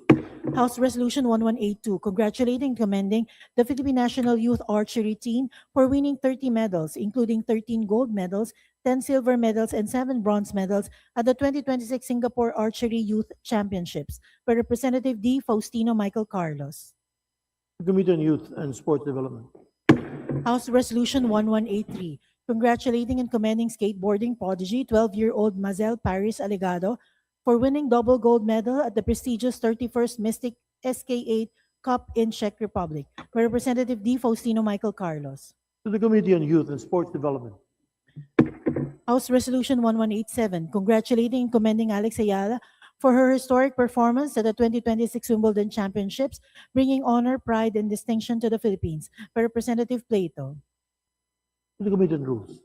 House Resolution 1182, congratulating and commending the Philippine National Youth Archery Team for winning 30 medals, including 13 gold medals, 10 silver medals, and 7 bronze medals at the 2026 Singapore Archery Youth Championships. By Representative D. Faustino Michael Carlos. To the Committee on Youth and Sports Development. House Resolution 1183, congratulating and commending skateboarding prodigy 12-year-old Mazel Paris Alegado for winning double gold medal at the prestigious 31st Mystic SK8 Cup in Czech Republic. By Representative D. Faustino Michael Carlos. To the Committee on Youth and Sports Development. House Resolution 1187, congratulating and commending Alex Ayala for her historic performance at the 2026 Wimbledon Championships, bringing honor, pride, and distinction to the Philippines. By Representative Plato. To the Committee on Rules.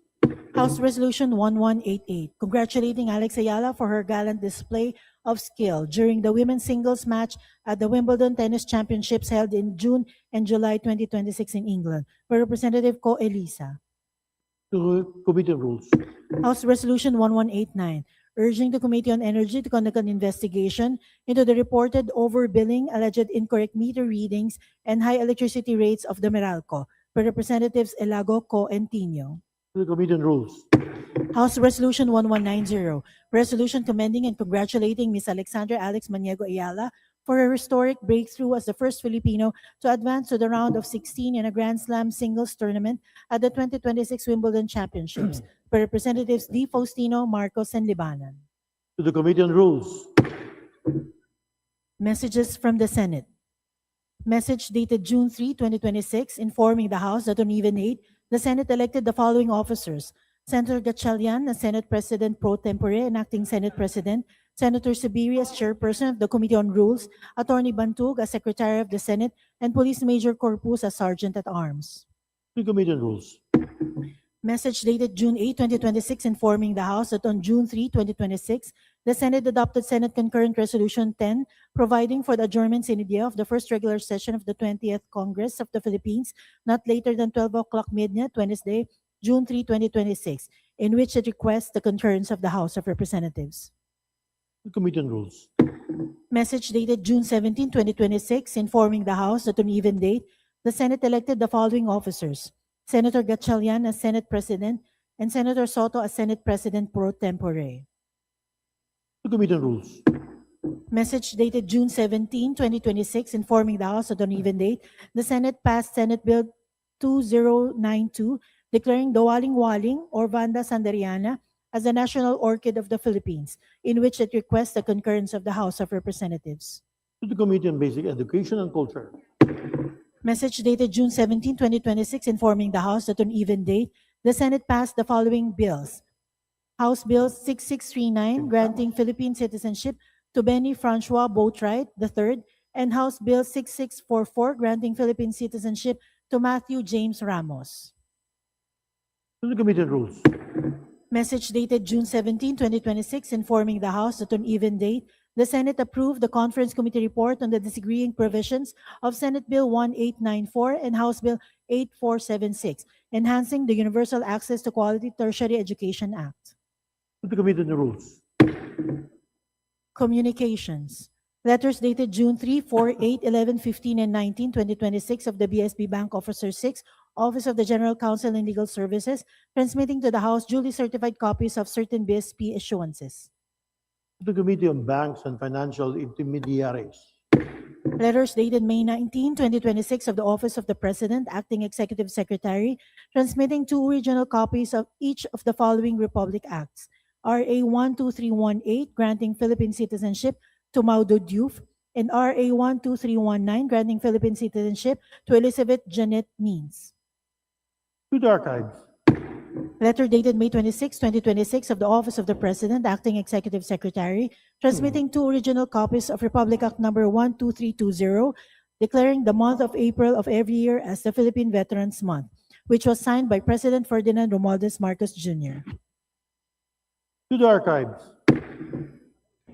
House Resolution 1188, congratulating Alex Ayala for her gallant display of skill during the women's singles match at the Wimbledon Tennis Championships held in June and July 2026 in England. By Representative Co Elisa. To the Committee on Rules. House Resolution 1189, urging the Committee on Energy to conduct an investigation into the reported overbilling, alleged incorrect meter readings, and high electricity rates of the Meralco. By Representatives Elago, Co, and Tino. To the Committee on Rules. House Resolution 1190, resolution commending and congratulating Ms. Alexandra Alex Maniego Ayala for her historic breakthrough as the first Filipino to advance to the round of 16 in a Grand Slam singles tournament at the 2026 Wimbledon Championships. By Representatives D. Faustino, Marcos, and Libanan. To the Committee on Rules. Messages from the Senate. Message dated June 3, 2026, informing the House that on even 8, the Senate elected the following officers: Senator Gatchalian as Senate President pro tempore and Acting Senate President, Senator Subiri as Chairperson of the Committee on Rules, Attorney Bantug as Secretary of the Senate, and Police Major Corpus as Sergeant at Arms. To the Committee on Rules. Message dated June 8, 2026, informing the House that on June 3, 2026, the Senate adopted Senate Concurrent Resolution 10, providing for the adjournment sine die of the first regular session of the 20th Congress of the Philippines, not later than 12 o'clock midnight, Wednesday, June 3, 2026, in which it requests the concurrence of the House of Representatives. The Committee on Rules. Message dated June 17, 2026, informing the House that on even date, the Senate elected the following officers: Senator Gatchalian as Senate President and Senator Soto as Senate President pro tempore. The Committee on Rules. Message dated June 17, 2026, informing the House that on even date, the Senate passed Senate Bill 2092, declaring the waling-waling or Vanda sanderiana as the national orchid of the Philippines, in which it requests the concurrence of the House of Representatives. To the Committee on Basic Education and Culture. Message dated June 17, 2026, informing the House that on even date, the Senate passed the following bills: House Bill 6639, granting Philippine citizenship to Benny Francois Boatwright III, and House Bill 6644, granting Philippine citizenship to Matthew James Ramos. To the Committee on Rules. Message dated June 17, 2026, informing the House that on even date, the Senate approved the Conference Committee report on the disagreeing provisions of Senate Bill 1894 and House Bill 8476, enhancing the Universal Access to Quality Tertiary Education Act. To the Committee on the Rules. Communications. Letters dated June 3, 4, 8, 11, 15, and 19, 2026 of the BSB Bank Officer 6, Office of the General Counsel and Legal Services, transmitting to the House duly certified copies of certain BSP issuances. To the Committee on Banks and Financial Intermediaries. Letters dated May 19, 2026 of the Office of the President, Acting Executive Secretary, transmitting two original copies of each of the following Republic Acts: RA 12318, granting Philippine citizenship to Maudo Diouf, and RA 12319, granting Philippine citizenship to Elizabeth Janet Means. To the Archives. Letter dated May 26, 2026 of the Office of the President, Acting Executive Secretary, transmitting two original copies of Republic Act Number 12320, declaring the month of April of every year as the Philippine Veterans Month, which was signed by President Ferdinand Romualdez Marcos Jr. To the Archives.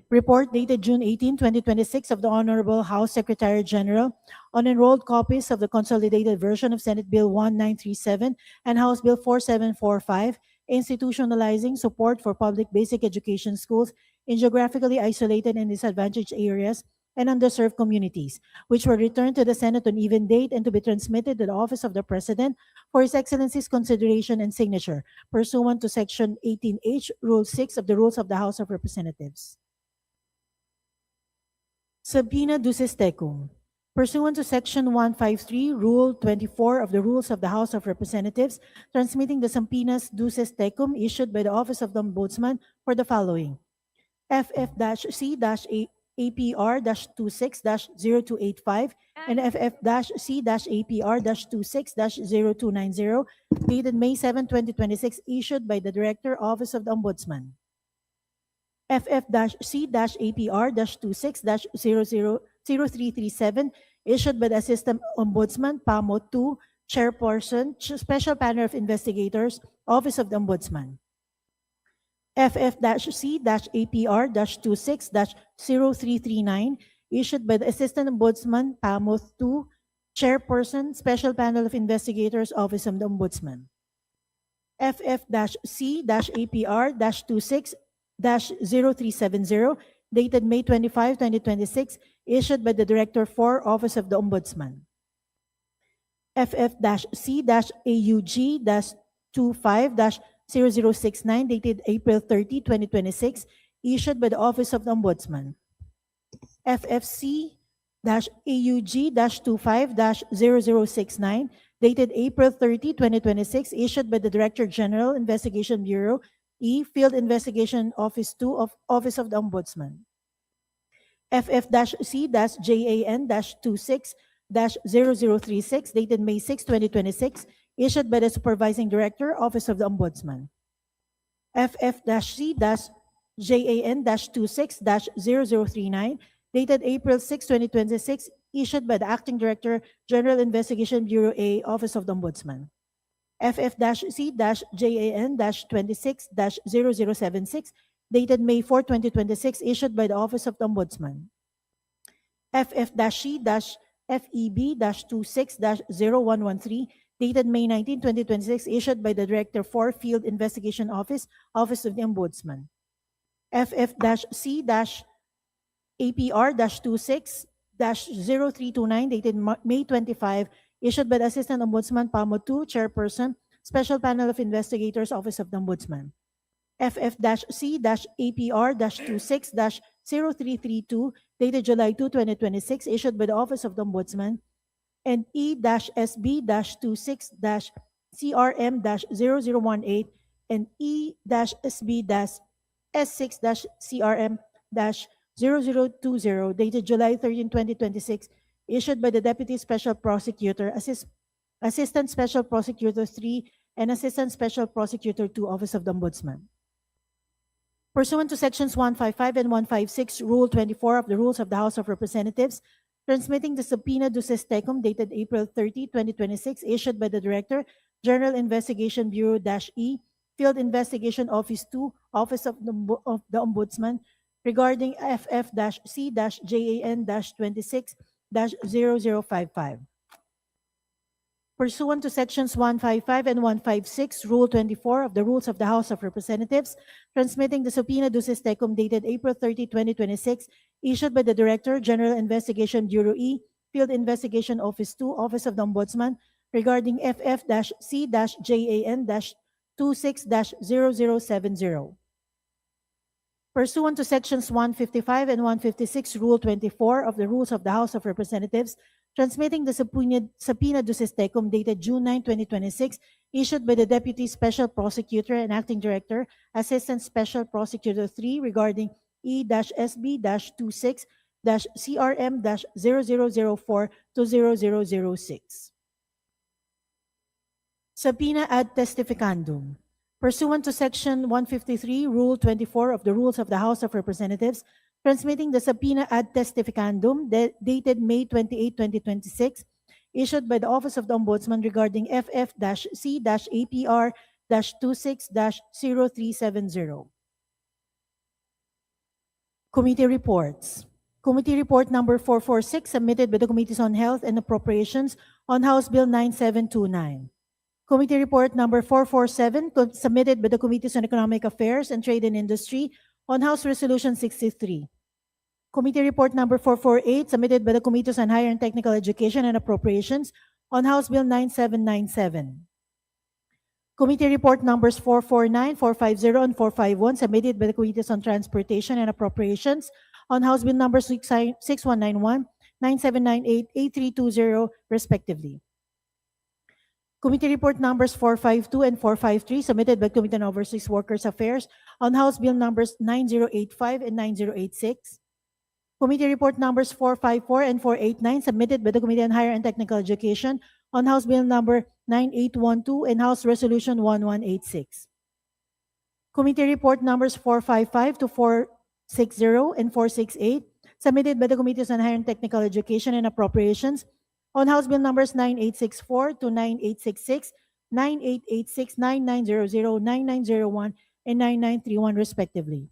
Report dated June 18, 2026 of the Honorable House Secretary General on enrolled copies of the consolidated version of Senate Bill 1937 and House Bill 4745, institutionalizing support for public basic education schools in geographically isolated and disadvantaged areas and underserved communities, which were returned to the Senate on even date and to be transmitted to the Office of the President for His Excellency's consideration and signature, pursuant to Section 18H, Rule 6 of the Rules of the House of Representatives. Subpoena duces tecum. Pursuant to Section 153, Rule 24 of the Rules of the House of Representatives, transmitting the subpoenas duces tecum issued by the Office of the Ombudsman for the following: FF-C-APR-26-0285 and FF-C-APR-26-0290, dated May 7, 2026, issued by the Director, Office of the Ombudsman. FF-C-APR-26-0337, issued by the Assistant Ombudsman, PAMO 2, Chairperson, Special Panel of Investigators, Office of the Ombudsman. FF-C-APR-26-0339, issued by the Assistant Ombudsman, PAMO 2, Chairperson, Special Panel of Investigators, Office of the Ombudsman. FF-C-APR-26-0370, dated May 25, 2026, issued by the Director for Office of the Ombudsman. FF-CAUG-25-05-0069, dated April 30, 2026, issued by the Office of the Ombudsman. FF-C-AUG-25-0069, dated April 30, 2026, issued by the Director General, Investigation Bureau, Field Investigation Office 2 of Office of the Ombudsman. FF-C-JAN-26-0036, dated May 6, 2026, issued by the Supervising Director, Office of the Ombudsman. FF-C-JAN-26-0039, dated April 6, 2026, issued by the Acting Director, General Investigation Bureau A, Office of the Ombudsman. FF-C-JAN-26-0076, dated May 4, 2026, issued by the Office of the Ombudsman. FF-C-FEB-26-0113, dated May 19, 2026, issued by the Director for Field Investigation Office, Office of the Ombudsman. FF-C-APR-26-0329, dated May 25, issued by the Assistant Ombudsman, PAMO 2, Chairperson, Special Panel of Investigators, Office of the Ombudsman. FF-C-APR-26-0332, dated July 2, 2026, issued by the Office of the Ombudsman, and E-SB-26-CRM-0018 and E-SB-S6-CRM-0020, dated July 13, 2026, issued by the Deputy Special Prosecutor, Assistant Special Prosecutor 3, and Assistant Special Prosecutor 2, Office of the Ombudsman. Pursuant to Sections 155 and 156, Rule 24 of the Rules of the House of Representatives, transmitting the subpoena duces tecum dated April 30, 2026, issued by the Director, General Investigation Bureau-E, Field Investigation Office 2, Office of the Ombudsman, regarding FF-C-JAN-26-0055. Pursuant to Sections 155 and 156, Rule 24 of the Rules of the House of Representatives, transmitting the subpoena duces tecum dated April 30, 2026, issued by the Director, General Investigation Bureau-E, Field Investigation Office 2, Office of the Ombudsman, regarding FF-C-JAN-26-0070. Pursuant to Sections 155 and 156, Rule 24 of the Rules of the House of Representatives, transmitting the subpoena duces tecum dated June 9, 2026, issued by the Deputy Special Prosecutor and Acting Director, Assistant Special Prosecutor 3, regarding E-SB-26-CRM-0004 to 0006. Subpoena ad testificandum. Pursuant to Section 153, Rule 24 of the Rules of the House of Representatives, transmitting the subpoena ad testificandum dated May 28, 2026, issued by the Office of the Ombudsman regarding FF-C-APR-26-0370. Committee reports. Committee Report Number 446, submitted by the Committees on Health and Appropriations on House Bill 9729. Committee Report Number 447, submitted by the Committees on Economic Affairs and Trade and Industry on House Resolution 63. Committee Report Number 448, submitted by the Committees on Higher and Technical Education and Appropriations on House Bill 9797. Committee Report Numbers 449, 450, and 451, submitted by the Committees on Transportation and Appropriations on House Bill Number 6191, 9798, 8320, respectively. Committee Report Numbers 452 and 453, submitted by Committee on Overseas Workers Affairs on House Bill Numbers 9085 and 9086. Committee Report Numbers 454 and 489, submitted by the Committee on Higher and Technical Education on House Bill Number 9812 and House Resolution 1186. Committee Report Numbers 455 to 460 and 468, submitted by the Committees on Higher and Technical Education and Appropriations on House Bill Numbers 9864 to 9866, 9886, 9900, 9901, and 9931, respectively.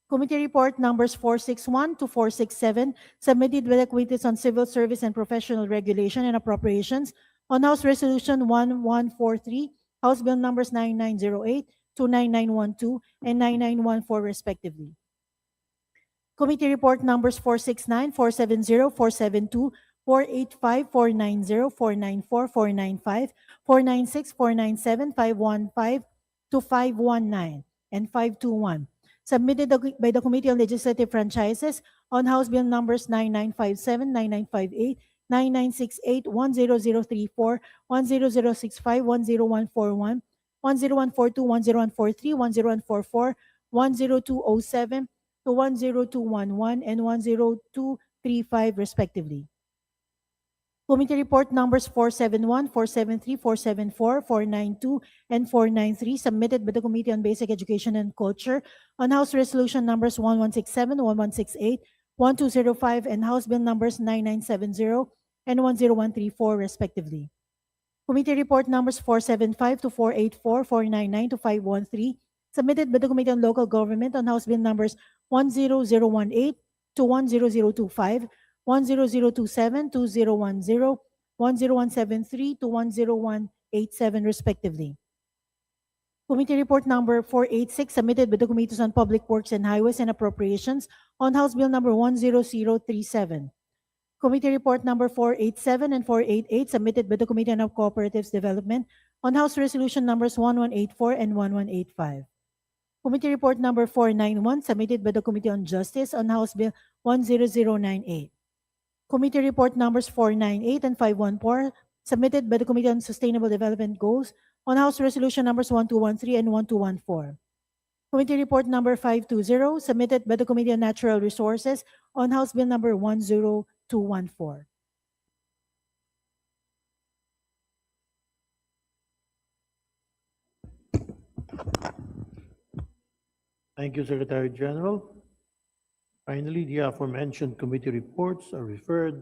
Committee Report Numbers 461 to 467, submitted by the Committees on Civil Service and Professional Regulation and Appropriations on House Resolution 1143, House Bill Numbers 9908 to 9912, and 9914, respectively. Committee Report Numbers 469, 470, 472, 485, 490, 494, 495, 496, 497, 515 to 519, and 521, submitted by the Committee on Legislative Franchises on House Bill Numbers 9957, 9958, 9968, 10034, 10065, 10141, 10142, 10143, 10144, 10207 to 10211, and 10235, respectively. Committee Report Numbers 471, 473, 474, 492, and 493, submitted by the Committee on Basic Education and Culture on House Resolution Numbers 1167, 1168, 1205, and House Bill Numbers 9970 and 10134, respectively. Committee Report Numbers 475 to 484, 499 to 513, submitted by the Committee on Local Government on House Bill numbers 10018 to 10025, 10027, 2010, 10173 to 10187 respectively. Committee Report number 486 submitted by the Committees on Public Works and Highways and Appropriations on House Bill number 10037. Committee Report number 487 and 488 submitted by the Committee on Cooperatives Development on House Resolution numbers 1184 and 1185. Committee Report number 491 submitted by the Committee on Justice on House Bill 10098. Committee Report numbers 498 and 514 submitted by the Committee on Sustainable Development Goals on House Resolution numbers 1213 and 1214. Committee Report number 520 submitted by the Committee on Natural Resources on House Bill number 10214. Thank you, Secretary General. Finally, the aforementioned committee reports are referred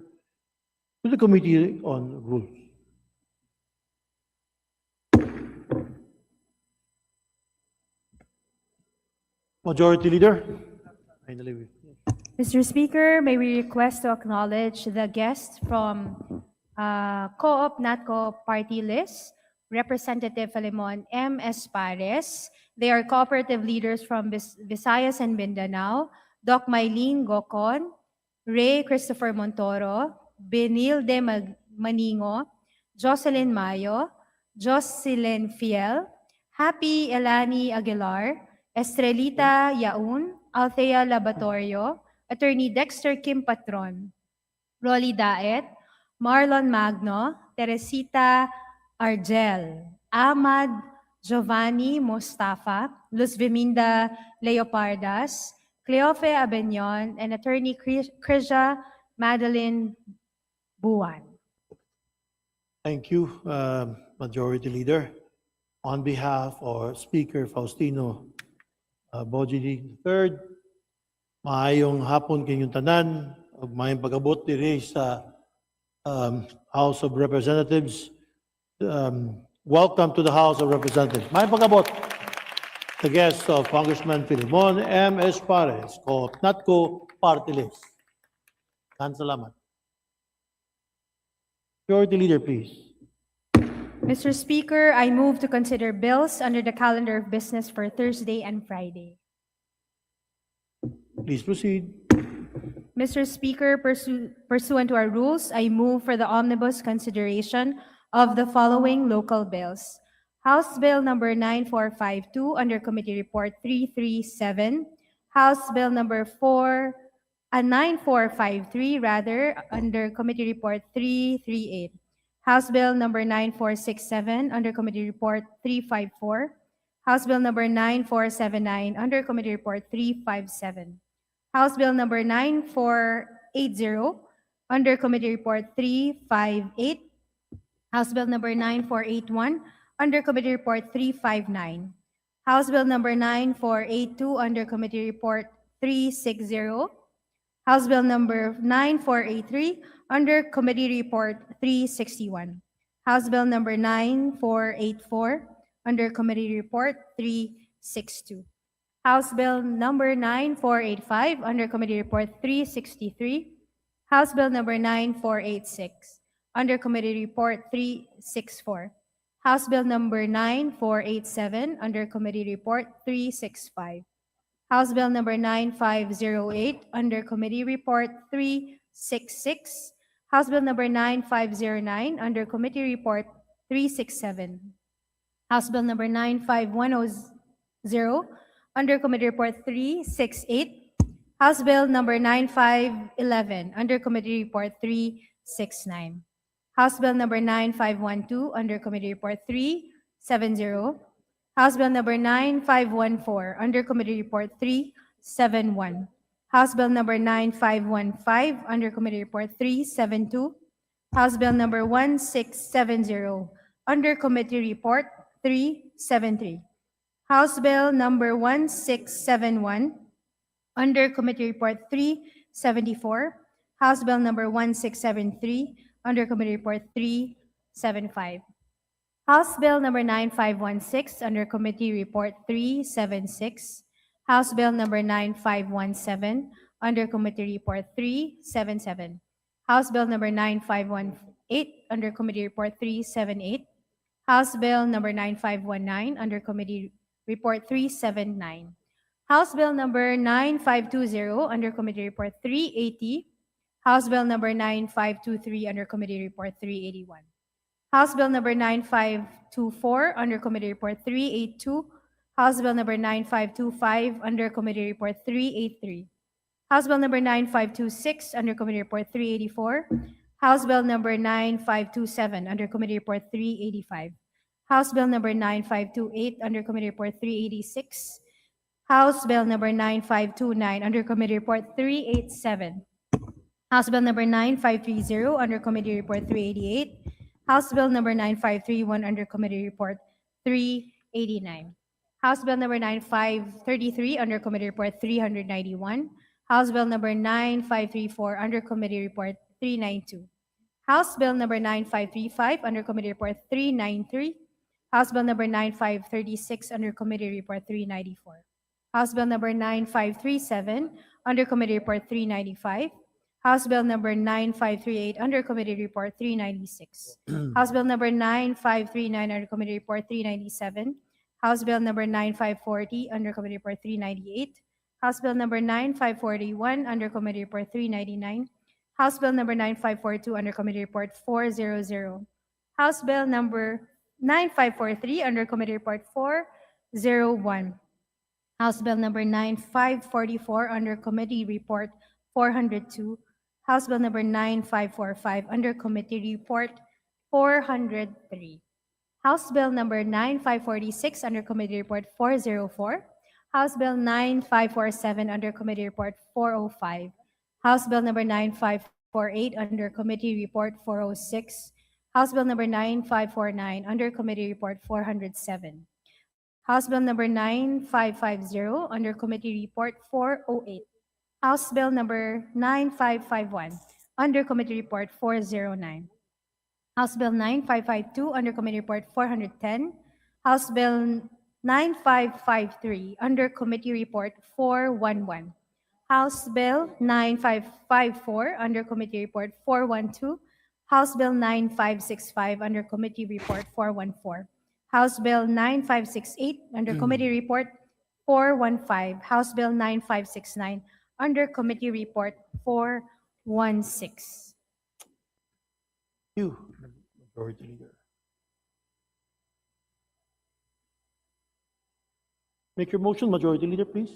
to the Committee on Rules. Majority Leader. Finally, Mr. Speaker, may we request to acknowledge the guests from Co-op NATCO party list, Representative Filemon M. Espares. They are cooperative leaders from Visayas and Mindanao, Doc Mylene Gocon, Ray Christopher Montoro, Benil de Maningo, Jocelyn Mayo, Jocelyn Fiel, Happy Elani Aguilar, Estrelita Yaun, Althea Laboratorio, Attorney Dexter Kim Patron, Rolly Daet, Marlon Magno, Teresita Argel, Ahmad Giovanni Mostafa, Luz Viminda Leopardas, Cleofe Abenyon, and Attorney Krisha Madeline Buwan. thank you, Majority Leader. On behalf of Speaker Faustino Bojidi III, maayong hapon kayong tanan, ug maayong pag-abot diri sa House of Representatives. Welcome to the House of Representatives. Maayong pag-abot, the guests of Congressman Filemon M. Espares, Co-op NATCO Party List. Salamat. Majority Leader, please. Mr. Speaker, I move to consider bills under the calendar of business for Thursday and Friday. Please proceed. Mr. Speaker, pursuant to our rules, I move for the omnibus consideration of the following local bills. House Bill number 9452 under Committee Report 337, House Bill number 9453 under Committee Report 338, House Bill number 9467 under Committee Report 354, House Bill number 9479 under Committee Report 357, House Bill number 9480 under Committee Report 358, House Bill number 9481 under Committee Report 359, House Bill number 9482 under Committee Report 360, House Bill number 9483 under Committee Report 361, House Bill number 9484 under Committee Report 362, House Bill number 9485 under Committee Report 363, House Bill number 9486 under Committee Report 364, House Bill number 9487 under Committee Report 365, House Bill number 9508 under Committee Report 366, House Bill number 9509 under Committee Report 367, House Bill number 95100 under Committee Report 368, House Bill number 9511 under Committee Report 369, House Bill number 9512 under Committee Report 370, House Bill number 9514 under Committee Report 371, House Bill number 9515 under Committee Report 372, House Bill number 1670 under Committee Report 373, House Bill number 1671 under Committee Report 374, House Bill number 1673 under Committee Report 375. House Bill number 9516 under Committee Report 376. House Bill number 9517 under Committee Report 377. House Bill number 9518 under Committee Report 378. House Bill number 9519 under Committee Report 379. House Bill number 9520 under Committee Report 380. House Bill number 9523 under Committee Report 381. House Bill number 9524 under Committee Report 382. House Bill number 9525 under Committee Report 383. House Bill number 9526 under Committee Report 384. House Bill number 9527 under Committee Report 385. House Bill number 9528 under Committee Report 386. House Bill number 9529 under Committee Report 387. House Bill number 9530 under Committee Report 388. House Bill number 9531 under Committee Report 389. House Bill number 9533 under Committee Report 391. House Bill number 9534 under Committee Report 392. House Bill number 9535 under Committee Report 393. House Bill number 9536 under Committee Report 394. House Bill number 9537 under Committee Report 395. House Bill number 9538 under Committee Report 396. House Bill number 9539 under Committee Report 397. House Bill number 9540 under Committee Report 398. House Bill number 9541 under Committee Report 399. House Bill number 9542 under Committee Report 400. House Bill number 9543 under Committee Report 401. House Bill number 9544 under Committee Report 402. House Bill number 9545 under Committee Report 403. House Bill number 9546 under Committee Report 404. House Bill 9547 under Committee Report 405. House Bill number 9548 under Committee Report 406. House Bill number 9549 under Committee Report 407. House Bill number 9550 under Committee Report 408. House Bill number 9551 under Committee Report 409. House Bill 9552 under Committee Report 410. House Bill 9553 under Committee Report 411. House Bill 9554 under Committee Report 412. House Bill 9565 under Committee Report 414. House Bill 9568 under Committee Report 415. House Bill 9569 under Committee Report 416. You, Majority Leader. Make your motion, Majority Leader, please.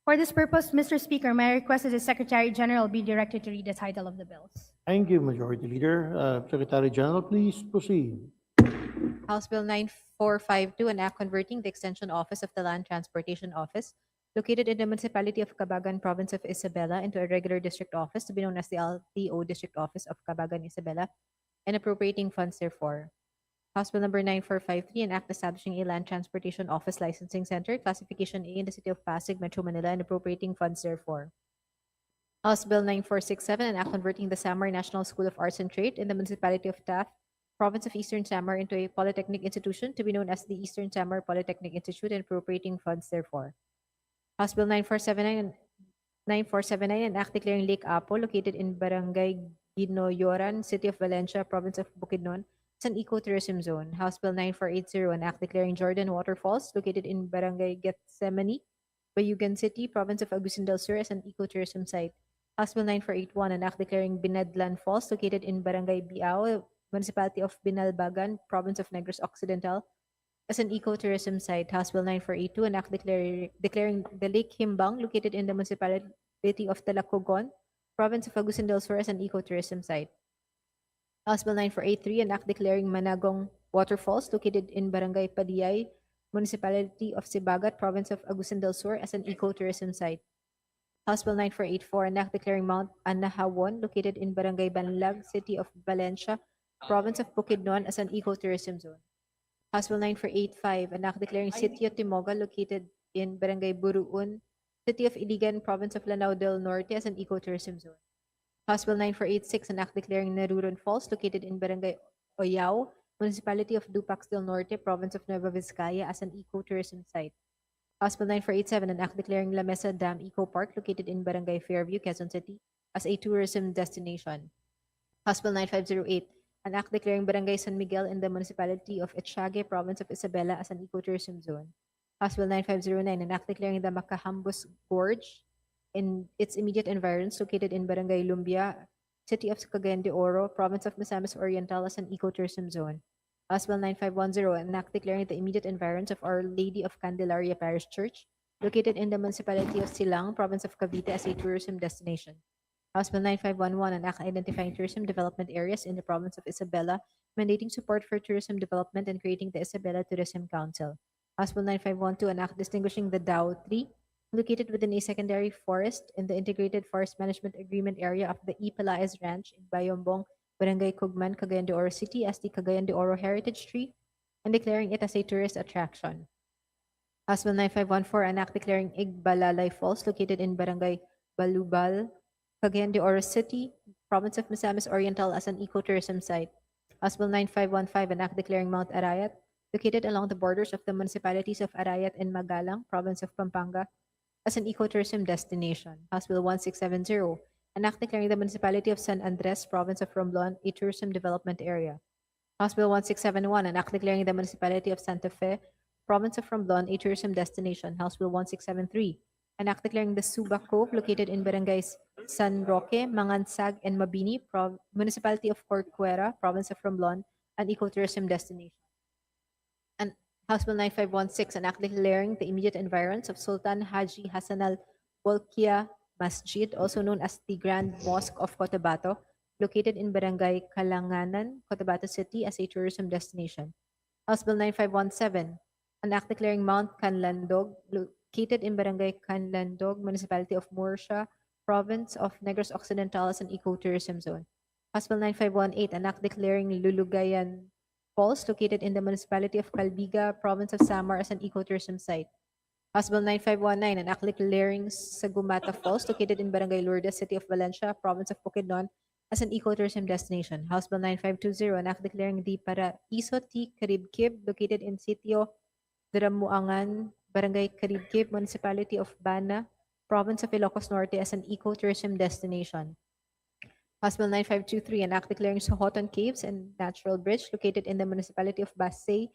For this purpose, Mr. Speaker, may I request that the Secretary General be directed to read the title of the bills. Thank you, Majority Leader. Secretary General, please proceed. House Bill 9452, an act converting the Extension Office of the Land Transportation Office located in the municipality of Cabagan, province of Isabela, into a regular district office to be known as the LTO District Office of Cabagan, Isabela, and appropriating funds therefore. House Bill number 9453, an act establishing a land transportation office licensing center, classification A in the city of Pasig, Metro Manila, and appropriating funds therefore. House Bill 9467, an act converting the Samar National School of Arts and Trade in the municipality of Taft, province of Eastern Samar, into a polytechnic institution to be known as the Eastern Samar Polytechnic Institute, and appropriating funds therefore. House Bill 9479, an act declaring Lake Apo, located in Barangay Ginoyoran, City of Valencia, province of Bukidnon, as an ecotourism zone. House Bill 9480, an act declaring Jordan Waterfalls, located in Barangay Gethsemane, Bayugan City, province of Agusan del Sur, as an ecotourism site. House Bill 9481, an act declaring Binadlan Falls, located in Barangay Biao, municipality of Binalbagan, province of Negros Occidental, as an ecotourism site. House Bill 9482, an act declaring the Lake Himbang, located in the municipality of Talacogon, province of Agusan del Sur, as an ecotourism site. House Bill 9483, an act declaring Managong Waterfalls, located in Barangay Padiyay, municipality of Sibagat, province of Agusan del Sur, as an ecotourism site. House Bill 9484, an act declaring Mount Anahawon, located in Barangay Banlag, City of Valencia, province of Bukidnon, as an ecotourism zone. House Bill 9485, an act declaring Sitio Timoga, located in Barangay Buruun, City of Iligan, province of Lanao del Norte, as an ecotourism zone. House Bill 9486, an act declaring Naruron Falls, located in Barangay Oyao, Municipality of Dupax del Norte, Province of Nueva Vizcaya, as an ecotourism site. House Bill 9487, an act declaring La Mesa Dam Eco Park, located in Barangay Fairview, Quezon City, as a tourism destination. House Bill 9508, an act declaring Barangay San Miguel in the Municipality of Etiague, Province of Isabela, as an ecotourism zone. House Bill 9509, an act declaring the Macahambus Gorge in its immediate environs, located in Barangay Lumbia, City of Cagayan de Oro, Province of Misamis Oriental, as an ecotourism zone. House Bill 9510, an act declaring the immediate environs of Our Lady of Candelaria Parish Church, located in the Municipality of Silang, Province of Cavite, as a tourism destination. House Bill 9511, an act identifying tourism development areas in the province of Isabela, mandating support for tourism development and creating the Isabela Tourism Council. House Bill 9512, an act distinguishing the Dao tree, located within a secondary forest in the Integrated Forest Management Agreement area of the E. Pelaez Ranch in Bayombong, Barangay Cugman, Cagayan de Oro City, as the Cagayan de Oro Heritage Tree, and declaring it as a tourist attraction. House Bill 9514, an act declaring Igbalalay Falls, located in Barangay Balubal, Cagayan de Oro City, Province of Misamis Oriental, as an ecotourism site. House Bill 9515, an act declaring Mount Arayat, located along the borders of the municipalities of Arayat and Magalang, Province of Pampanga, as an ecotourism destination. House Bill 1670, an act declaring the municipality of San Andres, Province of Romblon, a tourism development area. House Bill 1671, an act declaring the municipality of Santa Fe, Province of Romblon, a tourism destination. House Bill 1673, an act declaring the Suba Cove, located in barangays San Roque, Mangansag, and Mabini, Municipality of Corcuera, Province of Romblon, an ecotourism destination. And House Bill 9516, an act declaring the immediate environs of Sultan Haji Hassan al Bolkiah Masjid, also known as the Grand Mosque of Cotabato, located in Barangay Kalanganan, Cotabato City, as a tourism destination. House Bill 9517, an act declaring Mount Canlandog, located in Barangay Canlandog, Municipality of Murcia, Province of Negros Occidental, as an ecotourism zone. House Bill 9518, an act declaring Lulugayan Falls, located in the Municipality of Calbiga, Province of Samar, as an ecotourism site. House Bill 9519, an act declaring Sagumata Falls, located in Barangay Lourdes, City of Valencia, Province of Bukidnon, as an ecotourism destination. House Bill 9520, an act declaring the Paraiso T. Caribkib, located in Sitio Dramuangan, Barangay Caribkib, Municipality of Bana, Province of Ilocos Norte, as an ecotourism destination. House Bill 9523, an act declaring Sohoton Caves and Natural Bridge, located in the Municipality of Basay,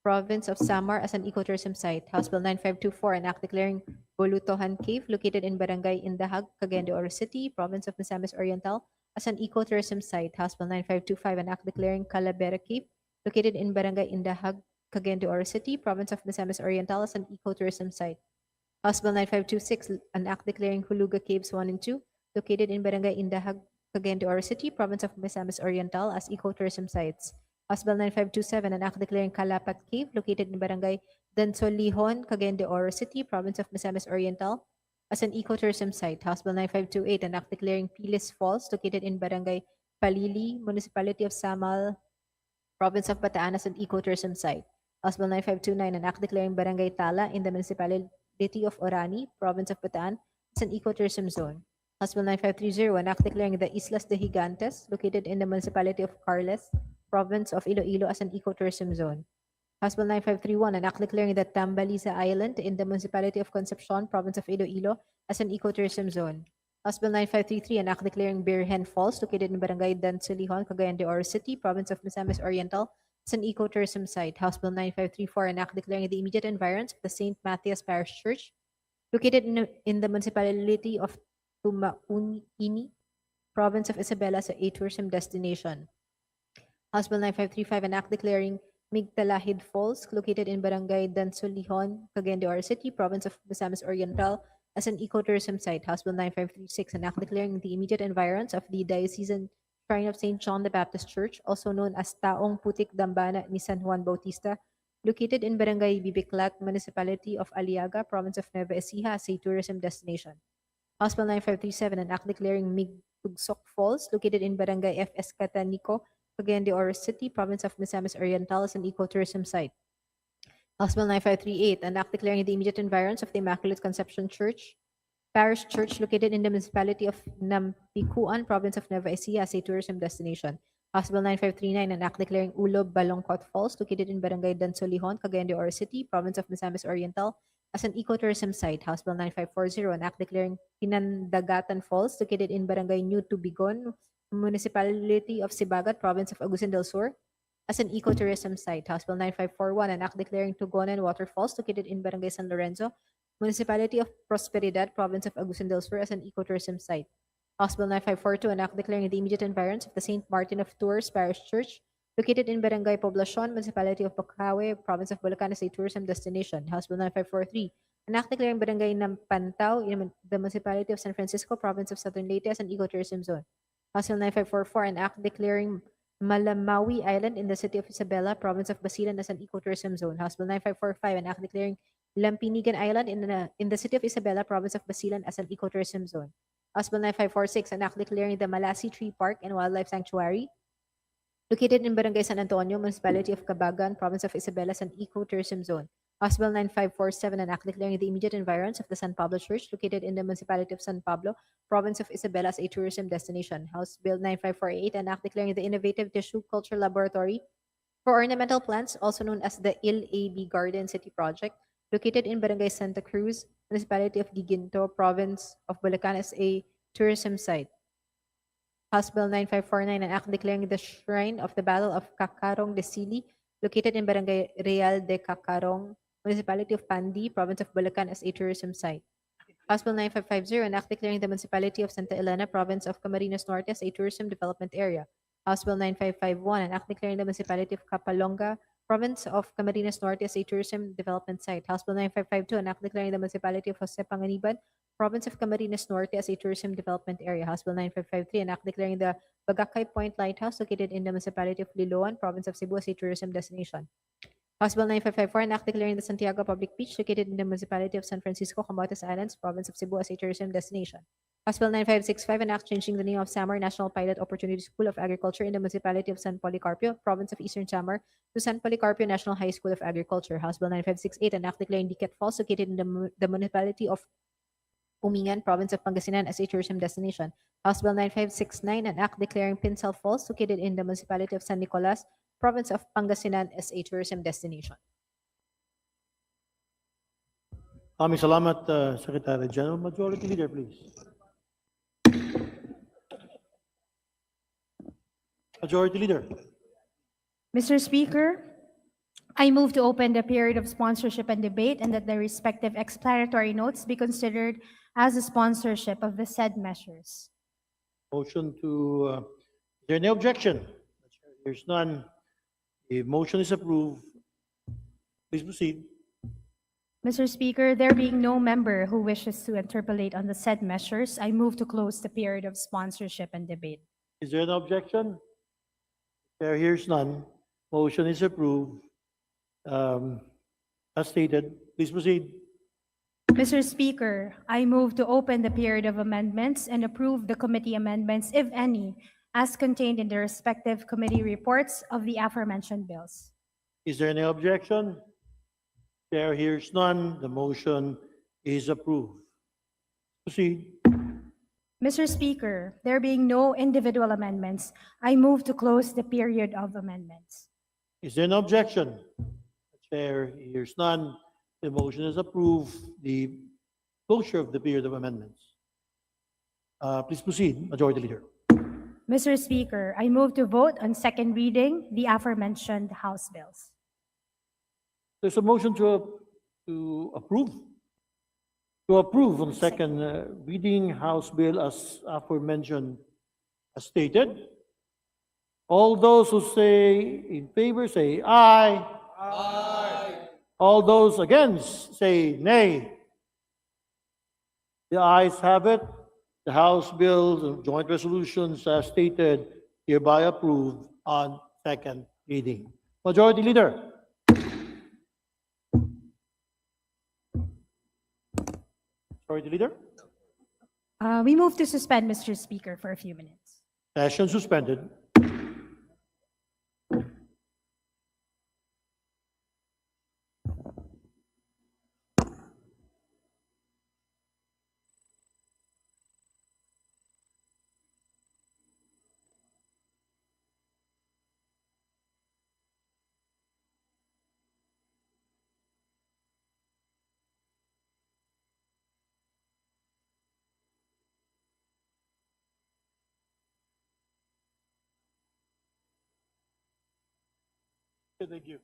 Province of Samar, as an ecotourism site. House Bill 9524, an act declaring Bolutohan Cave, located in Barangay Indahag, Cagayan de Oro City, Province of Misamis Oriental, as an ecotourism site. House Bill 9525, an act declaring Calavera Cave, located in Barangay Indahag, Cagayan de Oro City, Province of Misamis Oriental, as an ecotourism site. House Bill 9526, an act declaring Huluga Caves 1 and 2, located in Barangay Indahag, Cagayan de Oro City, Province of Misamis Oriental, as ecotourism sites. House Bill 9527, an act declaring Kalapat Cave, located in Barangay Dansolihon, Cagayan de Oro City, Province of Misamis Oriental, as an ecotourism site. House Bill 9528, an act declaring Pilis Falls, located in Barangay Palili, Municipality of Samal, Province of Bataan, as an ecotourism site. House Bill 9529, an act declaring Barangay Tala in the Municipality of Orani, Province of Bataan, as an ecotourism zone. House Bill 9530, an act declaring the Islas de Gigantes, located in the Municipality of Carles, Province of Iloilo, as an ecotourism zone. House Bill 9531, an act declaring the Tambaliza Island in the Municipality of Concepcion, Province of Iloilo, as an ecotourism zone. House Bill 9533, an act declaring Birhen Falls, located in Barangay Dansolihon, Cagayan de Oro City, Province of Misamis Oriental, as an ecotourism site. House Bill 9534, an act declaring the immediate environs of the St. Matthias Parish Church, located in the Municipality of Tumauni, Province of Isabela, as a tourism destination. House Bill 9535, an act declaring Migtalahid Falls, located in Barangay Dansolihon, Cagayan de Oro City, Province of Misamis Oriental, as an ecotourism site. House Bill 9536, an act declaring the immediate environs of the Diocesan Shrine of St. John the Baptist Church, also known as Taong Putik Dambana ni San Juan Bautista, located in Barangay Bibiklat, Municipality of Aliaga, Province of Nueva Ecija, as a tourism destination. House Bill 9537, an act declaring Migtugsok Falls, located in Barangay F.S. Catanico, Cagayan de Oro City, Province of Misamis Oriental, as an ecotourism site. House Bill 9538, an act declaring the immediate environs of the Immaculate Conception Church, Parish Church located in the municipality of Nampicuan, province of Nueva Ecija as a tourism destination. House Bill 9539, an act declaring Ulob Balongkot Falls located in Barangay Dansolihon, Cagayan de Oro City, province of Misamis Oriental as an ecotourism site. House Bill 9540, an act declaring Pinandagatan Falls located in Barangay New Tubigon, municipality of Sibagat, province of Agusan del Sur as an ecotourism site. House Bill 9541, an act declaring Tugonan Waterfalls located in Barangay San Lorenzo, municipality of Prosperidad, province of Agusan del Sur as an ecotourism site. House Bill 9542, an act declaring the immediate environs of the St. Martin of Tours Parish Church, located in Barangay Poblacion, municipality of Bocaue, province of Bulacan as a tourism destination. House Bill 9543, an act declaring Barangay Nampantao in the municipality of San Francisco, province of Southern Leyte as an ecotourism zone. House Bill 9544, an act declaring Malamawi Island in the city of Isabela, province of Basilan as an ecotourism zone. House Bill 9545, an act declaring Lampinigan Island in the city of Isabela, province of Basilan as an ecotourism zone. House Bill 9546, an act declaring the Malasi Tree Park and Wildlife Sanctuary, located in Barangay San Antonio, municipality of Cabagan, province of Isabela as an ecotourism zone. House Bill 9547, an act declaring the immediate environs of the San Pablo Church, located in the municipality of San Pablo, province of Isabela as a tourism destination. House Bill 9548, an act declaring the innovative tissue culture laboratory for ornamental plants, also known as the IL-AB Garden City Project, located in Barangay Santa Cruz, municipality of Giginto, province of Bulacan as a tourism site. House Bill 9549, an act declaring the Shrine of the Battle of Cacarong de Sili, located in Barangay Real de Cacarong, municipality of Pandi, province of Bulacan as a tourism site. House Bill 9550, an act declaring the municipality of Santa Elena, province of Camarines Norte as a tourism development area. House Bill 9551, an act declaring the municipality of Capalonga, province of Camarines Norte as a tourism development site. House Bill 9552, an act declaring the municipality of Jose Panganiban, province of Camarines Norte as a tourism development area. House Bill 9553, an act declaring the Bagakay Point Lighthouse located in the municipality of Liloan, province of Cebu as a tourism destination. House Bill 9554, an act declaring the Santiago Public Beach located in the municipality of San Francisco, Camotes Islands, province of Cebu as a tourism destination. House Bill 9565, an act changing the name of Samar National Pilot Opportunity School of Agriculture in the municipality of San Policarpio, province of Eastern Samar, to San Policarpio National High School of Agriculture. House Bill 9568, an act declaring Diket Falls located in the municipality of Umingan, province of Pangasinan as a tourism destination. House Bill 9569, an act declaring Pinsal Falls located in the municipality of San Nicolas, province of Pangasinan as a tourism destination. Maraming salamat, Secretary General. Majority Leader, please. Majority Leader. Mr. Speaker, I move to open the period of sponsorship and debate and that the respective explanatory notes be considered as a sponsorship of the said measures. Motion to, is there any objection? There's none. The motion is approved. Please proceed. Mr. Speaker, there being no member who wishes to interpolate on the said measures, I move to close the period of sponsorship and debate. Is there an objection? There hears none. Motion is approved. As stated, please proceed. Mr. Speaker, I move to open the period of amendments and approve the committee amendments, if any, as contained in the respective committee reports of the aforementioned bills. Is there any objection? There hears none. The motion is approved. Proceed. Mr. Speaker, there being no individual amendments, I move to close the period of amendments. Is there an objection? The chair hears none. The motion is approved. The closure of the period of amendments. Please proceed, Majority Leader. Mr. Speaker, I move to vote on second reading the aforementioned House bills. There's a motion to approve. To approve on second reading House bill as aforementioned, as stated. All those who say in favor say aye. Aye. All those against say nay. The ayes have it. The House bills and joint resolutions as stated hereby approved on second reading. Majority Leader. Majority Leader. We move to suspend, Mr. Speaker, for a few minutes. Session suspended. Thank you.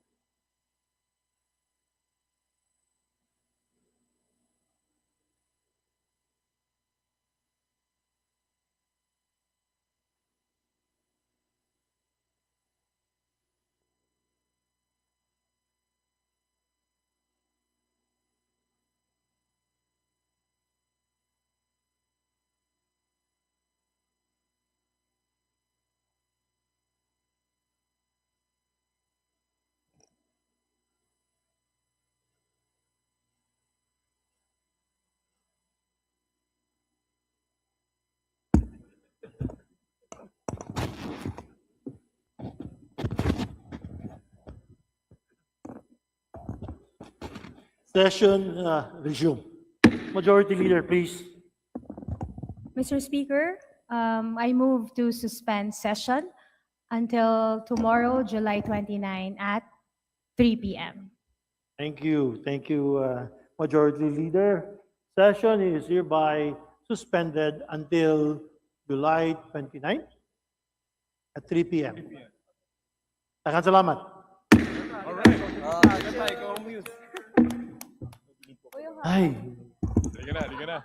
Session resume. Majority Leader, please. Mr. Speaker, I move to suspend session until tomorrow, July 29 at 3 p.m. Thank you. Thank you, Majority Leader. Session is hereby suspended until July 29 at 3 p.m. Daghang salamat. Ay. Di ka na.